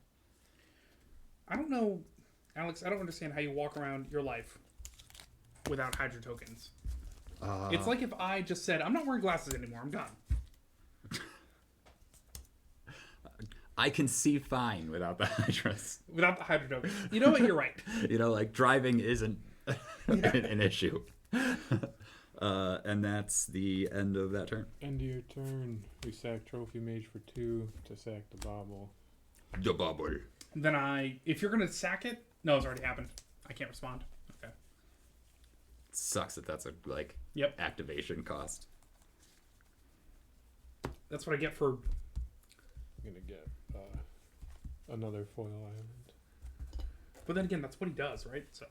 I don't know, Alex, I don't understand how you walk around your life without Hydra tokens. It's like if I just said, I'm not wearing glasses anymore, I'm done. I can see fine without the hydras. Without the Hydra tokens. You know what? You're right. You know, like driving isn't an issue. And that's the end of that turn. End of your turn. We sack Trophy Mage for 2 to sack the Bobble. The bubble. Then if you're going to sack it, no, it's already happened. I can't respond. Okay. Sucks that that's a Yep. activation cost. That's what I get for. I'm gonna get another foil island. But then again, that's what he does, right? So.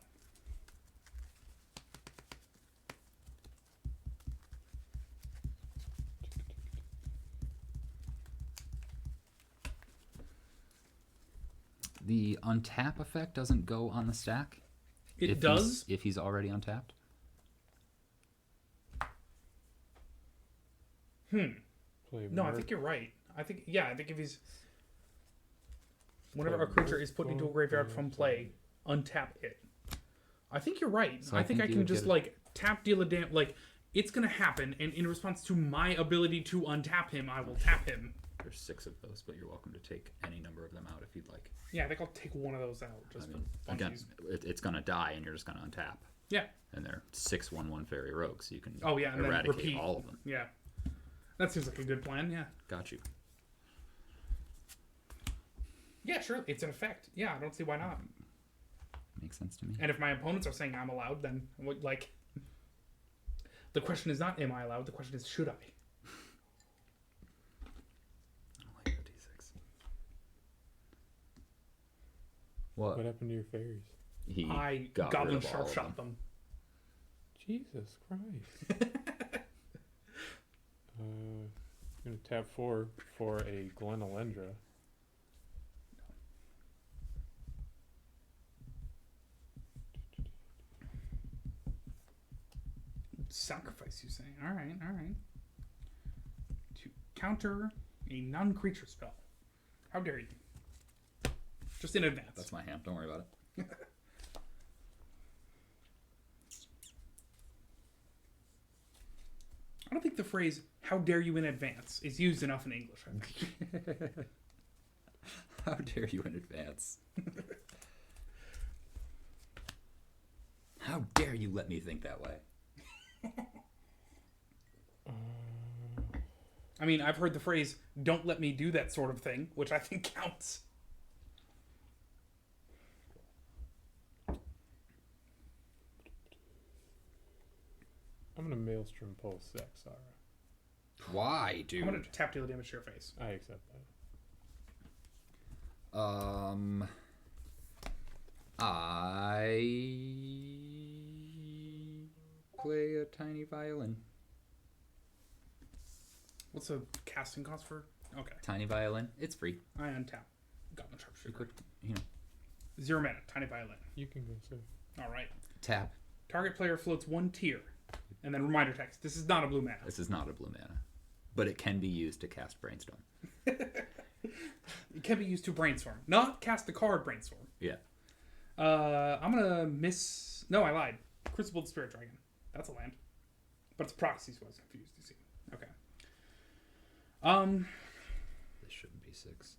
The untap effect doesn't go on the stack. It does? If he's already untapped. Play No, I Murk. think you're right. I think if he's. Whenever a creature is put into a graveyard from play, untap it. I think you're right. So I think I you can would just get like tap, deal a damn. Like it's gonna happen, and in response to my ability to untap him, I will tap him. There's 6 of those, but you're welcome to take any number of them out if you'd like. Yeah, I think I'll take one of those out just I mean, for again, funsies. it's gonna die, and you're just gonna untap. Yeah. And they're 6/1/1 fairy rogues, so you can Oh yeah, and then eradicate repeat. all of them. Yeah. That seems like a good plan. Yeah. Got you. Yeah, sure. It's an effect. Yeah, I don't see why not. Makes sense to me. And if my opponents are saying I'm allowed, then like, the question is not am I allowed. The question is should I. I don't like the D6. What? What happened to your fairies? He I got goblin rid of all sharp of shot them. Jesus Christ. I'm gonna tap 4 for a Glenalendra. Sacrifice, you say? All right, all right. To counter a non-creature spell. How dare you? Just in advance. That's my hand. Don't worry about it. I don't think the phrase "How dare you" in advance is used enough in English. I think. How dare you in advance? How dare you let me think that way? I mean, I've heard the phrase "Don't let me do that sort of thing," which I think counts. I'm gonna Maelstrom Pulse Zaxara. Why, dude? I'm gonna tap deal damage to your face. I accept that. I play a tiny violin. What's the casting cost for? Okay, Tiny violin. It's free. I untap. Goblin You Sharpshooter. could, 0 mana. Tiny violin. You can go, sir. All right. tap. Target player floats 1 tier, and then reminder text. This is not a blue mana. This is not a blue mana, but it can be used to cast Brainstorm. It can be used to brainstorm, not cast the card brainstorm. Yeah. I'm gonna miss. No, I lied. Crucible the Spirit Dragon. That's a land, but it's proxy, so I was confused. You see? Okay. This shouldn't be 6.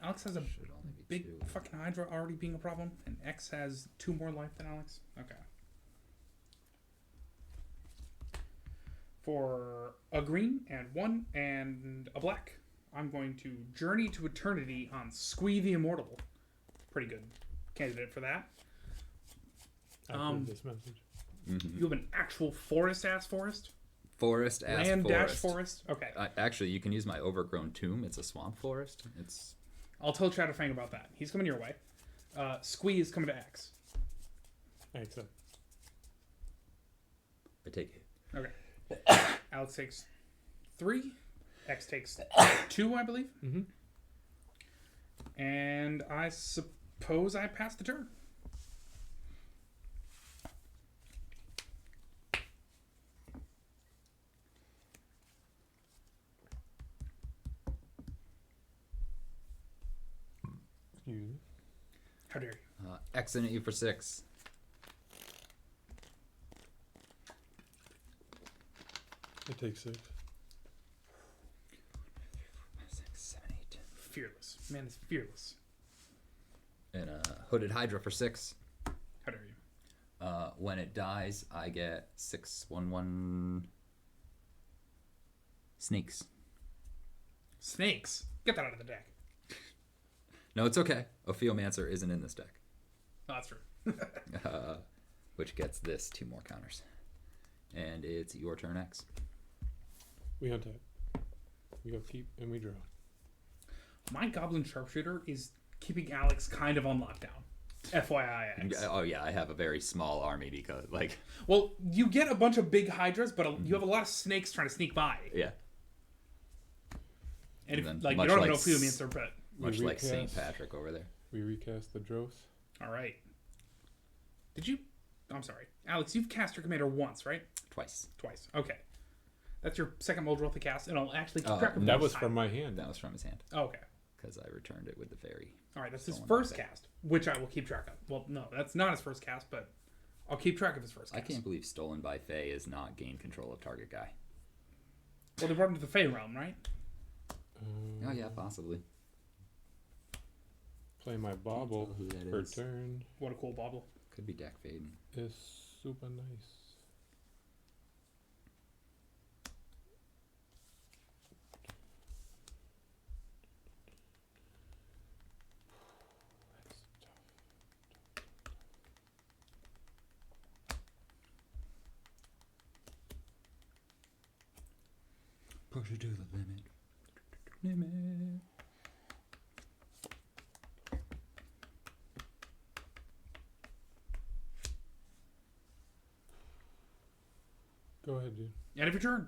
Alex has a Should only be big 2. fucking Hydra already being a problem, and X has 2 more life than Alex. Okay. For a green and 1 and a black, I'm going to Journey to Eternity on Squee the Immortal. Pretty good candidate for that. I've heard this message. You have an actual forest-ass forest? Forest as Land forest. dash forest? Okay. Actually, you can use my overgrown tomb. It's a swamp forest. It's I'll tell Shadowfang about that. He's coming your way. Squee is coming to X. I accept. I take it. Okay. Alex takes 3. X takes 2, I believe. Mm-hmm. And I suppose I pass the turn. Excuse me. How dare you? Xing at you for 6. It takes 6. 6, 7, 8. Fearless. Man is fearless. And hooded Hydra for 6. How dare you? When it dies, I get 6/1/1 snakes. Snakes. Get that out of the deck. No, it's okay. Ophiomancer isn't in this deck, No, that's true. which gets this 2 more counters. And it's your turn, X. We untap. We go keep and we draw. My Goblin Sharpshooter is keeping Alex kind of on lockdown. FYI, X. Oh yeah, I have a very small army because, like, Well, you get a bunch of big Hydras, but you have a lot of snakes trying to sneak by. yeah, And if, then like, you much don't like have an Ophiomancer, but... much like St. recast. Patrick over there. We recast the Dross. All right. Did you... I'm sorry. Alex, you've cast your commander once, right? Twice. Twice. Okay. That's your second Muldrotha cast, and I'll actually keep Oh, track of That each was time. from my hand. That was from his hand Oh, okay. because I returned it with the fairy. All right, that's his Stolen first by Fae. cast, which I will keep track of. Well, no, that's not his first cast, but I'll keep track of his first I cast. can't believe Stolen by Fae is not gain control of target guy. Well, they brought him to the Fey realm, right? Oh yeah, possibly. Play my bauble tell who that per is. turn. What a cool bauble. Could be deck fading. Is super nice. That's tough. Push it to the limit. Limit. Go ahead, dude. End of your turn.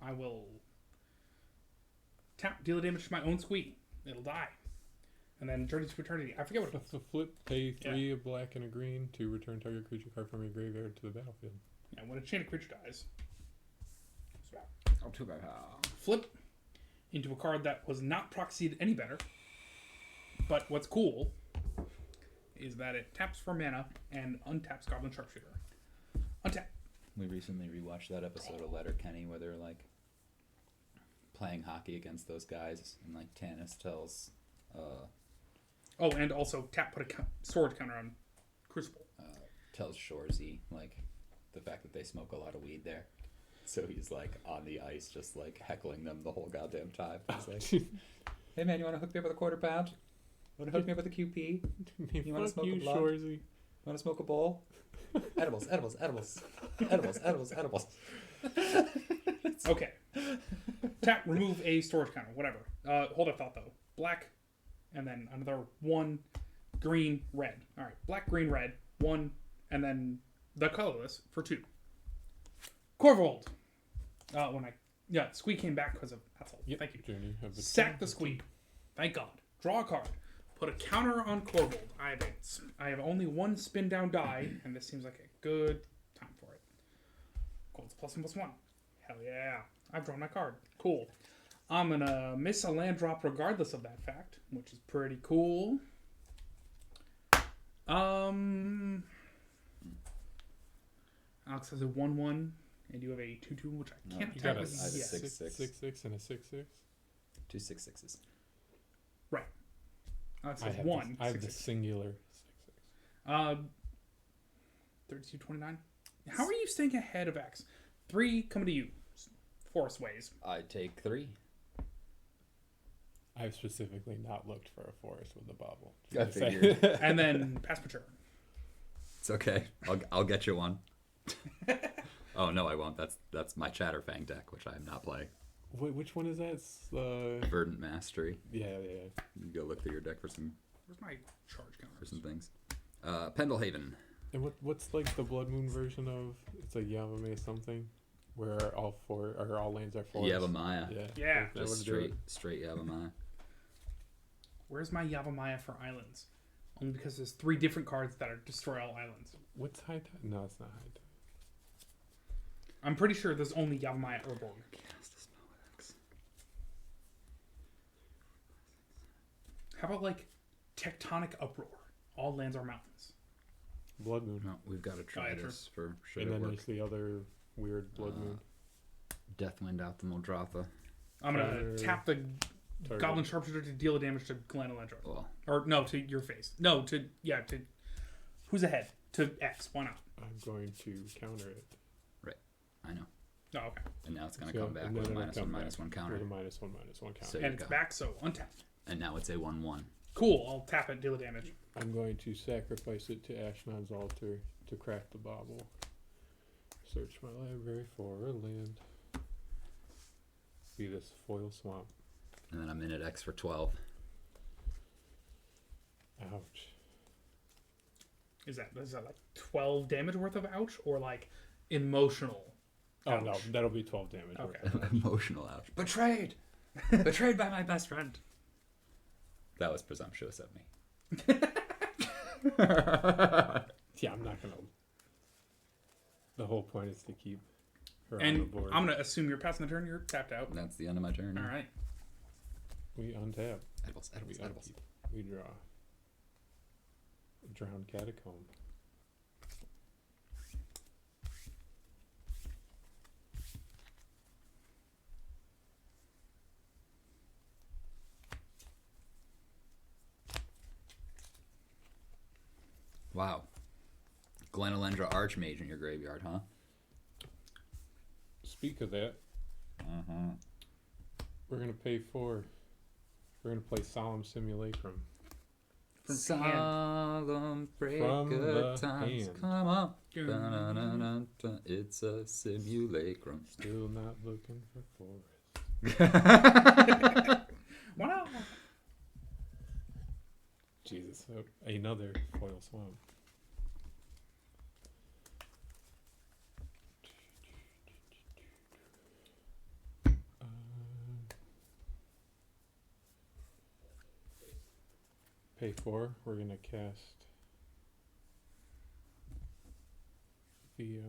I will tap, deal damage to my own squee. It'll die. And then Journey to Eternity. I forget what it That's a flip. Pay 3 a black and a green to return target creature card from your graveyard to the battlefield. Yeah, when a chain of creature dies, Oh, too bad. flip into a card that was not proxied any better. But what's cool is that it taps for mana and untaps Goblin Sharpshooter. Untap. We recently rewatched that episode of Letterkenny where they're like playing hockey against those guys, and like Tanis tells Oh, and also tap put a sword counter on Crucible. Shorzy like the fact that they smoke a lot of weed there. So he's like on the ice, just like heckling them the whole goddamn time. He's like, "Hey man, you want to hook me up with a quarter pound? Want to hook me up with a QP? You wanna Fuck smoke a you, blunt? Shorzy. Want to smoke a bowl? Edibles, edibles, edibles, edibles, edibles, edibles." Okay. Tap, remove a storage counter, whatever. Hold a thought though. Black, and then another 1, green, red. All right, black, green, red, 1, and then the colorless for 2. Corvold. Squee came back because of Hassel. Yep. Thank you. Journey of the Sack the Squee. Thank God. Draw a card. Put a counter on Corvold. I have only 1 spin down die, and this seems like a good time for it. Gold's +1/+1. Hell yeah. I've drawn my card. Cool. I'm gonna miss a land drop regardless of that fact, which is pretty cool. Alex has a 1/1, and you have a 2/2, which I No, can't you attack got a with six- yet. 6/6 and a 6/6. 2 6/6s. Right. Alex I has have 1. I have the 6/6. singular 6/6. 32/29. How are you staying ahead of X? 3 coming to you. Forest ways. I take 3. I've specifically not looked for a forest with a bauble. I Just saying. figured. And then pass mature. It's okay. I'll get you one. Oh no, I won't. That's my Chatterfang deck, which I am not playing. Wait, which one is that? It's, Verdant Mastery. yeah. You can go look through your deck for some Where's my charge counter? things. Pendlehaven. And what's like the Blood Moon version of? It's like Yavame something, where all lands are forests. Yavamaya. Yeah. that Just would do it. straight Yavamaya. Where's my Yavamaya for islands? Only because there's 3 different cards that are destroy all islands. What's High Tide? No, it's not High Tide. I'm pretty sure there's only Yavamaya Urborg. How about like Tectonic Uproar? All lands are mountains. Blood Moon. No, we've got to try yeah, true. this for should And it then work. there's the other weird Blood Moon. Deathwind out the Muldrotha. I'm gonna Target. tap the Target. Goblin Sharpshooter to deal damage to Glenelendra. Well, Or no, to your face. No, to who's ahead? To X. Why not? I'm going to counter it I know. Oh, okay. And now it's gonna So, come back and with a then it'll -1 come back -1 counter. with a -1/-1 counter. So And you it's go. back, so untap. And now it's a 1/1. Cool. I'll tap it, deal damage. I'm going to sacrifice it to Ashnod's altar to craft the bauble. Search my library for a land. Be this foil swamp. And then I'm in at X for 12. Ouch. Is that like 12 damage worth of ouch, or like emotional? Oh no, Ouch. that'll be 12 damage. Okay. Emotional ouch. Betrayed! Betrayed by my best friend. That was presumptuous of me. Yeah, I'm not gonna. The whole point is to keep Or on And the board. I'm gonna assume you're passing the turn. You're tapped out. That's the end of my turn. All right. We untap. Edibles, We edibles, edibles. upkeep. We draw. Drowned Catacomb. Wow. Glenalendra Archmage in your graveyard, huh? Speak of that, Uh-huh. we're gonna pay 4. We're gonna play Solemn Simulacrum. From Solemn break From of the times hand. come up. Dun-dun-dun-dun-dun. It's a simulacrum. Still not looking for forest. Wow. Jesus, another foil swamp. Pay 4. We're gonna cast the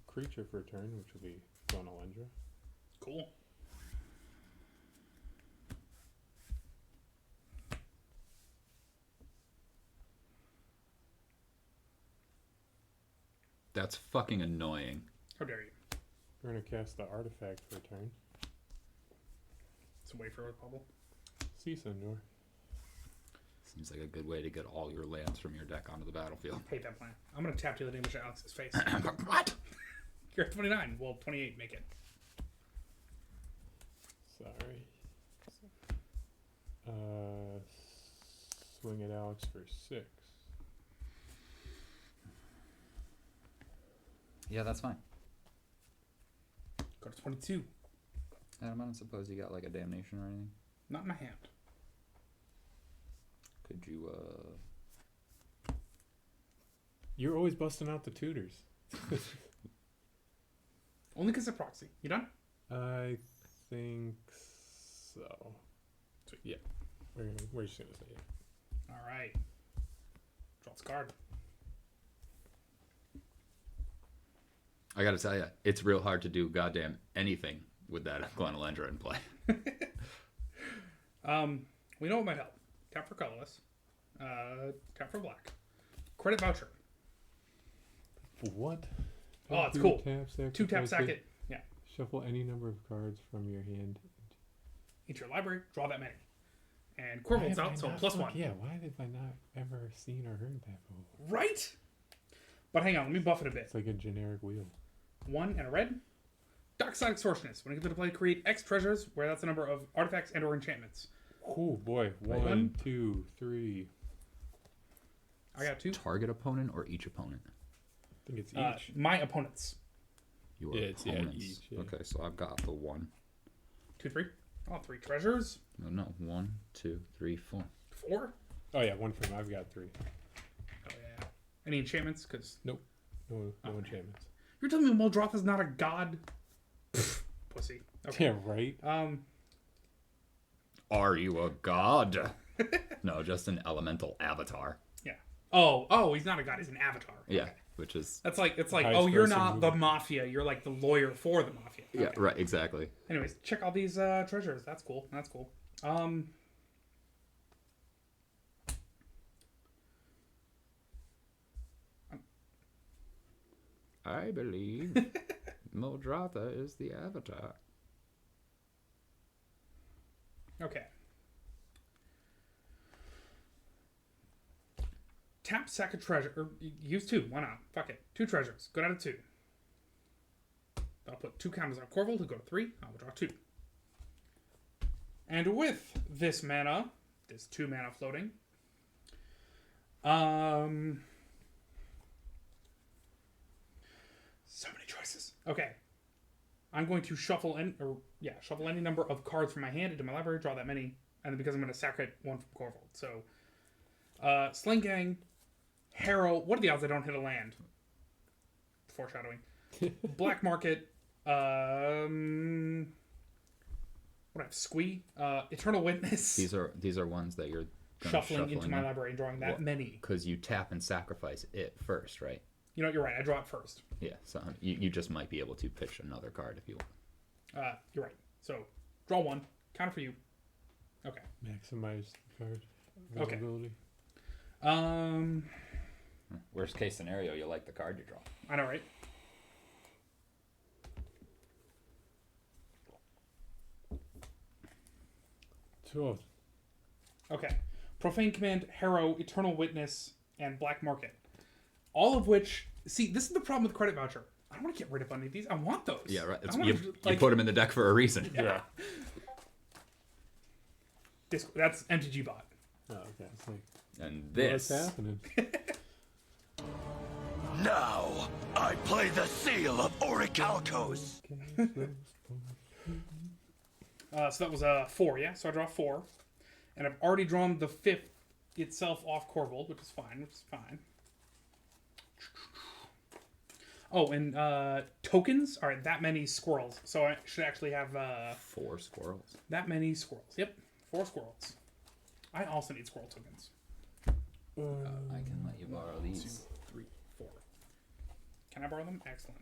creature for a turn, which will be Glenalendra. Cool. That's fucking annoying. How dare you? We're gonna cast the artifact for a turn. It's a wafer with bubble. Sea Centaur. Seems like a good way to get all your lands from your deck onto the battlefield. Hate that plan. I'm gonna tap deal the damage to Alex's face. What? You're at 29. Well, 28. Make it. Sorry. Swing at Alex for 6. Yeah, that's fine. Go to 22. Adam, I don't suppose you got like a damnation or anything? Not in my hand. Could you, You're always busting out the tutors. Only because of proxy. You done? I think so. Sweet. Yeah. We're just gonna say it. All right. Draw this card. I gotta tell you, it's real hard to do goddamn anything with that Glenalendra in play. We know what might help. Tap for colorless. Tap for black. Credit voucher. What? Oh, it's Two cool. Tap, 2 tap sacrifice sack it. Yeah. Shuffle any number of cards from your hand. Into your library. Draw that many. And Why Corval's have I out, so not- plus fuck 1. Yeah, why have I not ever seen or heard that before? Right? But hang on, let me buff it a bit. It's like a generic wheel. 1 and a red. Dark Side Extortionist. When you get to play, create X treasures, where that's the number of artifacts and or enchantments. Oh boy. One. 1, 2, 3. I got 2. Target opponent or each opponent? I think it's each. My opponents. Your Yeah, it's- yeah, opponents. each, yeah. Okay, so I've got the 1. 2, 3. Oh, 3 treasures. No, 1, 2, 3, 4. 4. Oh yeah, 1 from I've got 3. Oh, yeah. Any enchantments? Because No enchantments. you're telling me Muldroth is not a god? Pussy. Okay. Yeah, right. Are you a god? No, just an elemental avatar. Yeah. Oh, he's not a god. He's an avatar. Yeah, Okay. which is It's like, Highest oh, you're grossing not the movie. mafia. You're like the lawyer for the mafia. yeah, Okay. right, exactly. Anyways, check all these treasures. That's cool. That's cool. I believe Muldrotha is the avatar. Okay. Tap sack a treasure. Or use 2. Why not? Fuck it. 2 treasures. Go down to 2. I'll put 2 counters on Corval to go to 3. I will draw 2. And with this mana, this 2 mana floating, so many choices. Okay. I'm going to shuffle any number of cards from my hand into my library, draw that many, and then because I'm going to sacrifice 1 from Corval. So, Sling Gang, Harrow. What are the odds I don't hit a land? Foreshadowing. Black Market. What do I have? Squee. Eternal Witness. These are ones that you're shuffling into my library and drawing that many. because you tap and sacrifice it first, right? You know what? You're right. I draw it first. Yeah, so you just might be able to pitch another card if you want. You're right. So draw one. Counter for you. Okay. Maximize the card Okay. availability. Worst case scenario, you like the card you draw. I know, right? Two. Okay. Profane Command, Harrow, Eternal Witness, and Black Market. All of which... See, this is the problem with Credit Voucher. I don't want to get rid of any of these. I want those. Yeah, right. I wanna, You put them in the deck for a reason. Yeah. That's MTG Bot. Oh, okay. It's like, And what's this. happening? Now, I play the Seal of Orichalcos. So that was 4, yeah? So I draw 4. And I've already drawn the 5th itself off Corvold, which is fine, Oh, and tokens are that many squirrels. So I should actually have 4 squirrels. that many squirrels. Yep, 4 squirrels. I also need squirrel tokens. I can let you borrow 1, these. 2, 3, 4. Can I borrow them? Excellent.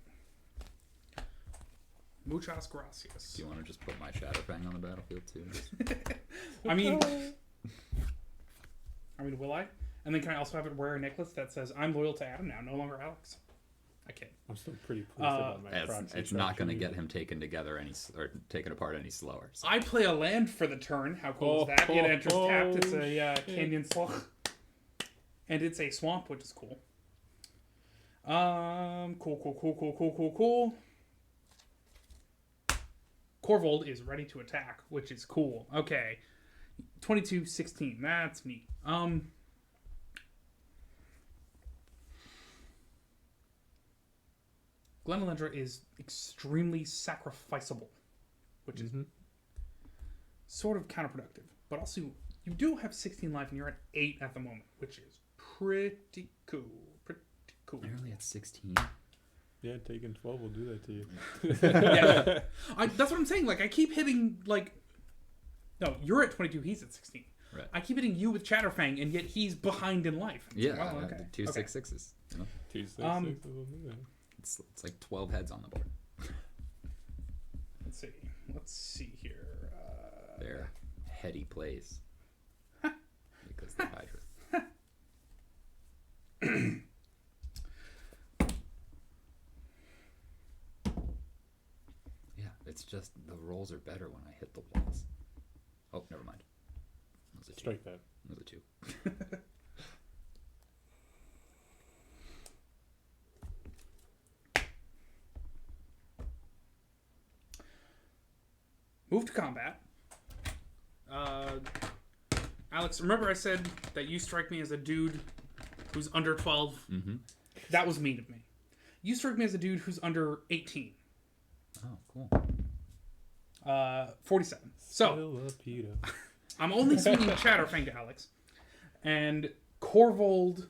Muchas gracias. Do you want to just put my Shadowfang on the battlefield too? I mean, will I? And then can I also have it wear a necklace that says, I'm loyal to Adam now, no longer Alex? I can't. I'm still pretty pleased about my proxy. It's not going to structure. get him taken together or taken apart any slower. So. I play a land for the turn. How cool is that? It enters tapped. It's a canyon slough. And it's a swamp, which is cool. Cool. Corvold is ready to attack, which is cool. Okay. 22-16. That's neat. Glenalendra is extremely sacrificable, which is sort of counterproductive. But also, you do have 16 life, and you're at 8 at the moment, which is pretty cool. You're only at 16. Yeah, taking 12 will do that to you. Yeah, that's what I'm saying. Like, I keep hitting, like... No, you're at 22, he's at 16. Right. I keep hitting you with Chatterfang, and yet he's behind in life. It's Yeah, like, well, okay. 2 Okay. 6/6s. You know? 2 6 Um, 6 will do that. It's like 12 heads on the board. Let's see here. They're heady plays. Because they're Hydra. Yeah, it's just the rolls are better when I hit the walls. Oh, never mind. That was a 2. Strike that. That was a 2. Move to combat. Alex, remember I said that you strike me as a dude who's under 12? Mm-hmm. That was mean of me. You strike me as a dude who's under 18. Oh, cool. 47. So, Filipino. I'm only swinging Chatterfang to Alex. And Corvold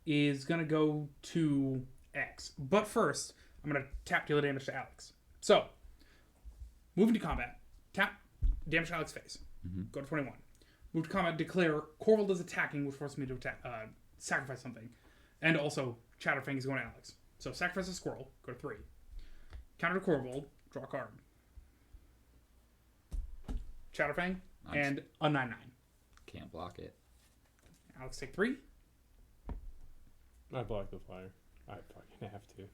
is going to go to X. But first, I'm going to tap deal damage to Alex. So, moving to combat. Tap damage to Alex's face. Go to 21. Move to combat, declare Corvold is attacking, which forces me to attack, sacrifice something. And also, Chatterfang is going to Alex. So, sacrifice a squirrel. Go to 3. Counter to Corvold. Draw a card. Chatterfang. Nice. And a 9/9. Can't block it. Alex take 3. I block the flyer. I fucking have to.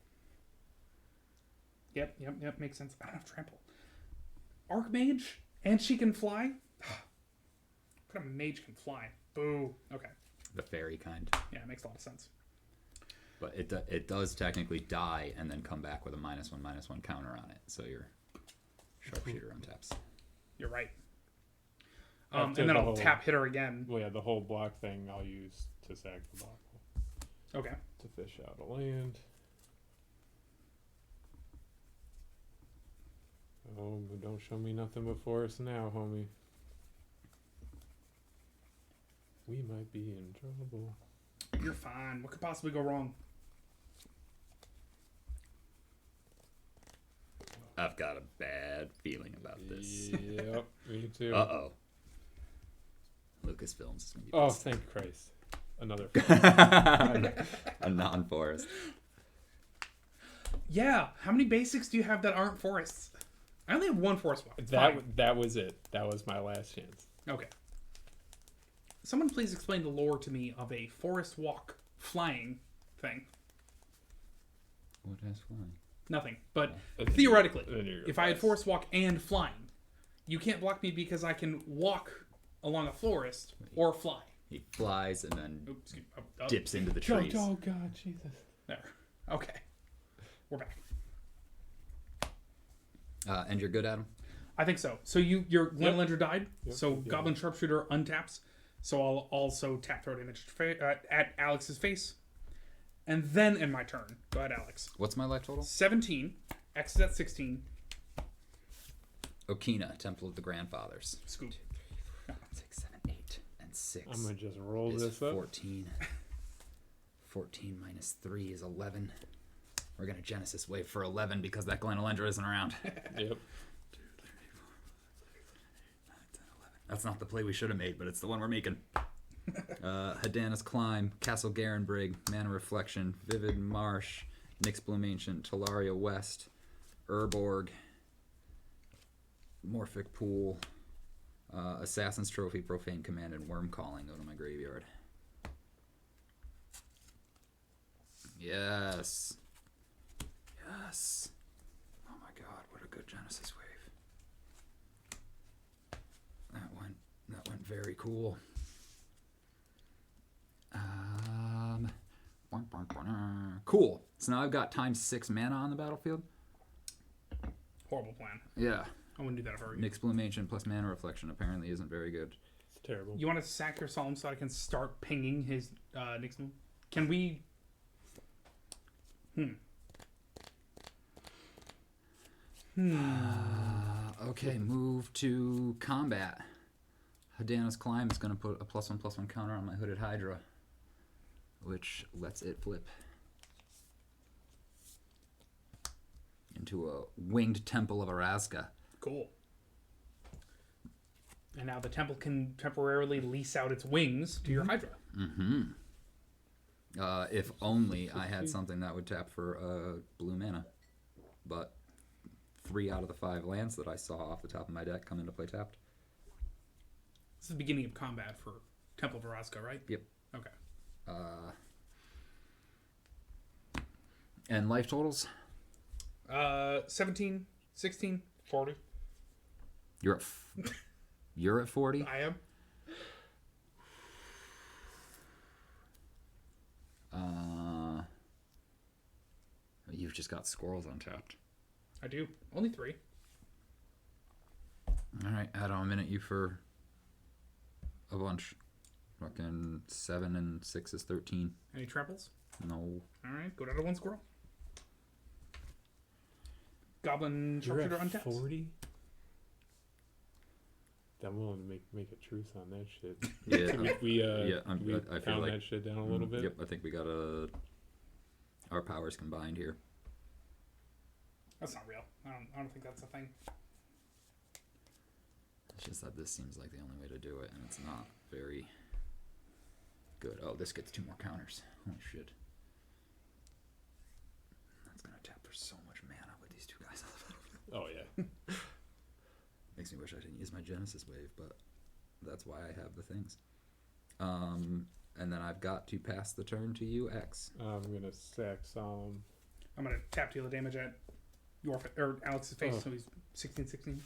Yep. Makes sense. I don't have trample. Archmage, and she can fly. What kind of mage can fly? Boo. Okay. The fairy kind. Yeah, it makes a lot of sense. But it does technically die and then come back with a -1/-1 counter on it. So your sharpshooter untaps. You're right. After And then the I'll whole- tap hit her again. Well, yeah, the whole block thing I'll use to sack the block Okay. to fish out a land. Oh, but don't show me nothing before us now, homie. We might be in trouble. You're fine. What could possibly go wrong? I've got a bad feeling about this. Yep, me too. Uh-oh. Lucasfilms is going to be Oh, pissed. thank Christ. another. A non-forest. Yeah. How many basics do you have that aren't forests? I only have one forest walk. It's fine. That was it. That was my last chance. Okay. Someone please explain the lore to me of a forest walk flying thing. What has flying? Nothing. But Uh, theoretically, then you're if I had fast. forest walk and flying, you can't block me because I can walk along a forest or fly. He flies and then Oops, excuse me. Oh, dips into the trees. Oh God, Jesus. there. Okay. We're back. And you're good at him? I think so. So your Glenelender died. Yep, So yeah. Goblin Sharpshooter untaps. So I'll also tap throw damage at Alex's face. And then in my turn, go ahead, Alex. What's my life total? 17. X is at 16. Okina, Temple of the Grandfathers. Scoop. 6, 7, 8, and 6. I'm gonna just roll is this up. 14. 14 minus 3 is 11. We're gonna Genesis wave for 11 because that Glenelender isn't around. Yep. That's not the play we should have made, but it's the one we're making. Hadanis Climb, Castle Garenbrig, Mana Reflection, Vivid Marsh, Nyxbloom Ancient, Talaria West, Urborg, Morphic Pool, Assassin's Trophy, Profane Command, and Worm Calling go to my graveyard. Yes. Yes. Oh my god, what a good Genesis wave. That went very cool. Cool. So now I've got ×6 mana on the battlefield. Horrible plan. Yeah. I wouldn't do that if I were you. Nyxbloom Ancient plus Mana Reflection apparently isn't very good. It's terrible. You want to sack your Solemn so I can start pinging his Nyxbloom? Can we... Okay, move to combat. Hadanis Climb is going to put a +1/+1 counter on my Hooded Hydra, which lets it flip into a Winged Temple of Araska. Cool. And now the temple can temporarily lease out its wings to your Hydra. If only I had something that would tap for blue mana. But 3 out of the 5 lands that I saw off the top of my deck come into play tapped. This is the beginning of combat for Temple of Araska, right? Yep. Okay. And life totals? 17, 16, 40. You're at 40? I am. You've just got squirrels untapped. I do. Only 3. Alright, add on a minute you for a bunch. Fucking 7 and 6 is 13. Any trebles? No. Alright, go down to 1 squirrel. Goblin You're Sharpshooter at untapped. 40? I'm willing to make a truce on that shit. Yeah. Can we I feel pound like that shit down a little bit? Yep, I think we got our powers combined here. That's not real. I don't think that's a thing. It's just that this seems like the only way to do it, and it's not very good. Oh, this gets 2 more counters. Holy shit. That's gonna tap for so much mana with these 2 guys on the battlefield. Oh yeah. Makes me wish I didn't use my Genesis Wave, but that's why I have the things. And then I've got to pass the turn to you, X. I'm gonna sack some. I'm going to tap deal the damage at or Alex's face, Oh. so he's 16-16.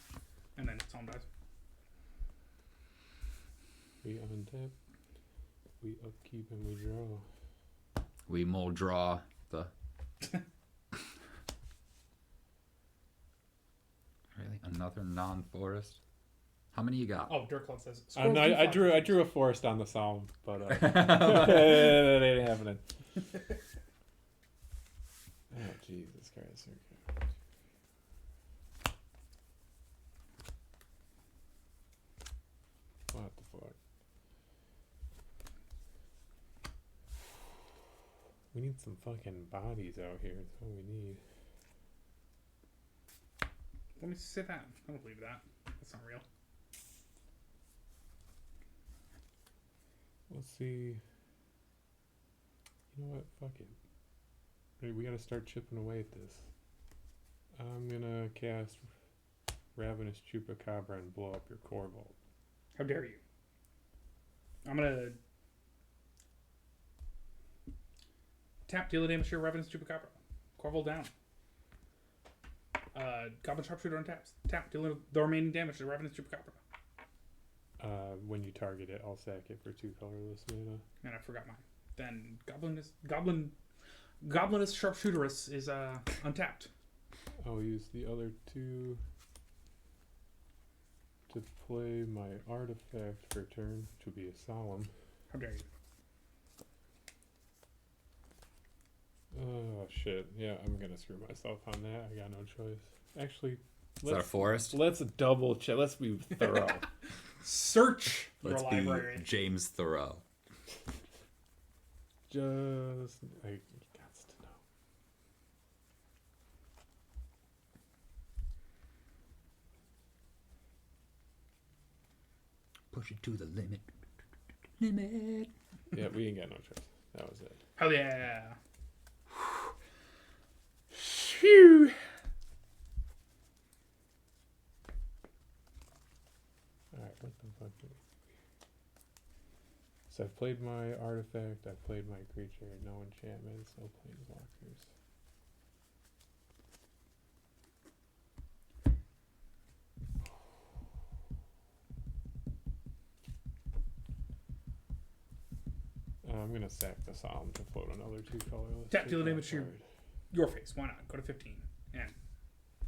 And then Solemn dies. We untap. We upkeep and we draw. We mold draw the. Really? Another non-forest? How many you got? Oh, Dirk Club says. No, "Squirrels do I fly." drew a forest on the solemn, but that ain't happening. Oh Jesus Christ! Okay. What the fuck? We need some fucking bodies out here. That's what we need. Let me say that. I don't believe that. That's not real. Let's see. You know what? Fuck it. We gotta start chipping away at this. I'm gonna cast Ravenous Chupacabra and blow up your core vault. How dare you? I'm gonna tap, deal damage to your Ravenous Chupacabra. Corval down. Goblin Sharpshooter on taps. Tap, deal the remaining damage to Ravenous Chupacabra. When you target it, I'll sack it for 2 colorless mana. And I forgot mine. Then Goblinus Sharpshooterus is untapped. I'll use the other 2 to play my artifact for turn, which will be a solemn. How dare you? Oh shit! Yeah, I'm gonna screw myself on that. I got no choice. Actually, Is that a forest? let's double check. Let's be thorough. Search Let's your be library. James Thoreau. Just I got to know. Push it to the limit. Limit. Yeah, we ain't got no choice. That was it. Hell yeah. Phew. Alright, what the fuck? So I've played my artifact, I've played my creature, no enchantments, no planeswalkers. I'm gonna sack the Solemn to float another 2 colorless. Tap, deal Take damage that to your- card. Your face. Why not? Go to 15. And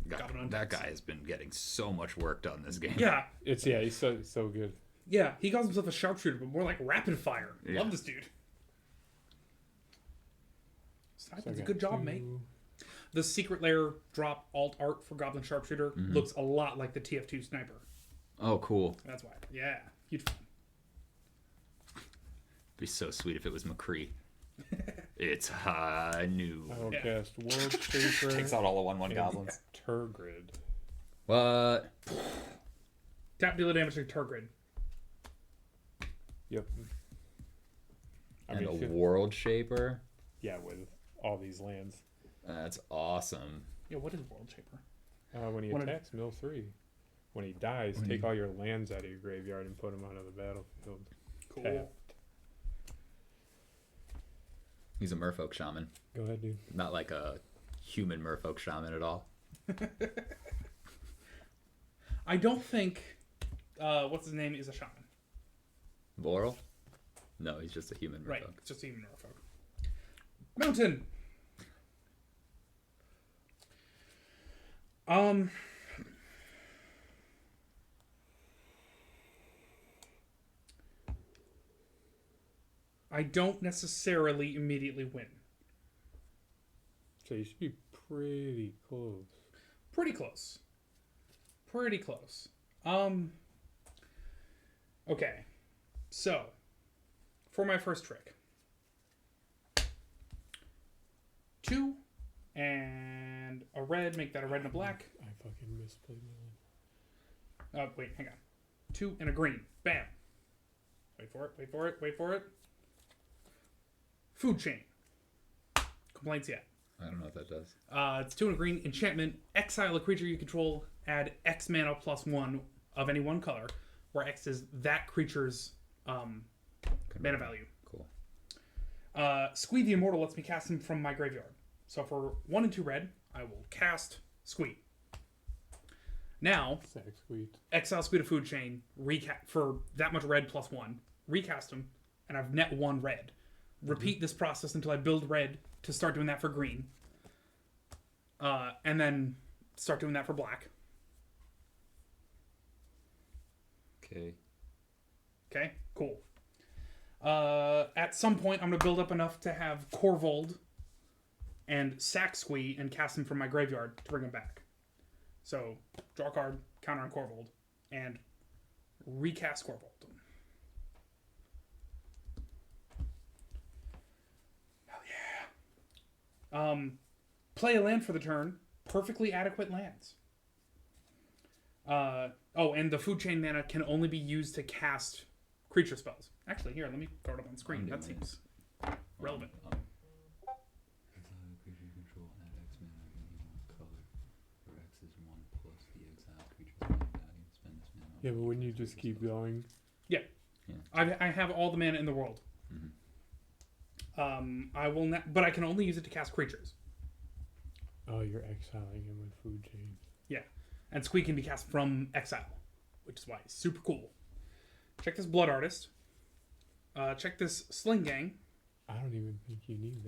Goblin on That taps. guy has been getting so much work done this game. yeah. He's so good. Yeah, he calls himself a sharpshooter, but more like rapid fire. Yeah. Love this dude. So I That's a got good job, mate. 2. The secret layer drop alt art for Goblin Sharpshooter looks a lot like the TF2 sniper. Oh, cool. That's why. Yeah, huge fan. It'd be so sweet if it was McCree. It's high noon. I will Yeah. cast World Shaper. Takes out all the 1/1 goblins. Turgrid. What? Tap, deal damage to Turgrid. Yep. And a feel- world shaper? yeah, with all these lands. That's awesome. Yeah, what is World Shaper? When he When it- attacks mill 3. When he dies, take all your lands out of your graveyard and put them onto the battlefield. Cool. Tapped. He's a merfolk shaman. Go ahead, dude. Not like a human merfolk shaman at all. I don't think, what's his name, is a shaman. Laurel? No, he's just a human merfolk. Right, it's just even Norfolk. Mountain! I don't necessarily immediately win. So you should be pretty close. Pretty close. Pretty close. Okay. So, for my first trick. 2 and a red, make that a red and a black. I fucking misplayed my line. Wait, hang on. 2 and a green. Bam. Wait for it, wait for it, wait for it. Food chain. Complaints yet. I don't know what that does. It's 2 and a green. Enchantment. Exile a creature you control. Add X mana +1 of any one color, where X is that creature's mana value. Cool. Squee the Immortal lets me cast him from my graveyard. So for 1 and 2 red, I will cast Squee. Now, Sack Squeak. exile Squee to Food Chain, for that much red +1, recast him, and I've net 1 red. Repeat this process until I build red to start doing that for green. And then start doing that for black. Okay. Okay, cool. At some point, I'm going to build up enough to have Corvold and sack Squee and cast him from my graveyard to bring him back. So, draw a card, counter on Corvold, and recast Corvold. Hell yeah. Play a land for the turn. Perfectly adequate lands. And the food chain mana can only be used to cast creature spells. Actually, here, let me throw it up on screen. That seems relevant. Yeah, but wouldn't you just keep going? Yeah. I have all the mana in the world. I will not, but I can only use it to cast creatures. Oh, you're exiling him with food chain. Yeah, and Squee can be cast from exile, which is why it's super cool. Check this Blood Artist. Check this Sling Gang. I don't even think you need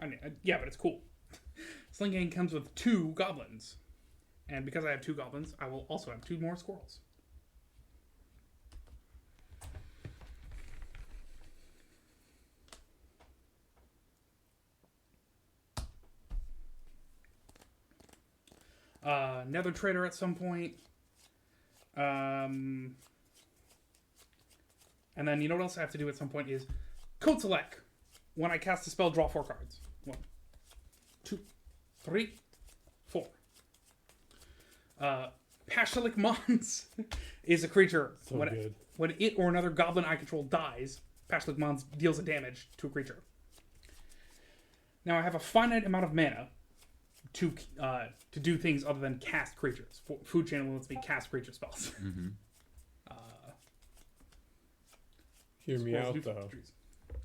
that. Yeah, but it's cool. Sling Gang comes with 2 goblins, and because I have 2 goblins, I will also have 2 more squirrels. Nether Trader at some point. And then you know what else I have to do at some point is Code Select. When I cast a spell, draw 4 cards. 1, 2, 3, 4. Pashalik Mons is a creature. So good. When it or another goblin I control dies, Pashalik Mons deals a damage to a creature. Now I have a finite amount of mana to do things other than cast creatures. Food Chain lets me cast creature spells. Hear me out though.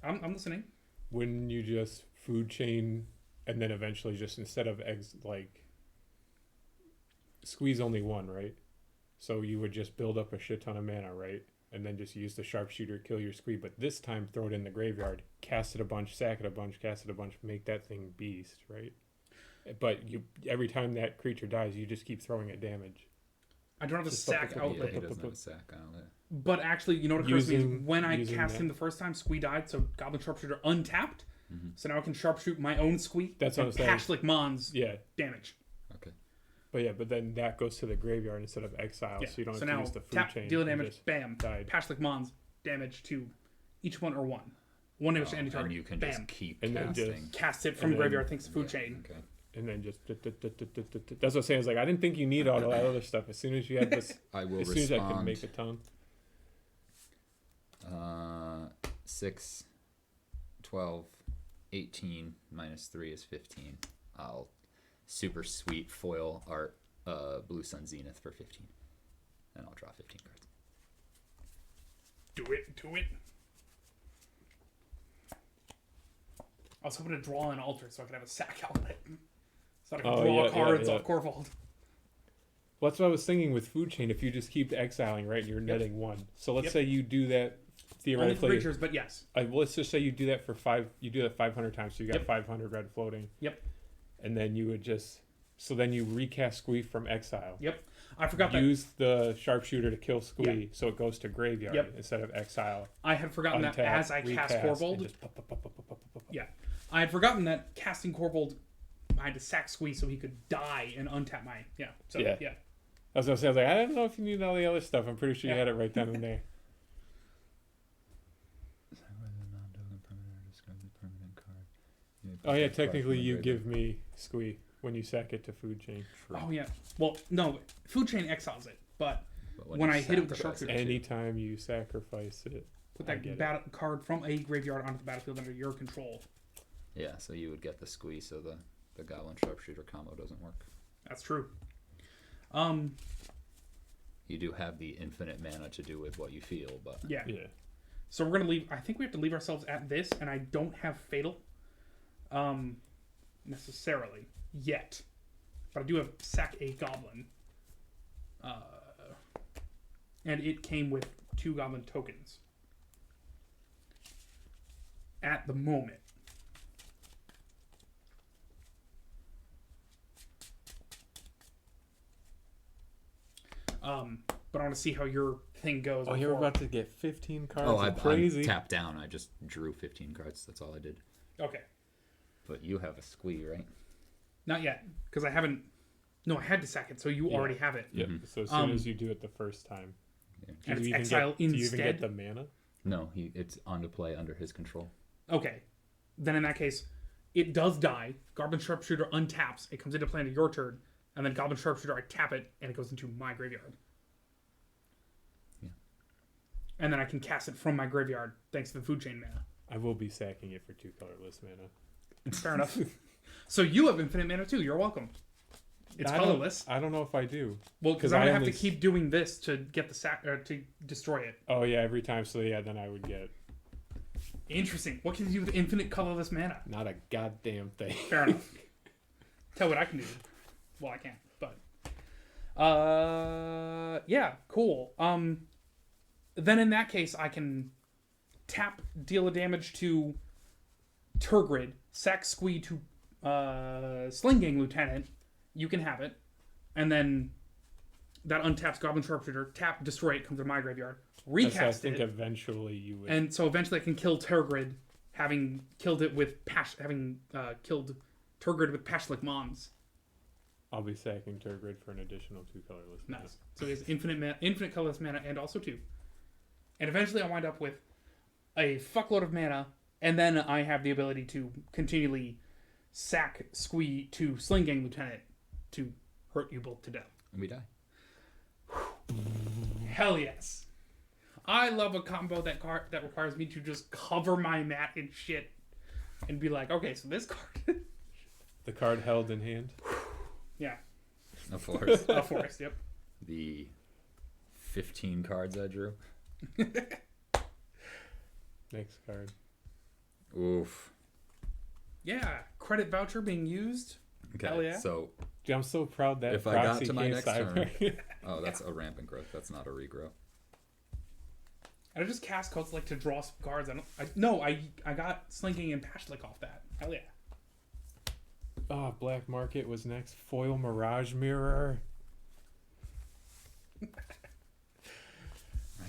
I'm listening. Wouldn't you just food chain and then eventually just instead of eggs like squeeze only 1, right? So you would just build up a shit ton of mana, right? And then just use the sharpshooter, kill your squee, but this time throw it in the graveyard, cast it a bunch, sack it a bunch, cast it a bunch, make that thing beast, right? But you every time that creature dies, you just keep throwing it damage. I don't have to Just sack Yeah, outlet. he doesn't have a sack outlet. But actually, you know what occurs to me is when I Using cast that. him the first time, Squee died, so Goblin Sharpshooter untapped. So now I can sharpshoot my own Squee. That's what and I'm saying. Pashlik Mons Yeah, damage. Okay. but then that goes to the graveyard instead of exile, Yeah. so you don't So have to now use the food tap, chain. deal You damage, just bam. died. Pashlik Mons damage to each one or 1. 1 damage to any target. And you can bam. just keep And then casting. just- Cast it from and then- graveyard thanks to food chain. Okay. And then just that's what I'm saying. Is like I didn't think you need all that other stuff. As soon as you had this, I will as soon as I could respond. make a ton. 6, 12, 18 minus 3 is 15. I'll super sweet foil art Blue Sun Zenith for 15. And I'll draw 15 cards. Do it. I was hoping to draw an altar so I could have a sack outlet. So I could Oh, draw yeah, cards yeah. off Corvold. Well, that's what I was thinking with food chain. If you just keep exiling, right, you're netting 1. So let's Yep. say you do that Only for theoretically. creatures, but yes. Let's just say you do that for 5. You do that 500 times, so you got Yep. 500 red floating. Yep. And then you would just then you recast Squee from exile. Yep. I forgot that. Use the sharpshooter to kill Squee, Yep. so it goes to graveyard Yep. instead of exile. I had forgotten that Untap, as I cast recast, Corvold. and just pop, pop, pop, pop, pop, pop, pop. Yeah. I had forgotten that casting Corvold, I had to sack Squee so he could die and untap my. Yeah. So, Yeah. yeah. I was gonna say, I was like, I don't know if you need all the other stuff. I'm pretty sure you Yeah. had it right down in there. Oh yeah, technically you give me Squee when you sack it to food chain. Oh, yeah. Well, no. Food Chain exiles it, but But when you I hit it with the sacrifice sharpshooter, Anytime you sacrifice it, put I that get it. battle card from a graveyard onto the battlefield under your control. Yeah, so you would get the squeeze, so the Goblin Sharpshooter combo doesn't work. That's true. You do have the infinite mana to do with what you feel, but Yeah. Yeah. So we're gonna leave. I think we have to leave ourselves at this, and I don't have fatal, necessarily yet, but I do have sack a goblin, and it came with 2 goblin tokens at the moment. But I want to see how your thing goes. Oh, you're before- about to get 15 cards. oh, of I crazy. tapped down. I just drew 15 cards. That's all I did. Okay. But you have a squee, right? Not yet, because I haven't. No, I had to sack it, so you Yeah. already have it. Yep. So as soon as you do it the first time, Yeah. do And you it's even exile get, do you even instead? get the mana? No, it's on to play under his control. Okay. Then in that case, it does die. Goblin Sharpshooter untaps. It comes into play into your turn. And then Goblin Sharpshooter, I tap it, and it goes into my graveyard. Yeah. And then I can cast it from my graveyard thanks to the food chain mana. I will be sacking it for 2 colorless mana. Fair enough. So you have infinite mana too. You're welcome. It's I don't- colorless. I don't know if I do. Well, because 'cause I'm I gonna have to only keep doing this to get the to destroy it. Oh yeah, every time. So yeah, then I would get Interesting. What can you do with infinite colorless mana? not a goddamn thing. Fair enough. Tell what I can do. Well, I can't, but yeah, cool. Then in that case, I can tap, deal a damage to Turgrid, sack Squee to Sling Gang Lieutenant. You can have it, and then that untaps Goblin Sharpshooter. Tap, destroy it. Comes to my graveyard. So I Recast think it, eventually you would. and so eventually I can kill Turgrid, having killed it with killed Turgrid with Pashlik Mons. I'll be sacking Turgrid for an additional 2 colorless. Nice. So he has infinite colorless mana, and also 2. And eventually I wind up with a fuckload of mana, and then I have the ability to continually sack Squee to Sling Gang Lieutenant to hurt you both to death. And we die. Hell yes. I love a combo that requires me to just cover my mat in shit and be like, okay, so this card. The card held in hand. Yeah. Of course. A forest, yep. The 15 cards I drew. Next card. Oof. Yeah. Credit voucher being used. Okay. Hell yeah. So, Dude, I'm so proud that If I got Proxy to my came next cyber. oh, that's a rampant growth. That's not a regrow. I just cast codes like to draw some cards. I got Slinking and Pashlik off that. Hell yeah. Oh, Black Market was next. Foil Mirage Mirror.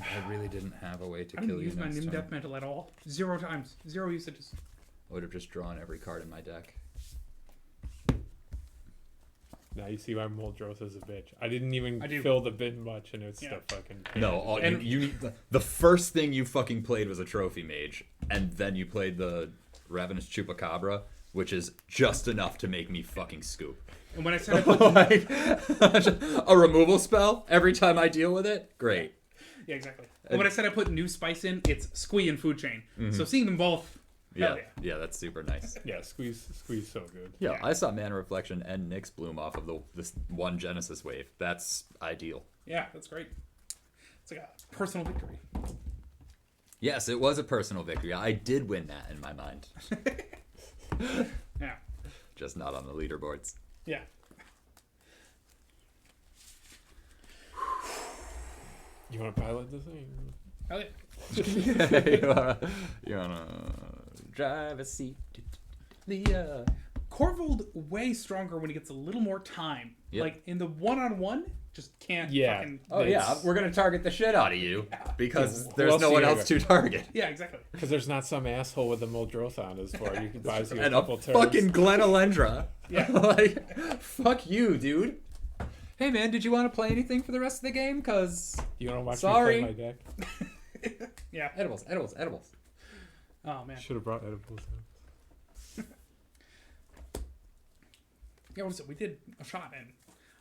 I really didn't have a way to I kill didn't you use my next Nim turn. Death Mantle at all. 0 times. 0 usages. I would have just drawn every card in my deck. Now you see why Muldrotha's a bitch. I didn't even I do. fill the bin much, and it's Yeah. still fucking. No, all, And- you the first thing you fucking played was a Trophy Mage, and then you played the Ravenous Chupacabra, which is just enough to make me fucking scoop. And when I said I put Like, a removal spell every time I deal with it? Great. yeah, exactly. And when I said I put new spice in, it's Squee and Food Chain. Mm-hmm. So seeing them both, hell yeah. Yeah, that's super nice. Yeah, squeeze so good. Yeah, I saw Mana Reflection and Nyx Bloom off of this one Genesis wave. That's ideal. Yeah, that's great. It's like a personal victory. Yes, it was a personal victory. I did win that in my mind. Yeah. Just not on the leaderboards. Yeah. You want to pilot this thing? Hell yeah. you wanna drive a seat? Corvold way stronger when he gets a little more time. Yep. Like in the one-on-one, just can't Yeah. fucking... Oh yeah, we're gonna target the shit out of you because Who there's else no you one gonna else go? to target. Yeah, exactly. Because there's not some asshole with a Muldrotha on his board. You can buy you a And a couple turns. fucking Glen Elendra. Yeah. Like, fuck you, dude. Hey man, did you want to play anything for the rest of the game? Cause You want to watch Sorry. me play my deck? Yeah. edibles. Oh, man. Should have brought edibles. Yeah, what is it? We did a shot, and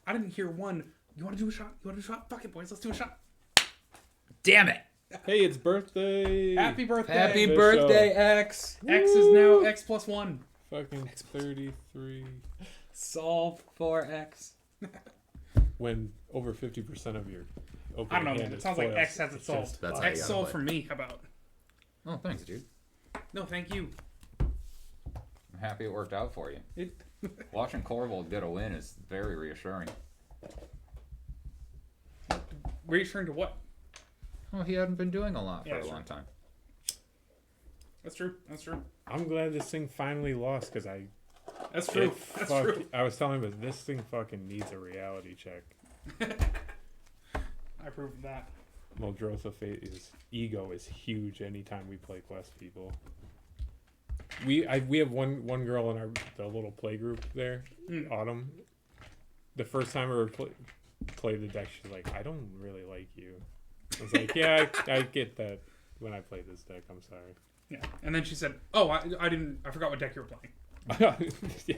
I didn't hear one. You want to do a shot? You want to do a shot? Fuck it, boys. Let's do a shot. Damn it! Hey, it's birthday! Happy birthday. Happy Official. birthday, X! X is now X plus 1. Fucking 33. Solve for X. When over 50% of your opening I don't know, hand man. It is sounds like foils, X has it it's solved. just That's fine. how you X gotta solved play. for me. How about? Oh, thanks, dude. No, thank you. I'm happy it worked out for you. It, Watching Corvold get a win is very reassuring. reassuring to what? Well, he hadn't been doing a lot for Yeah, a sure. long time. That's true. That's true. I'm glad this thing finally lost because That's true. That's true. I was telling him, but this thing fucking needs a reality check. I approve of that. Muldrotha his ego is huge anytime we play Quest people. We have one girl in the little play group there, Autumn. The first time I ever played the deck, she's like, I don't really like you. I was like, yeah, I get that when I play this deck. I'm sorry. Yeah. And then she said, "Oh, I forgot what deck you were playing." Yeah.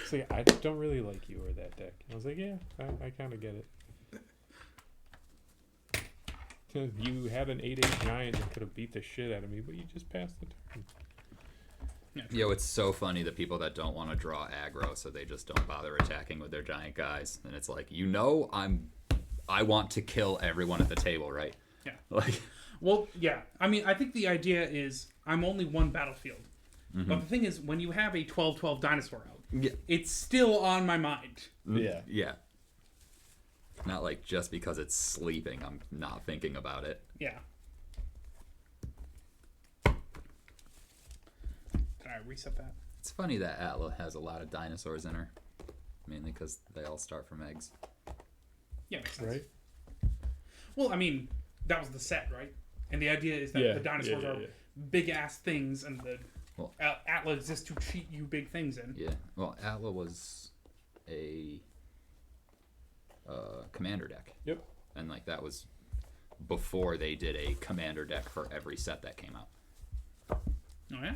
So yeah, I don't really like you or that deck. I was like, yeah, I kind of get it. You had an 8/8 giant that could have beat the shit out of me, but you just passed the turn. Yo, it's so funny the people that don't want to draw aggro, so they just don't bother attacking with their giant guys. And it's like, I want to kill everyone at the table, right? Yeah. Like, Well, yeah. I mean, I think the idea is I'm only one battlefield. But the thing is, when you have a 12-12 dinosaur out, yeah, it's still on my mind. Yeah. yeah. Not like just because it's sleeping, I'm not thinking about it. Yeah. Can I reset that? It's funny that Atla has a lot of dinosaurs in her, mainly because they all start from eggs. Yeah, makes sense. Right? Well, I mean, that was the set, right? And the idea is that Yeah, the dinosaurs yeah, are yeah. big ass things, and the Well- Atla exists to cheat you big things in. Yeah. Well, Atla was a commander deck. Yep. And like that was before they did a commander deck for every set that came out. Oh yeah,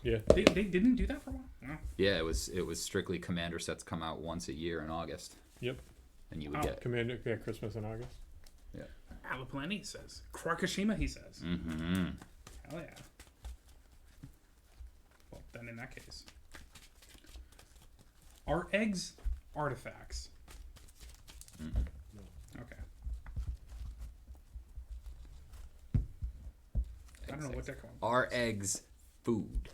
Yeah. they didn't do that for a while. No. Yeah, it was strictly commander sets come out once a year in August, Yep. and you would Oh. get Commander, yeah, Christmas in August. Atla Planet, he says. Krakashima, he says. mm-hmm. Hell yeah. Well, then in that case, are eggs artifacts? Okay. I don't know what that called. Are eggs food?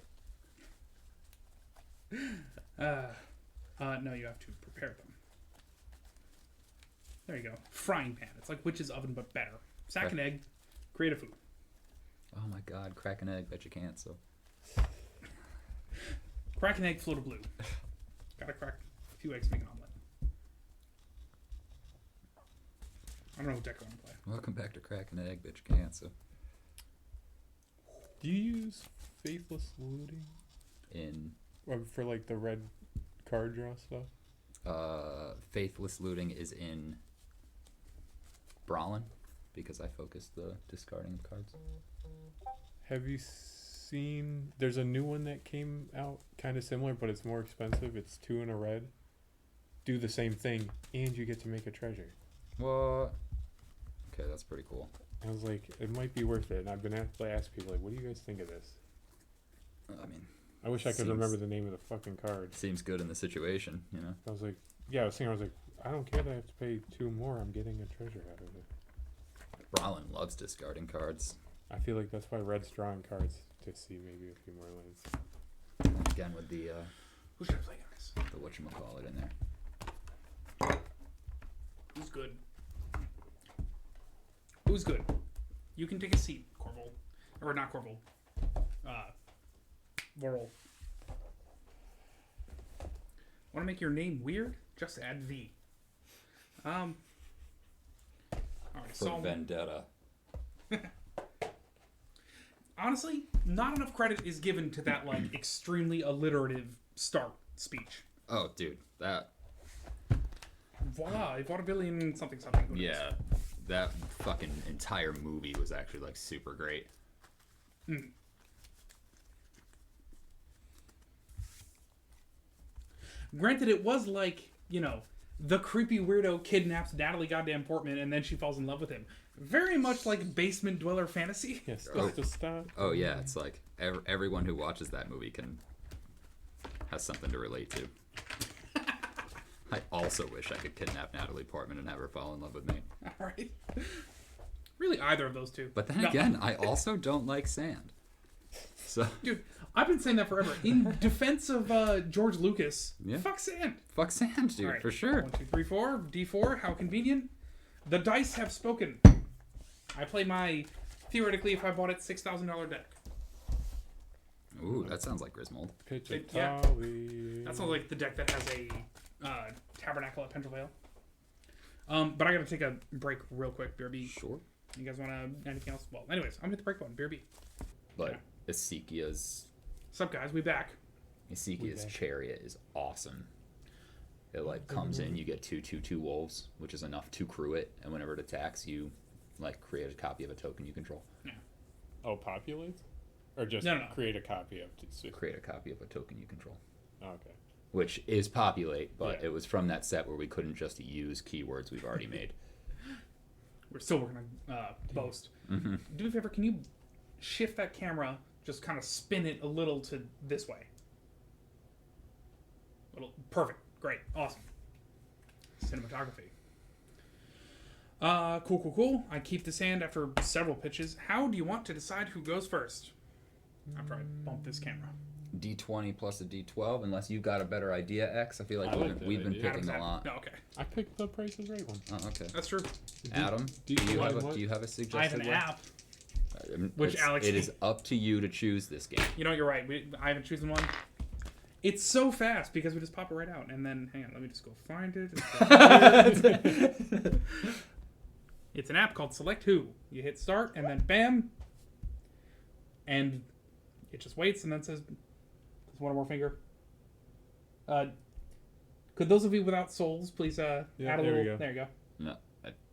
No, you have to prepare them. There you go. Frying pan. It's like witch's oven, but better. Sack an egg, create a food. Oh my god, crack an egg, bet you can't. So Crack an egg, float a blue. Gotta crack a few eggs to make an omelet. I don't know what deck I want to play. welcome back to crack an egg, bet you can't. So Do you use Faithless Looting in for like the red card draw stuff? Faithless Looting is in Brawlin because I focused the discarding of cards. Have you seen? There's a new one that came out, kind of similar, but it's more expensive. It's 2 in a red. Do the same thing, and you get to make a treasure. What? Okay, that's pretty cool. I was like, it might be worth it. And I've been asked people like, what do you guys think of this? I mean, I wish I could Seems- remember the name of the fucking card. seems good in the situation, you know. I was like, yeah, I was like, I don't care that I have to pay 2 more. I'm getting a treasure out of it. Brawlin loves discarding cards. I feel like that's why Red's drawing cards to see maybe a few more lanes. Again with the Who should I play, guys? whatchamacallit in there. Who's good? Who's good? You can take a seat, Corval. Or not Corval. Vorol. Want to make your name weird? Just add V. Alright, For so Vendetta. honestly, not enough credit is given to that like extremely alliterative start speech. Oh, dude, that Voila, a vaudevillian something something. who knows? yeah, that fucking entire movie was actually like super great. Granted, it was like, you know, the creepy weirdo kidnaps Natalie goddamn Portman and then she falls in love with him. Very much like basement dweller fantasy. Yes, Oh. just to stop. Oh yeah, it's like everyone who watches that movie has something to relate to. I also wish I could kidnap Natalie Portman and have her fall in love with me. Alright. Really, either of those two. But then No. again, I also don't like sand. So Dude, I've been saying that forever. In defense of George Lucas, Yeah. fuck sand. fuck sand, dude, Alright, for sure. 1, 2, 3, 4. D4, how convenient. The dice have spoken. I play my, theoretically, if I bought it, $6,000 deck. Ooh, that sounds like Griswold. Pitch It- a yeah. tally. That sounds like the deck that has a tabernacle at Pendrail. But I gotta take a break real quick, BRB. Sure. You guys wanna anything else? Well, anyways, I'm at the break one, BRB. But Ezekia's What's up, guys? We back. Ezekia's chariot is awesome. It like comes in, you get 2/2/2 wolves, which is enough to crew it, and whenever it attacks, you like create a copy of a token you control. Oh, populates? Or just No. create a copy of it? Create a copy of a token you control. Okay. Which is populate, but Yeah. it was from that set where we couldn't just use keywords we've already made. We're still working on boast. Do me a favor, can you shift that camera just kind of spin it a little to this way. Perfect. Great. Awesome. Cinematography. Cool. I keep this hand after several pitches. How do you want to decide who goes first? After I bump this camera. D20 plus a D12, unless you've got a better idea, X. I feel like I like that we've been idea. picking a lot. No, okay. I picked the Price is Right one. Oh, okay. That's true. Adam, do do you you have want- do you have a suggested I have an way? app. Which Alex- it is up to you to choose this game. You know, you're right. I haven't chosen one. It's so fast because we just pop it right out. And then, hang on, let me just go find it. It's an app called Select Who. You hit start, and then bam. And it just waits, and then says, there's one more finger. Could those of you without souls please add a there little... we go. There you go. No,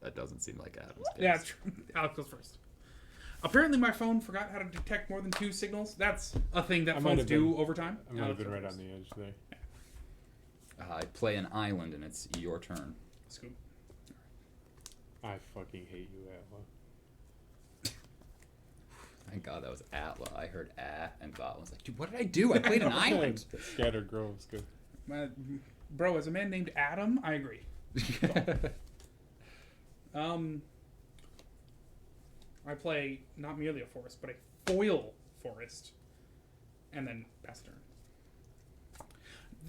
that doesn't seem like Adam's case. Yeah, it's true. Alex goes first. Apparently my phone forgot how to detect more than 2 signals. That's a thing that I might phones have do been- over time. I might have Alex been goes right first. on the edge there. I play an island, and it's your turn. Scoop. I fucking hate you, Atla. Thank God that was Atla. I heard and thought was like, dude, what did I do? I played an island. Scattered Grove's good. Bro, as a man named Adam, I agree. I play not merely a forest, but a foil forest, and then pass turn.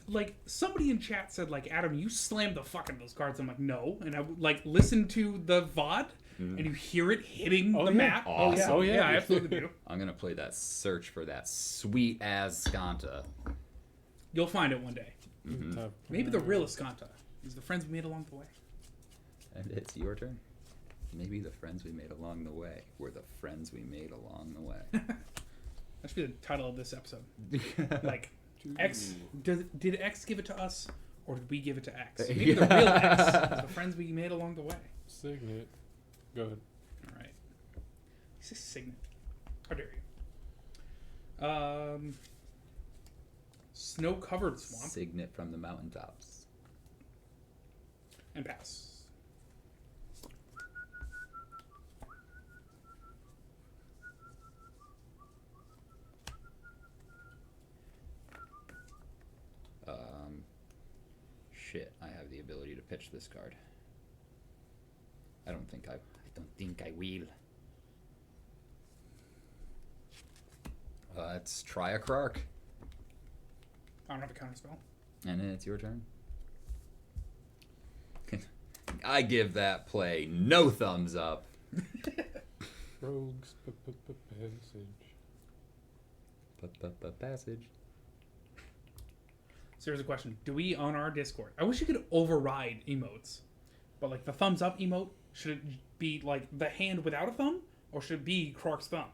Like, somebody in chat said, like, Adam, you slammed the fuck out of those cards. I'm like, no. And I would, like, listen to the VOD, and you hear it hitting the map. Awesome. Oh, yeah. Yeah, I absolutely do. I'm gonna play that search for that sweet as Skanta. You'll find it one day. Tough. Maybe the real Escanta is the friends we made along the way. And it's your turn. Maybe the friends we made along the way were the friends we made along the way. That should be the title of this episode. Like, X did X give it to us, or did we give it to X? Maybe the real X is the friends we made along the way. Signet. Go ahead. All right. He says Signet. How dare you? Snow-covered swamp Signet from the mountaintops. and pass. Shit, I have the ability to pitch this card. I don't think I will. Let's try a Krark. I don't have a counterspell. And then it's your turn. I give that play no thumbs up. Rogues passage. Passage. So here's a question. Do we, on our Discord... I wish you could override emotes. But, like, the thumbs up emote, should it be, like, the hand without a thumb? Or should it be Krark's thumb?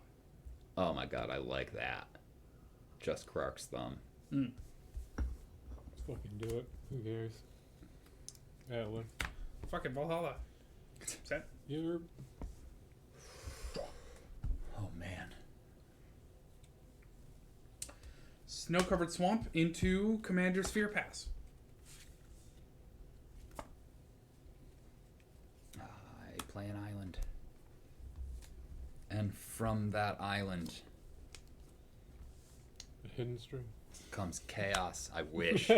Oh my god, I like that. Just Krark's thumb. Let's fucking do it. Who cares? Atla. Fucking Valhalla. Set. You're... Oh man. Snow-covered swamp into Commander Sphere pass. I play an island. And from that island A hidden string. comes chaos, I wish.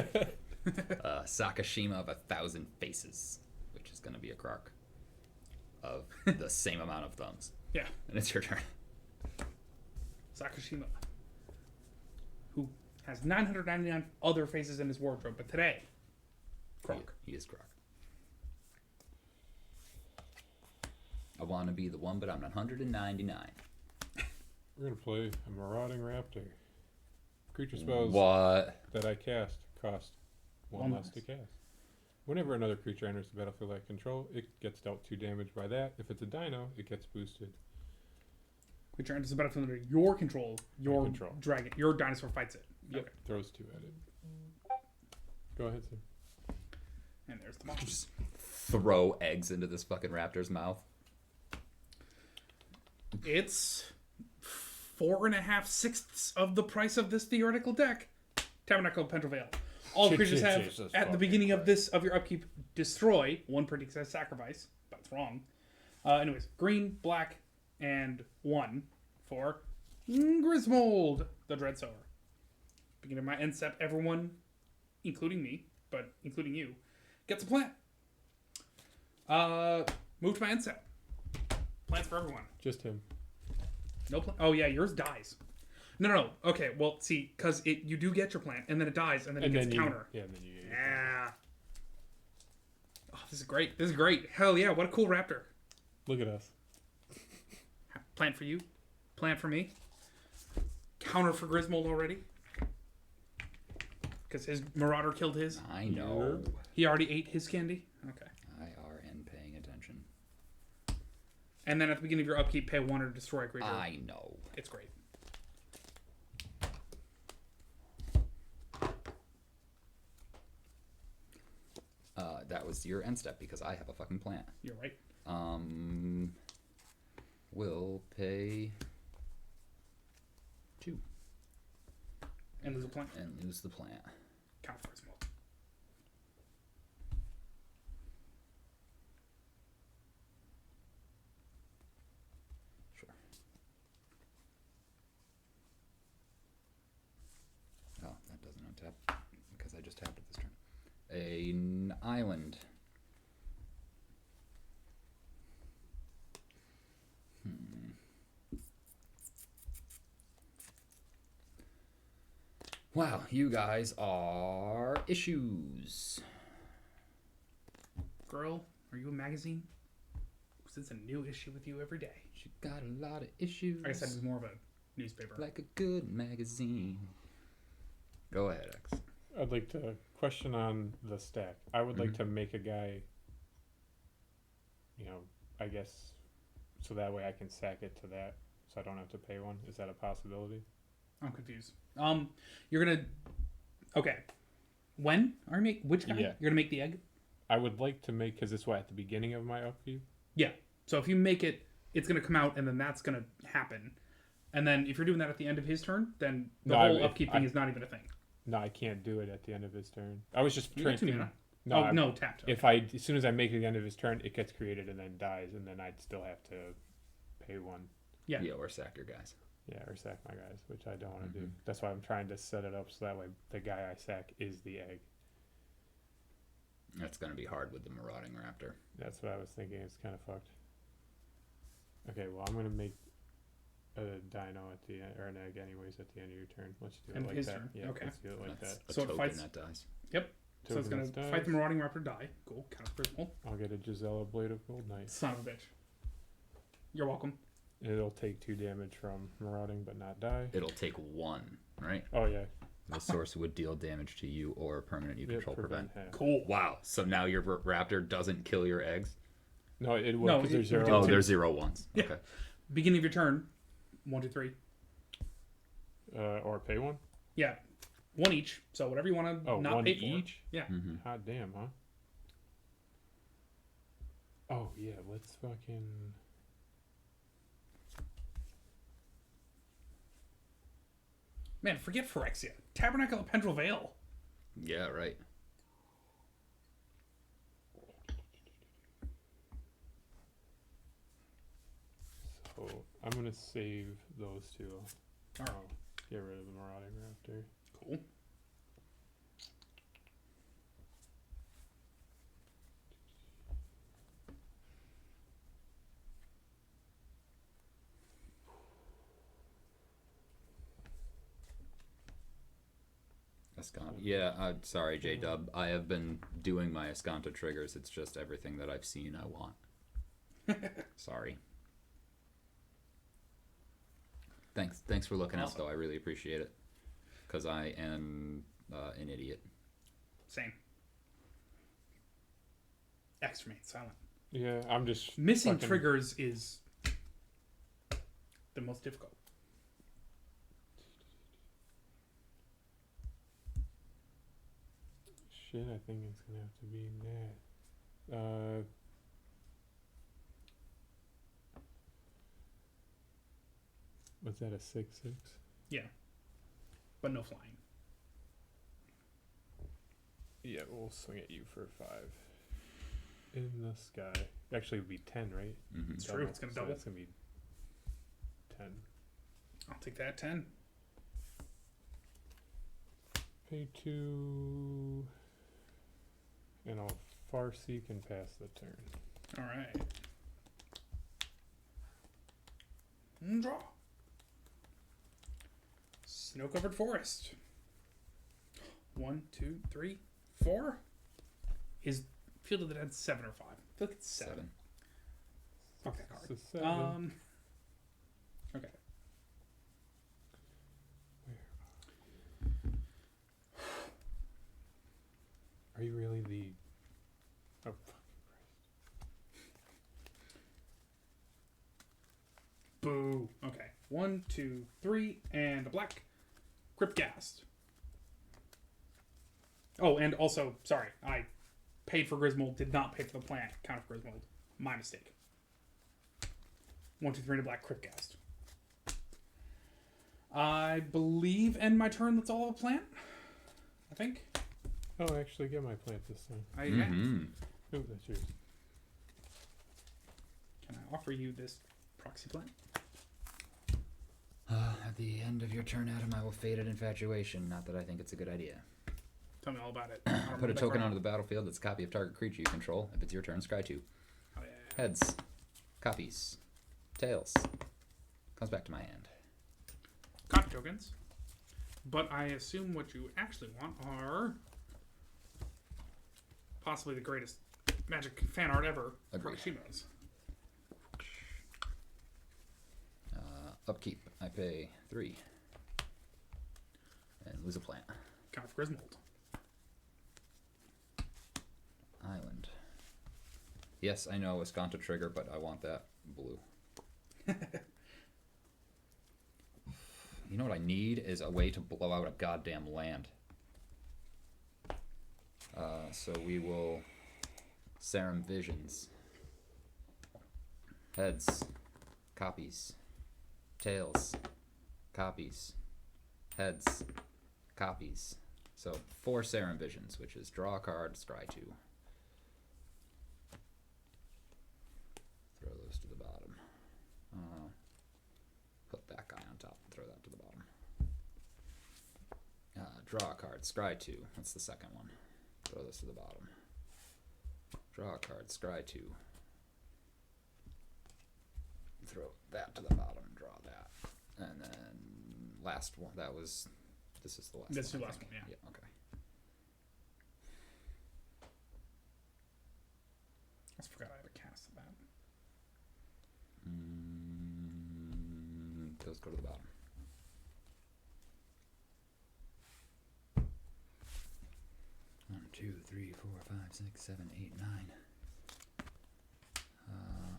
Sakashima of 1,000 Faces, which is going to be a Krark of the same amount of thumbs. Yeah. And it's your turn. Sakashima. Who has 999 other faces in his wardrobe, but today, Krark. He is Krark. I want to be the one, but I'm 199. We're gonna play a Marauding Raptor. Creature spells What? that I cast cost one less to cast. Whenever another creature enters the battlefield I control, it gets dealt 2 damage by that. If it's a dino, it gets boosted. Which enters the battlefield under your control. Your control. dragon. Your dinosaur fights it. Yep. Okay. Throws 2 at it. Go ahead, Sam. And there's the monster. Just throw eggs into this fucking raptor's mouth. It's 4.5/6 of the price of this theoretical deck. Tabernacle of Pendraveil. All creatures have Jesus at the beginning of your upkeep destroy. One predicts as sacrifice, but it's wrong. Anyways, green, black, and 1 for Griswold, the Dreadsower. Beginning of my end step, everyone, including me, but including you, gets a plant. Move to my end step. Plants for everyone. Just him. No plant. Oh yeah, yours dies. No. Okay, well, see, because you do get your plant, and then it dies, and then it gets a counter. Yeah, and then you get your Yeah. Oh, this is great. This is great. Hell yeah, what a cool raptor. Look at us. Plant for you. Plant for me. Counter for Griswold already. Because his Marauder killed his. I know. He already ate his candy. Okay. IRN paying attention. And then at the beginning of your upkeep, pay 1 or destroy a creature. I know. It's great. That was your end step because I have a fucking plant. You're right. We'll pay 2 And lose a plant. and lose the plant. Count for Griswold. Sure. Oh, that doesn't untap because I just tapped it this turn. An island. Wow, you guys are issues. Girl, are you a magazine? It's a new issue with you every day. She got a lot of issues. I guess that was more of a newspaper. Like a good magazine. Go ahead, X. I'd like to question on the stack. I would like to make a guy, I guess, so that way I can sack it to that, so I don't have to pay one. Is that a possibility? I'm confused. You're gonna. Okay. When are you make which guy? Yeah. You're gonna make the egg. I would like to make, because it's at the beginning of my upkeep. Yeah. So if you make it, it's gonna come out, and then that's gonna happen. And then if you're doing that at the end of his turn, then the No, whole if upkeep thing is not even a thing. No, I can't do it at the end of his turn. I was just You trying got 2 to. mana. No, Oh no, tapped. If as soon as I make it at the end of his turn, it gets created and then dies, and then I'd still have to pay 1. Yeah. Yeah, or sack your guys. Yeah, or sack my guys, which I don't want to do. That's why I'm trying to set it up so that way the guy I sack is the egg. That's gonna be hard with the Marauding Raptor. That's what I was thinking. It's kind of fucked. Okay, well, I'm gonna make a dino at the end, or an egg anyways at the end of your turn. Let's do it End of like his that. turn, Yeah, okay. let's do it like That's that. a So it token fights- that dies. Yep. So it's gonna Token that fight the dies. Marauding Raptor. Die. Cool. Count for Griswold. I'll get a Gisela Blade of Gold Knight. Son of a bitch. You're welcome. It'll take 2 damage from marauding, but not die. It'll take 1, right? Oh yeah. The source would deal damage to you or a permanent you Yeah, control prevent. half. Cool. Wow. So now your raptor doesn't kill your eggs? No, it will. No, because it- there's it would 0. do Oh, two. there's 0 ones. Yeah. Okay. Beginning of your turn. 1, 2, 3. Or pay 1. Yeah. 1 each. So whatever you want to Oh, not 1 pay for. each. Yeah. Hot damn, huh? Oh yeah, let's fucking. Man, forget Phyrexia. Tabernacle of Pendrell Vale. Yeah, right. So I'm gonna save those 2. Alright. I'll get rid of the marauding raptor. Cool. Escanta. Yeah, I'm sorry, J Dub. I have been doing my Escanta triggers. It's just everything that I've seen I want. Sorry. Thanks for looking out, though. I really appreciate it. Because I am an idiot. Same. X remains silent. Yeah, I'm just Missing fucking- triggers is the most difficult. Shit, I think it's gonna have to be that. Was that a 6/6? Yeah. But no flying. Yeah, we'll swing at you for 5. In the sky. Actually, it would be 10, right? Mm-hmm. It's true, it's gonna double. It's gonna be 10. I'll take that 10. Pay 2. And I'll Farseek and pass the turn. All right. Draw. Snow-covered forest. 1, 2, 3, 4. Is Field of the Dead 7 or 5? I feel like it's 7. Fuck that card. It's a 7. Okay. Are you really the... Oh, fucking Christ. Boo. Okay. 1, 2, 3, and a black. Cryptghast. Oh, and also, sorry, I paid for Griswold, did not pay for the plant. Counter for Griswold. My mistake. 1, 2, 3, and a black Cryptghast. I believe end my turn. That's all of a plant. I think. Oh, actually, get my plant this time. Yeah. Mm-hmm. Oh, that's yours. Can I offer you this proxy plant? At the end of your turn, Adam, I will fade at infatuation. Not that I think it's a good idea. Tell me all about it. Put a token onto the battlefield that's a copy of target creature you control. If it's your turn, scry 2. Oh, yeah. Heads. Copies. Tails. Comes back to my hand. Copy tokens. But I assume what you actually want are possibly the greatest Magic fan art ever. Agreed. Proximos. Upkeep. I pay 3. And lose a plant. Count for Griswold. Island. Yes, I know Escanta trigger, but I want that blue. You know what I need is a way to blow out a goddamn land. So we will Serum Visions. Heads. Copies. Tails. Copies. Heads. Copies. So 4 Serum Visions, which is draw a card, scry 2. Throw those to the bottom. Put that guy on top and throw that to the bottom. Draw a card, scry 2. That's the second one. Throw this to the bottom. Draw a card, scry 2. Throw that to the bottom, draw that. And then last one, this is the last one. That's the I last think. one, yeah. Yeah, okay. I just forgot I had a cast of that. Those go to the bottom. One, 2, 3, 4, 5, 6, 7, 8, 9.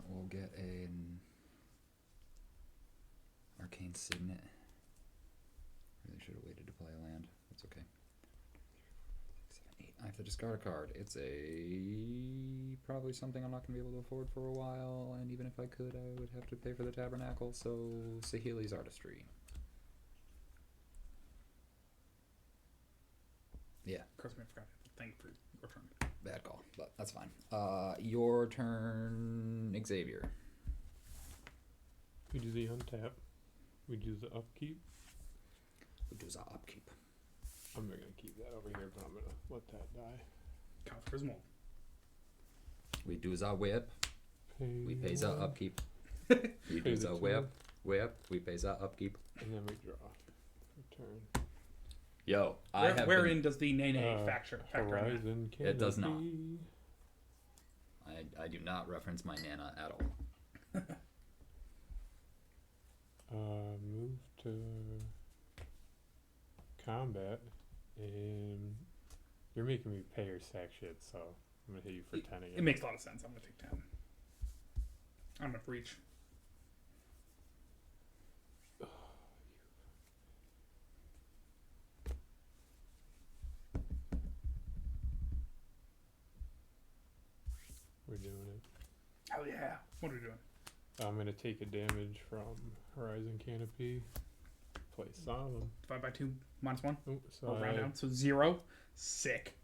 We'll get an Arcane Signet. Really should have waited to play a land. That's okay. 6, 7, 8. I have to discard a card. It's probably something I'm not going to be able to afford for a while, and even if I could, I would have to pay for the Tabernacle, so Saheeli's Artistry. Yeah. Of course, I forgot to thank for your turn. Bad call, but that's fine. Your turn, Xavier. We do the untap. We do the upkeep. We do the upkeep. I'm not going to keep that over here, but I'm going to let that die. Count for Griswold. We do the whip. We pay the 1, upkeep. We do Pay the the 2. whip. We pay the upkeep. And then we draw for turn. Yo, Wherein does the Nene factor in that? Horizon Canopy. It does not. I do not reference my Nana at all. Move to combat, and you're making me pay or sack shit, so I'm gonna hit you for 10 again. It makes a lot of sense. I'm going to take 10. I don't have reach. We're doing it. Hell yeah. What are we doing? I'm gonna take a damage from Horizon Canopy. Play Solemn. Divide by 2, -1. Oh, so Oh, round down. So 0. Sick.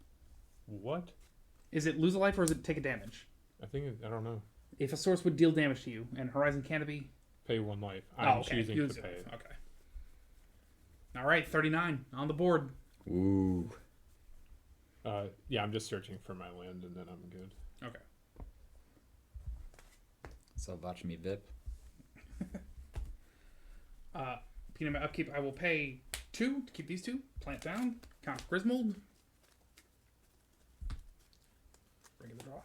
What? Is it lose a life or is it take a damage? I think I don't know. If a source would deal damage to you and Horizon Canopy. Pay 1 life. Oh, I'm okay. choosing Use to it. pay it. Okay. All right, 39 on the board. Ooh. Yeah, I'm just searching for my land, and then I'm good. Okay. So watch me Vip. Peanut my upkeep. I will pay 2 to keep these 2. Plant down. Count Griswold. Regular draw.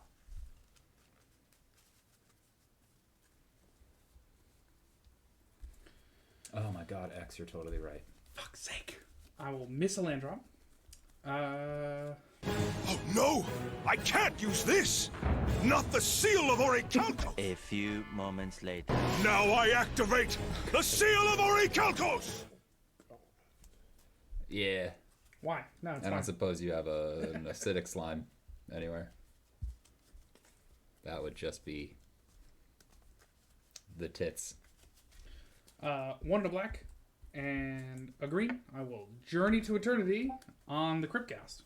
Oh my god, X, you're totally right. Fuck's sake. I will miss a land drop. Oh no! I can't use this! Not the Seal of Orichalcos! A few moments later. Now I activate the Seal of Orichalcos! Yeah. Why? No, it's I fine. don't suppose you have an acidic slime anywhere. That would just be the tits. 1 and a black and a green. I will journey to eternity on the Cryptcast.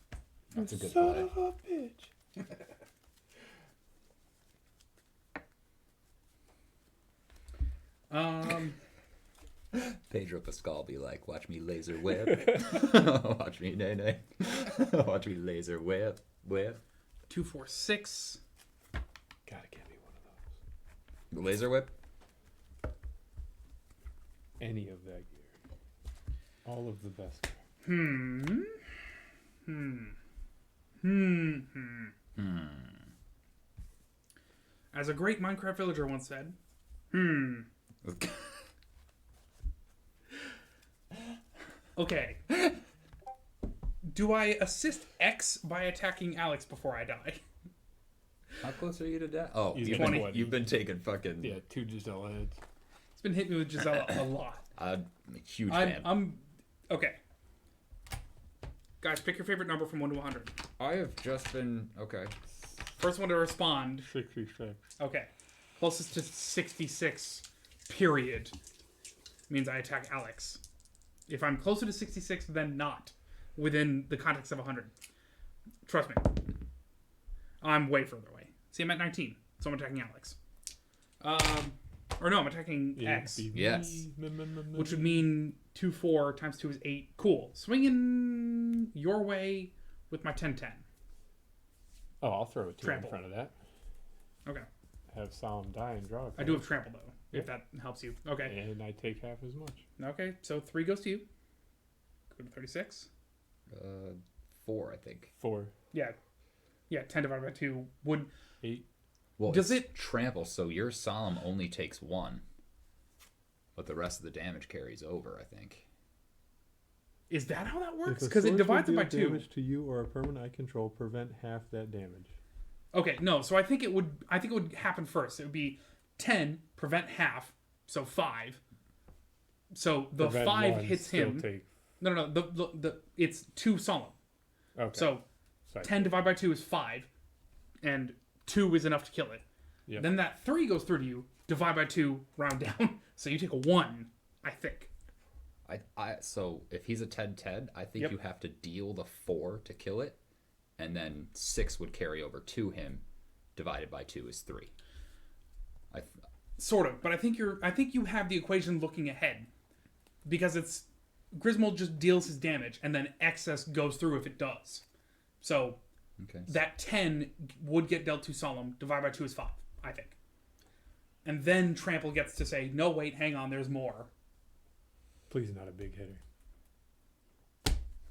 That's a good play. Of a bitch. Pedro Pascal be like, watch me laser whip. Watch me nay nay. Watch me laser whip. 2, 4, 6. Gotta give me one of those. Laser whip? Any of that gear. All of the best gear. As a great Minecraft villager once said, okay. Do I assist X by attacking Alex before I die? How close are you to death? Oh, He's you've 20. been, you've been taking fucking... Yeah, 2 Giselle heads. It's been hitting me with Gisela a lot. I'm a huge fan. I'm okay. Guys, pick your favorite number from 1 to 100. I have just been... Okay. First one to respond. 66. Okay. Closest to 66, period, means I attack Alex. If I'm closer to 66, then not, within the context of 100. Trust me. I'm way further away. See, I'm at 19, so I'm attacking Alex. Or no, I'm attacking X, Yes. which would mean 2, 4 times 2 is 8. Cool. Swinging your way with my 10-10. Oh, I'll throw a 2 Trample. in front of that. Okay. Have Solemn die and draw a I do have trample, though, if that helps you. Okay. And I take half as much. Okay, so 3 goes to you. Go to 36. 4, I think. 4. Yeah. Yeah, 10 divided by 2 would... 8. Well, Does it's it- trample? So your solemn only takes 1, but the rest of the damage carries over. I think. Is that how that works? If a Because it sword divides will it by deal 2. damage to you or a permanent I control, prevent half that damage. Okay, no, so I think it would happen first. It would be 10, prevent half, so 5. So the Prevent 5 one, hits still him. Take, No, the it's 2 solemn. okay. So Sorry. 10 divided by 2 is 5, and 2 is enough to kill it. Yep. Then that 3 goes through to you, divide by 2, round down. So you take a 1, I think. So if he's a 10-10, I think Yep. you have to deal the 4 to kill it, and then 6 would carry over to him. Divided by 2 is 3. Sort of, but I think you have the equation looking ahead, because it's Griswold just deals his damage, and then excess goes through if it does. So Okay. that 10 would get dealt to Solemn. Divide by 2 is 5, I think. And then Trample gets to say, no, wait, hang on, there's more. Please not a big hitter.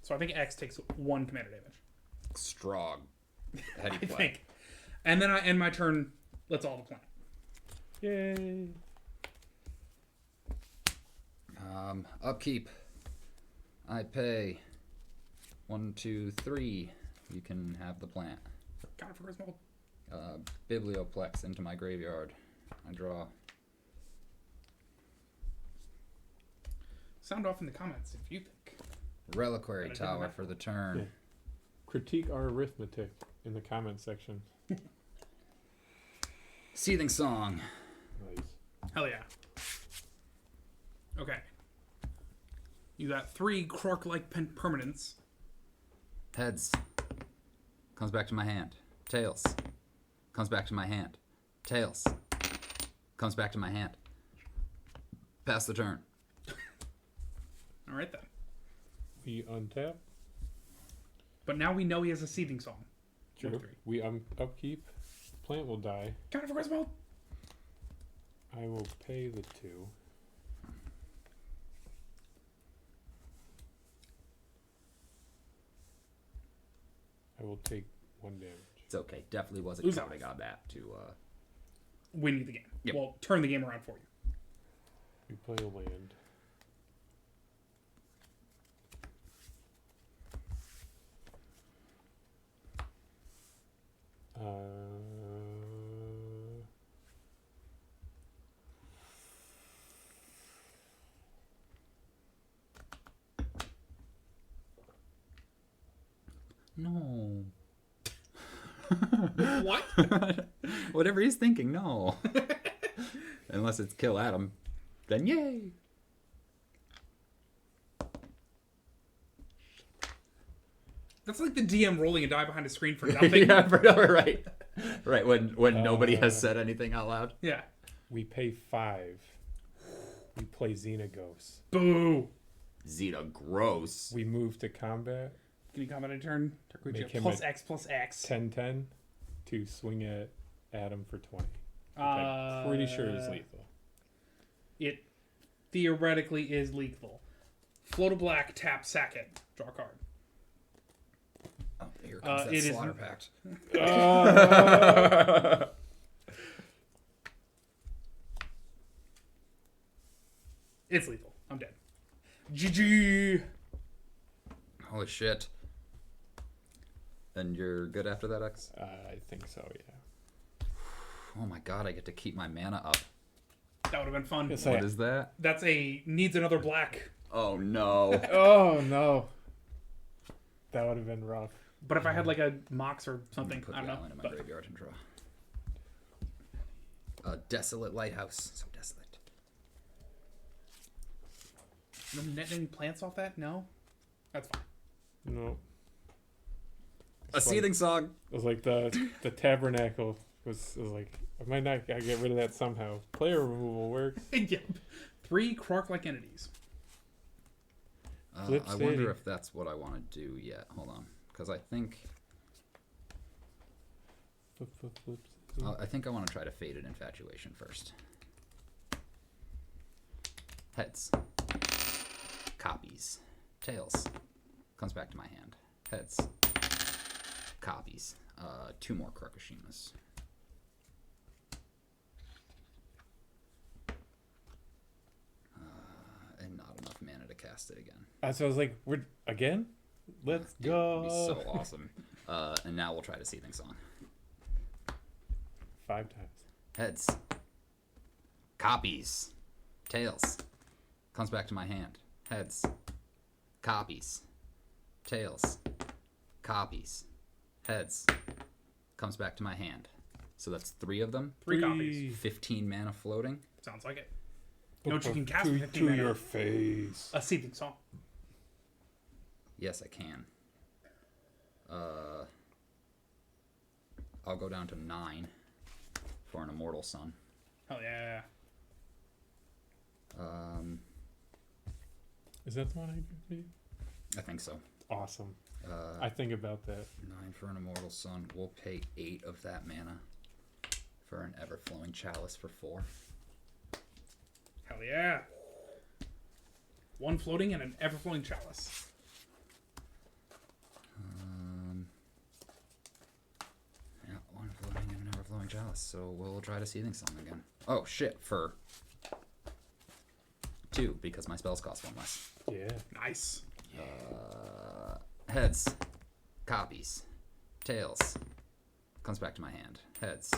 So I think X takes 1 commander damage. Strong. How do you I play? think. And then I end my turn. Let's all the plan. Yay! Upkeep. I pay 1, 2, 3. You can have the plant. Got it for Griswold. Biblioplex into my graveyard. I draw. Sound off in the comments if you think. Reliquary But it doesn't Tower matter. for the turn. Yeah. Critique our arithmetic in the comment section. Seething Song. Nice. Hell yeah. Okay. You got 3 Krork-like permanents. Heads. Comes back to my hand. Tails. Comes back to my hand. Tails. Comes back to my hand. Pass the turn. All right then. We untap. But now we know he has a seething song. True. 1-3. We upkeep. Plant will die. Counter for Griswold. I will pay the 2. I will take 1 damage. It's okay. Definitely wasn't Lose counting on that to. Win you the game. Yep. Well, turn the game around for you. We play a land. No. What? Whatever he's thinking, no. Unless it's kill Adam, then yay. That's like the DM rolling a die behind a screen for nothing. Yeah, right. Right, when nobody has said anything out loud. Yeah. We pay 5. We play Xenagos. Boo. Zeta gross. We move to combat. Can you comment a turn? Make him Plus a X plus X. 10-10 to swing at Adam for 20. Which I'm pretty sure is lethal. It theoretically is lethal. Float a black, tap, sack it. Draw a card. Oh, here comes that it is- slaughter pact. It's lethal. I'm dead. GG. Holy shit. And you're good after that, X? I think so, yeah. Oh my god, I get to keep my mana up. That would have been fun. Yes, What is that? That's a needs another black. Oh no. Oh, no. That would have been rough. But if I had like a Mox or something, Put I don't the know. island in my But graveyard and draw. A desolate lighthouse. So desolate. no net any plants off that? No? That's fine. No. A seething song. It was like the tabernacle was like, I might not gotta get rid of that somehow. Player removal works. Yep. 3 Krark-like entities. Flip I wonder City. if that's what I want to do yet. Hold on. Because I think Flip. I think I want to try to Faded Infatuation first. Heads. Copies. Tails. Comes back to my hand. Heads. Copies. 2 more Krakoshimas. And not enough mana to cast it again. So I was like, we're again? Let's go. It'd be so awesome. And now we'll try to Seething Song. 5 times. Heads. Copies. Tails. Comes back to my hand. Heads. Copies. Tails. Copies. Heads. Comes back to my hand. So that's 3 of them. 3 copies. 15 mana floating. Sounds like it. You know what you can cast to, with 15 to mana? your face. A seething song. Yes, I can. I'll go down to 9 for an Immortal Sun. Hell yeah. Is that the one I did? I think so. Awesome. I think about that. 9 for an Immortal Sun. We'll pay 8 of that mana for an Everflowing Chalice for 4. Hell yeah. 1 floating and an ever-flowing chalice. Yeah, 1 floating and an Everflowing Chalice. So we'll try to Seething Song again. Oh shit, for 2 because my spells cost 1 less. Yeah. Nice. Heads. Copies. Tails. Comes back to my hand. Heads.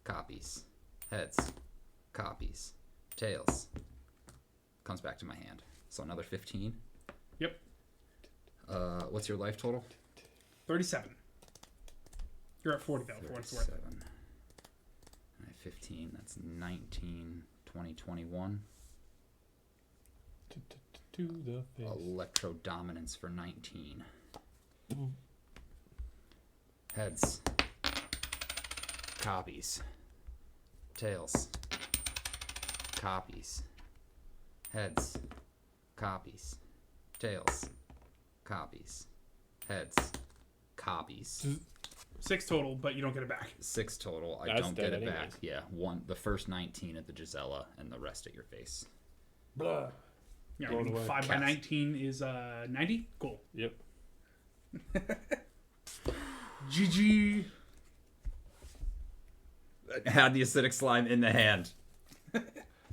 Copies. Heads. Copies. Tails. Comes back to my hand. So another 15. Yep. What's your life total? 37. You're at 40 though, for what it's worth. 37. 15. That's 19, 20, 21. To the face. Electro Dominance for 19. Heads. Copies. Tails. Copies. Heads. Copies. Tails. Copies. Heads. Copies. 6 total, but you don't get it back. 6 total. I That's don't get dead it back. anyways. Yeah, the first 19 at the Gisela, and the rest at your face. Blah. Yeah, Going away. 5 by Cast. 19 is 90. Cool. Yep. GG. Had the acidic slime in the hand.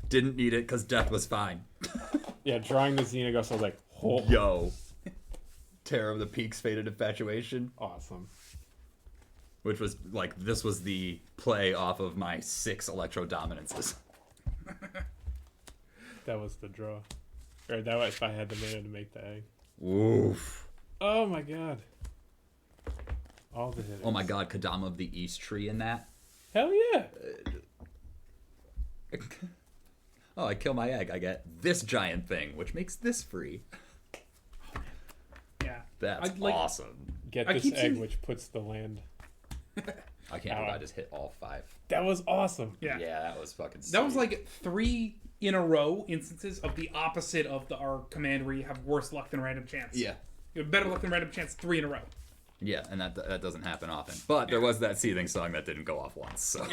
Didn't need it because death was fine. Yeah, drawing the Xenagos, I was like, oh, Yo. Terror of the Peaks Faded Infatuation. awesome. Which was like, this was the play off of my 6 Electro Dominances. That was the draw. Or that was if I had the mana to make the egg. Oof. Oh my god. All the hitters. Oh my god, Kadama of the East Tree in that. Hell yeah. Oh, I kill my egg. I get this giant thing, which makes this free. Yeah. That's I'd like- awesome. Get I this keep egg seeing- which puts the land. I can't believe I just hit all 5. That was awesome. Yeah. Yeah, that was fucking That was sweet. like 3 in a row instances of the opposite of our command where you have worse luck than random chance. Yeah. You have better luck than random chance 3 in a row. Yeah, and that doesn't happen often. But there was that seething song that didn't go off once, so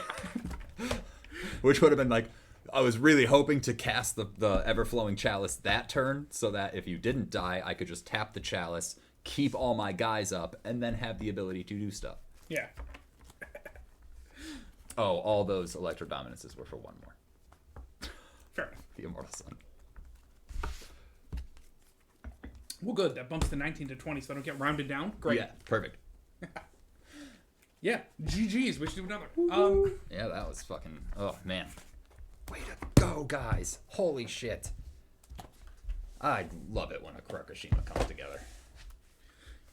which would have been like, I was really hoping to cast the ever-flowing chalice that turn, so that if you didn't die, I could just tap the chalice, keep all my guys up, and then have the ability to do stuff. Yeah. Oh, all those Electro Dominances were for 1 more. Fair enough. The Immortal Sun. Well, good. That bumps the 19 to 20 so I don't get rounded down. Great. Yeah, perfect. Yeah. GG's. We should do another. Yeah, that was fucking. Oh man, way to go, guys! Holy shit! I love it when a Kurakushima comes together.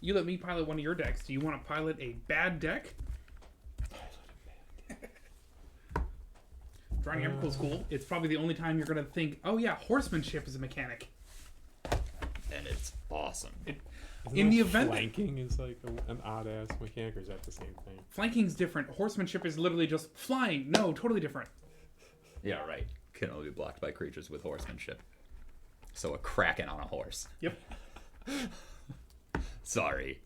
You let me pilot one of your decks. Do you want to pilot a bad deck? Drawing Emrakul is cool. It's probably the only time you're going to think, oh yeah, horsemanship is a mechanic. And it's awesome. In the event that flanking is like an odd ass mechanic, or is that the same thing? flanking's different, horsemanship is literally just flying. No, totally different. Yeah, right. Can only be blocked by creatures with horsemanship. So a Kraken on a horse. Yep. Sorry,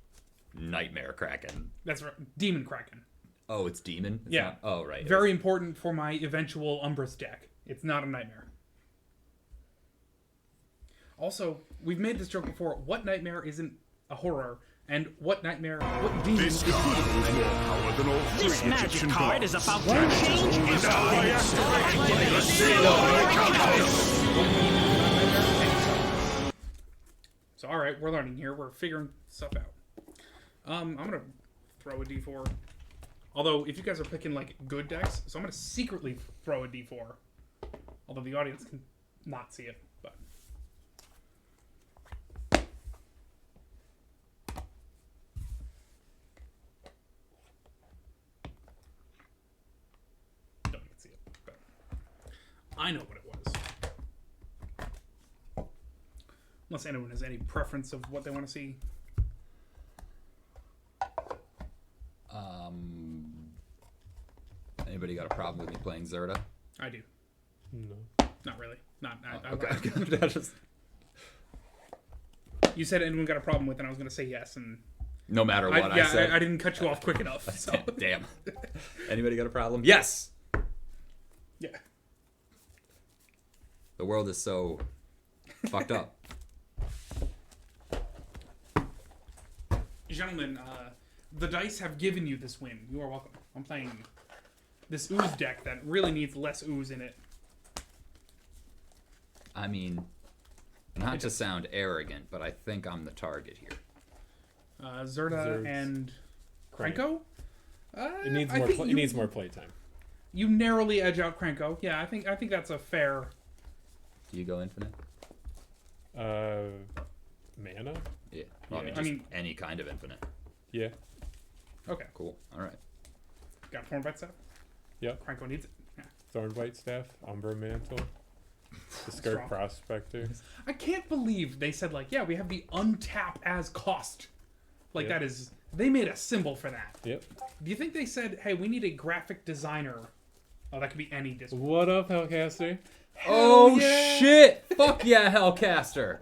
Nightmare Kraken. That's right. Demon Kraken. Oh, it's Demon. It's Yeah. not- oh, right. Very important for my eventual Umbris deck. It's not a nightmare. Also, we've made this joke before. What nightmare isn't a horror? And what nightmare, what demon This is card evil? holds more power than all 3 This magic Egyptian card gods. is about to change history. The seal of Orichalcos! So, alright, we're learning here. We're figuring stuff out. I'm going to throw a d4. Although, if you guys are picking, like, good decks, so I'm going to secretly throw a d4. Although the audience can not see it, but... Nobody can see it, but... I know what it was. Unless anyone has any preference of what they want to see. Anybody got a problem with me playing Zerta? I do. No. Not really. Not. I Okay. lied. I just- You said anyone got a problem with it, and I was going to say yes, and no matter what I said. I didn't cut you off quick enough. So Damn. Anybody got a problem? Yes. yeah, The world is so fucked up. gentlemen, the dice have given you this win. You are welcome. I'm playing this ooze deck that really needs less ooze in it. I mean, not to sound arrogant, but I think I'm the target here. Zerta Zergs. and Crank. Krenko. It needs I more. think It you- needs more playtime. You narrowly edge out Krenko. Yeah, I think that's a fair. Do you go infinite? Mana. Yeah. Well, Yeah. I mean, just any kind of infinite. Yeah. Okay, Cool. All right. got Thornbite stuff. Yep. Krenko needs it. Yeah. Thornbite staff. Umbra mantle. The Strong. Skirk prospector. I can't believe they said like, yeah, we have the untap as cost. Like Yeah. that is, they made a symbol for that. Yep. Do you think they said, hey, we need a graphic designer? Oh, that could be any discipline. What up, Hellcaster? Oh yeah. shit! Fuck yeah, Hellcaster!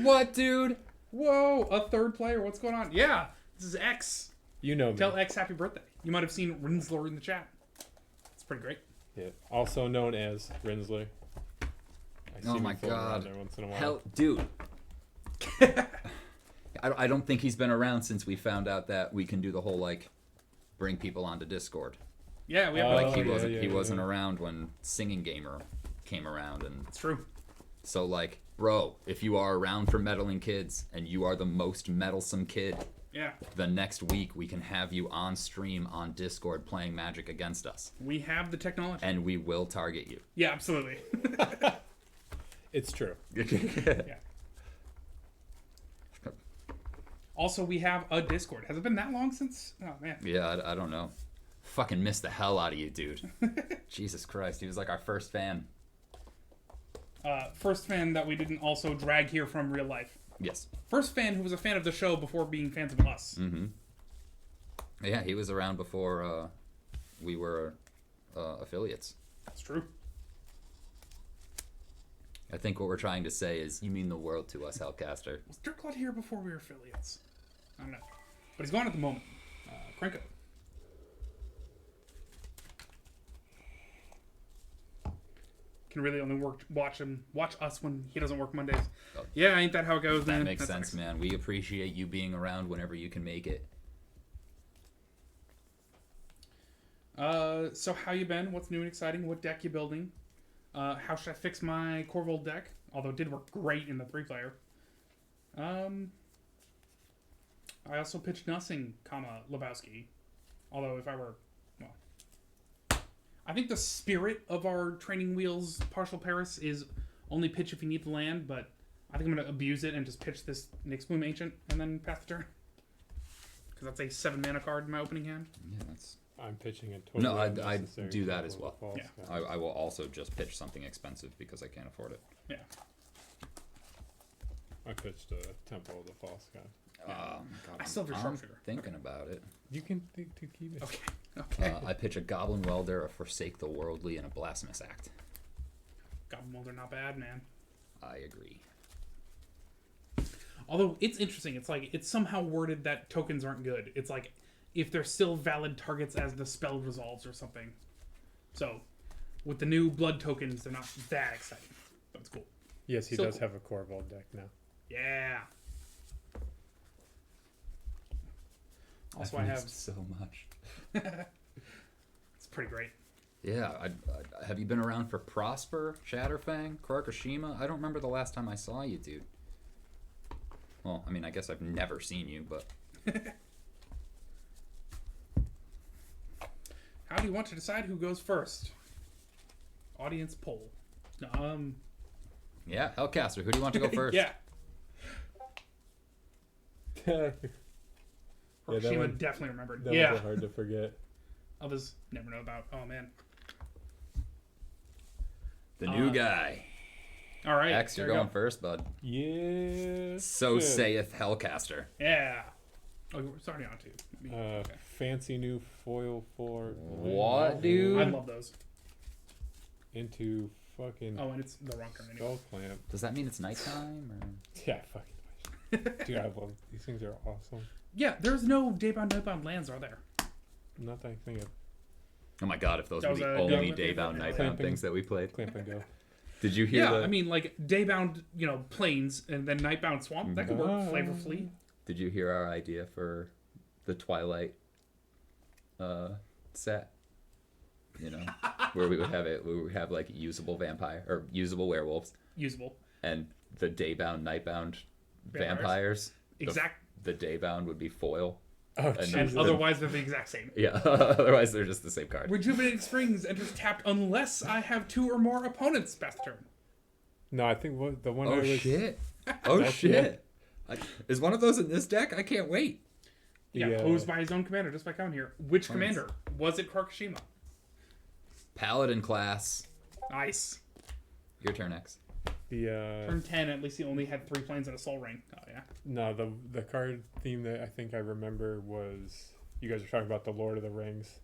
What, dude? Whoa, a third player. What's going on? Yeah, this is X. You know me. Tell X happy birthday. You might have seen Rinsler in the chat. It's pretty great. Yeah. Also known as Rinsler. I Oh him my floating around God. there once in a while. Hell, dude. I don't think he's been around since we found out that we can do the whole like bring people onto Discord. Yeah, we have Oh, Like he yeah, wasn't yeah, he yeah, wasn't yeah. around when Singing Gamer came around, and It's true. so like, bro, if you are around for meddling kids and you are the most meddlesome kid, Yeah, the next week we can have you on stream on Discord playing Magic against us, we have the technology. and we will target you. Yeah, absolutely. It's true. Yeah. Also, we have a Discord. Has it been that long since? Oh man. Yeah, I don't know. Fucking missed the hell out of you, dude. Jesus Christ, he was like our first fan. First fan that we didn't also drag here from real life. Yes. First fan who was a fan of the show before being fans of us. Yeah, he was around before we were affiliates. That's true. I think what we're trying to say is, you mean the world to us, Hellcaster. Was Dirklot here before we were affiliates? I don't know. But he's gone at the moment. Krenko. Can really only watch us when he doesn't work Mondays. Oh. Yeah, ain't that how it goes, man? That makes sense, sucks. man. We appreciate you being around whenever you can make it. So how you been? What's new and exciting? What deck you building? How should I fix my Corvold deck? Although it did work great in the 3-player. I also pitched nothing, Lebowski. Although if I were, well, I think the spirit of our Training Wheels Partial Paris is only pitch if you need the land, but I think I'm going to abuse it and just pitch this Nyx Bloom Ancient and then pass the turn. Because that's a 7 mana card in my opening hand. Yeah, that's. I'm pitching a totally No, I unnecessary do that Temple as of well. the False Yeah. God. I will also just pitch something expensive because I can't afford it. Yeah. I pitched a Temple of the False God. God, I still have your I'm sharpshooter. thinking about it. You can think to keep it. Okay. Okay. I pitch a Goblin Welder, a Forsake the Worldly, and a Blasphemous Act. Goblin Molder, not bad, man. I agree. Although it's interesting, it's like it's somehow worded that tokens aren't good. It's like if they're still valid targets as the spell resolves or something. So with the new blood tokens, they're not that exciting. But it's cool. Yes, he So does cool. have a Corvold deck now. Yeah. Also, I I've have. missed so much. It's pretty great. Yeah, have you been around for Prosper, Shatterfang, Karakushima? I don't remember the last time I saw you, dude. Well, I mean, I guess I've never seen you, but How do you want to decide who goes first? Audience poll. yeah, Hellcaster, who do you want to go first? Yeah. Yeah, that Hiroshima one- definitely remembered. That Yeah. was hard to forget. Others never know about. Oh man. The new guy. All right. X, you're there we going go. first, bud. Yeah. So good. saith Hellcaster. Yeah. Oh, we're starting on two. Okay. Fancy new foil for What, dude? I love those. into fucking Oh, and it's the wrong turn anyway. Skull Clamp. Does that mean it's nighttime? Or? Yeah, I fucking wish. Dude, I love these things. Are awesome. Yeah, there's no Daybound Nightbound lands, are there? Not that I think of Oh my god, if those That were was the a only government Daybound, favorite. Nightbound Clamping. things that we played. Clamp and Go. Did you hear Yeah, the? I mean, like Daybound, plains, and then Nightbound Swamp. That could work flavorfully. Did you hear our idea for the Twilight set? You know, where we would have like usable vampire or usable werewolves Usable. and the Daybound, Nightbound Vampires. vampires. Exact. The Daybound would be foil. Oh, And Jesus. And otherwise, they're the exact same. Yeah, otherwise they're just the same card. Rejuvenating Springs enters tapped unless I have 2 or more opponents pass the turn. No, I think the one I Oh was shit! Oh That's shit! Is one of those in this deck? I can't wait. Yeah, Yeah. posed by his own commander, just by coming here. Which commander? Was it Karakushima? Paladin class. Nice. Your turn, X. the Turn 10, at least he only had 3 planes and a Soul Ring. Oh, yeah. no the card theme that I think I remember was you guys were talking about the Lord of the Rings.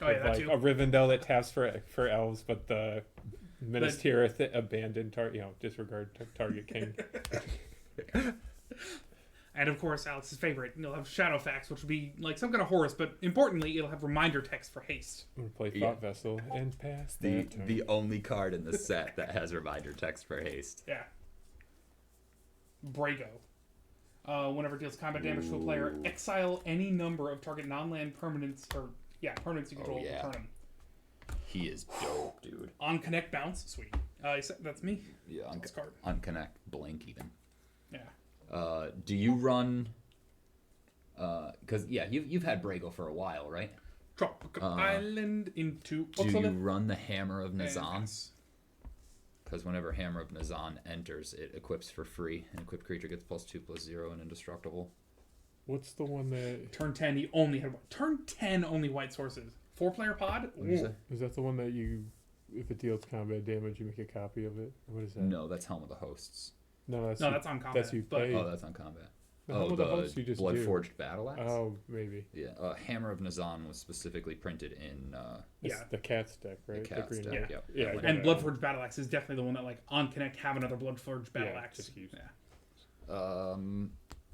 Oh, yeah, With, that like too. a Rivendell that taps for elves, but the Minas Tirith abandoned disregard target king. And of course, Alex's favorite, you'll have Shadowfax, which will be like some kind of Horus, but importantly, it'll have reminder text for haste. I'm gonna play Yeah. Thought Vessel and pass The that turn. the only card in the set that has reminder text for haste. Yeah. Brago. Whenever it deals combat damage to a player, exile any number of target non-land permanents, permanents you control, yeah. return them. He is dope, dude. On connect bounce, sweet. That's me. Yeah, This card. unconnect, blink even. Yeah. Do you run? Because you've had Brago for a while, right? Tropical Island into Do you Oxalate. run the Hammer of And Nazan? pass. Because whenever Hammer of Nazan enters, it equips for free. An equipped creature gets +2/+0 and indestructible. What's the one that Turn 10, he only had turn 10 only white sources. 4-player pod? What is it? is that the one that you, if it deals combat damage, you make a copy of it? What is that? No, that's Helm of the Hosts. No, that's No, that's on combat. That's you but- pay. Oh, that's on combat. The Helm of the Hosts you just do. Bloodforged Battle Axe? Oh, maybe. Yeah, Hammer of Nazan was specifically printed in It's Yeah. the cat's deck, right? the Cat's green deck. one. Yep. Yeah, That I went got And it. Bloodforged Battle Axe is definitely the one that, like, on connect, have another Bloodforged Battle Yeah, Axe. just use it. Yeah.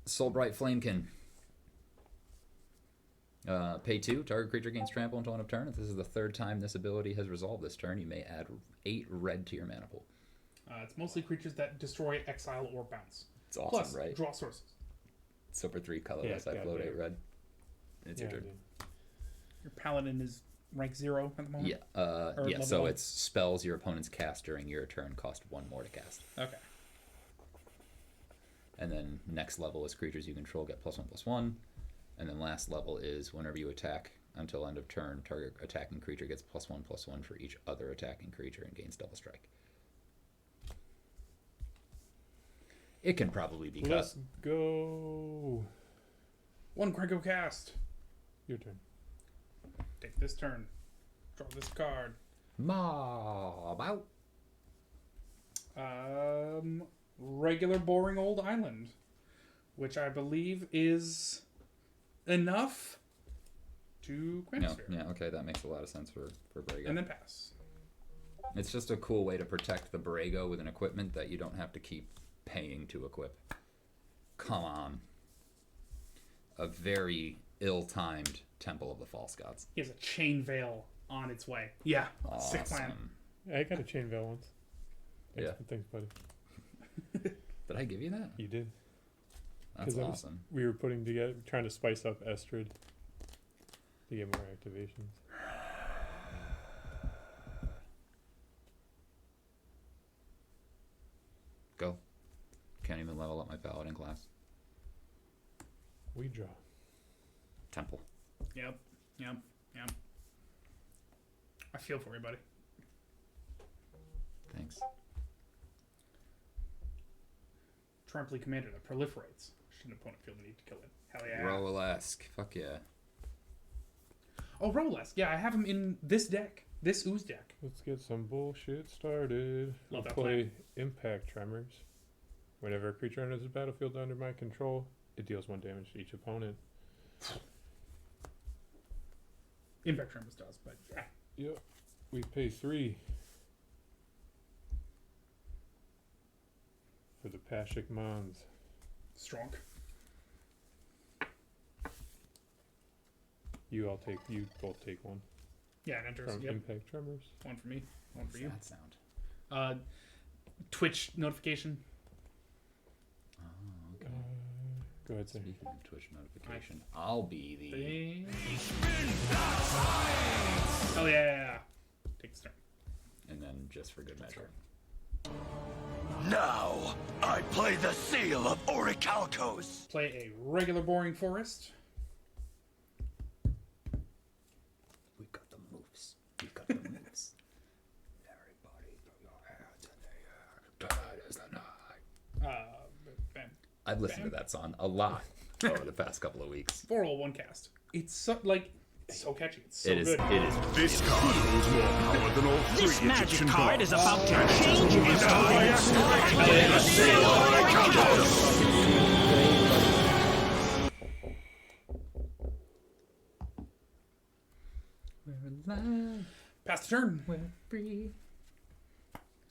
Soulbright Flamekin. Pay 2. Target creature gains trample until end of turn. If this is the third time this ability has resolved this turn, you may add 8 red to your mana pool. It's mostly creatures that destroy, exile, or bounce. It's awesome, Plus, right? draw sources. So for 3 colorless, Yeah, I float yeah. 8 red. It's Yeah, your turn. yeah. Your Paladin is rank 0 at the moment? Yeah, Or yeah. level So 1? it's spells your opponents cast during your turn cost 1 more to cast. Okay. And then next level is creatures you control get +1/+1. And then last level is whenever you attack until end of turn, target attacking creature gets +1/+1 for each other attacking creature and gains double strike. It can probably be cut. Let's go. 1 Grego cast. Your turn. Take this turn. Draw this card. Mob out. Regular boring old island, which I believe is enough to Yeah, Grandsphere. yeah, okay, that makes a lot of sense for Brago. And then pass. It's just a cool way to protect the Brago with an equipment that you don't have to keep paying to equip. Come on. A very ill-timed Temple of the False Gods. He has a chain veil on its way. Yeah, sick plan. Awesome. I got a chain veil once. Yeah. Thanks, buddy. Did I give you that? You did. That's 'Cause awesome. We were putting together, trying to spice up Estrid to get more activations. Go. Can't even level up my Paladin class. We draw. Temple. Yep. I feel for you, buddy. Thanks. Trampoline commander that proliferates. Should an opponent feel the need to kill it? Hell yeah. Roel-esque. Fuck yeah. Oh, Rolesk. Yeah, I have him in this deck. This Ooze deck. Let's get some bullshit started. I'll Love that play Impact Tremors. Whenever a creature enters the battlefield under my control, it deals 1 damage to each opponent. Impact Tremors does, but yeah. Yep. We pay 3 for the Pashik Mons. Strong. You both take 1 Yeah, it enters. from Yep. Impact Tremors. 1 for me. 1 for you. That sound. Twitch notification. Oh, okay. Go ahead, say. Speaking of Twitch notification, I'll be the... Bing. Oh yeah. Take this turn. And then just for good measure. Now, I play the Seal of Orichalcos. Play a regular boring forest. We got the moves. We got the moves. Everybody throw your hands in the air. Tonight is the night. Bam. I've listened to that song a lot over the past couple of weeks. 4-1 cast. It's so, like so catchy. It's so It is. good. It is. This card holds more power than all 3 This magic Egyptian card gods. is about to change history. The Seal of Orichalcos. Pass the turn. We're free.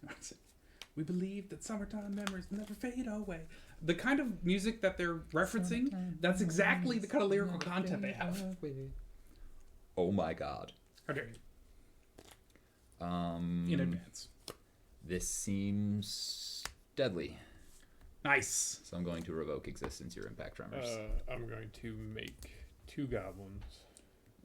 That's it. We believe that summertime memories never fade away. The kind of music that they're referencing, that's exactly the kind of lyrical content they have. Oh my god. How dare you? In advance. This seems deadly. Nice. So I'm going to revoke existence your impact tremors. I'm going to make 2 goblins.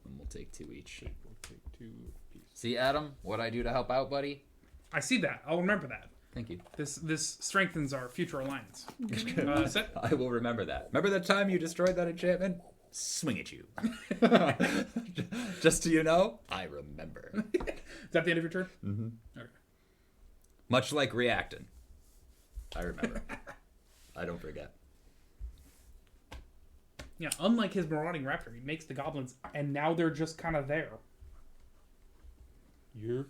And we'll take 2 each. We'll take 2 pieces. See, Adam, what I do to help out, buddy? I see that. I'll remember that. Thank you. This strengthens our future alliance. Set. I will remember that. Remember that time you destroyed that enchantment? Swing at you. Just so you know, I remember. Is that the end of your turn? Mm-hmm. Okay. Much like reacting. I remember. I don't forget. Yeah, unlike his marauding raptor, he makes the goblins, and now they're just kind of there. You're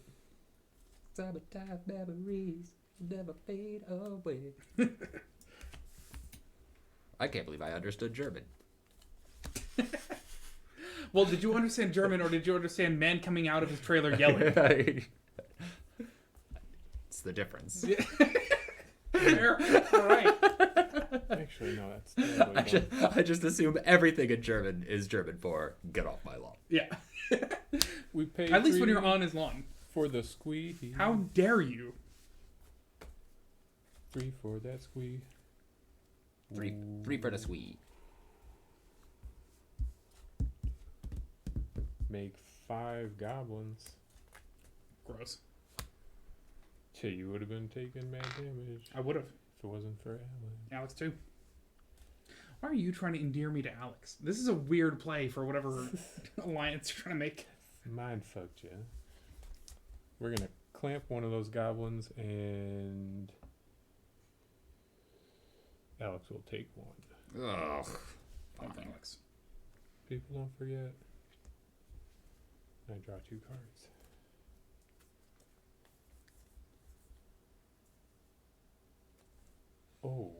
Sabotage memories never fade away. I can't believe I understood German. Well, did you understand German, or did you understand man coming out of his trailer yelling? It's the difference. Fair. All right. actually no, that's totally wrong. I just assume everything in German is German for get off my lawn. Yeah. We paid At least when 3 you're on his lawn. for the squee. How dare you? 3 for that squee. Three for the sweet. Make 5 goblins. Gross. Shit, you would have been taking mad damage I would have. if it wasn't for Alan. Alex too. Why are you trying to endear me to Alex? This is a weird play for whatever alliance you're trying to make. Mind fucked you. We're gonna clamp one of those goblins, and Alex will take one. Ugh. Fuck Alex. People don't forget. I draw 2 cards. Oh,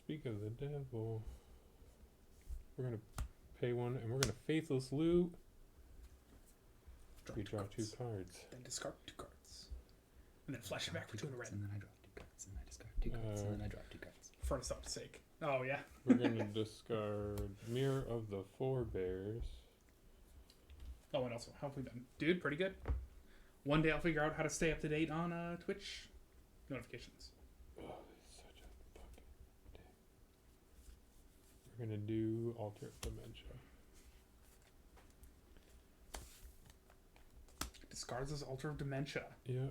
speak of the devil. We're gonna pay 1, and we're gonna faithless loot. We draw 2 cards. Then discard 2 cards. And then flash it back for 2 in a red. And then I draw 2 cards. And I discard 2 cards. And then I draw 2 cards. For stuff's sake. Oh, yeah. We're gonna discard Mirror of the Forebears. Oh, and also, how have we done? Dude, pretty good. One day I'll figure out how to stay up to date on Twitch notifications. Oh, it's such a fucking day. We're gonna do Altar of Dementia. Discards as Altar of Dementia. Yeah.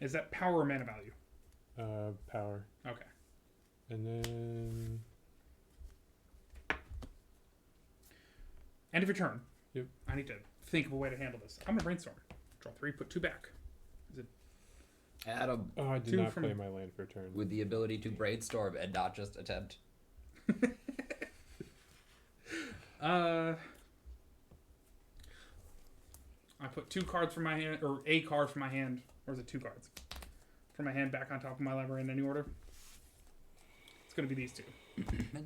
Is that power or mana value? Power. Okay. And then End of your turn. Yep. I need to think of a way to handle this. I'm gonna brainstorm. Draw 3, put 2 back. Is it Adam, I did 2 not from- play my land for turn. with the ability to brainstorm and not just attempt. I put 2 cards from my hand, or a card from my hand, or is it 2 cards? From my hand back on top of my library in any order. It's gonna be these 2.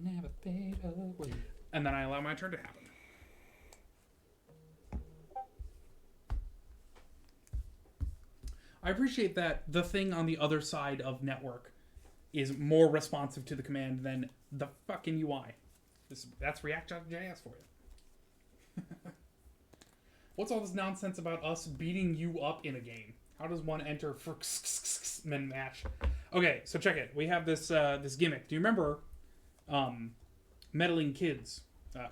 Never fade away. And then I allow my turn to happen. I appreciate that the thing on the other side of network is more responsive to the command than the fucking UI. That's React.js for you. What's all this nonsense about us beating you up in a game? How does one enter for men match? Okay, so check it. We have this this gimmick. Do you remember Meddling Kids,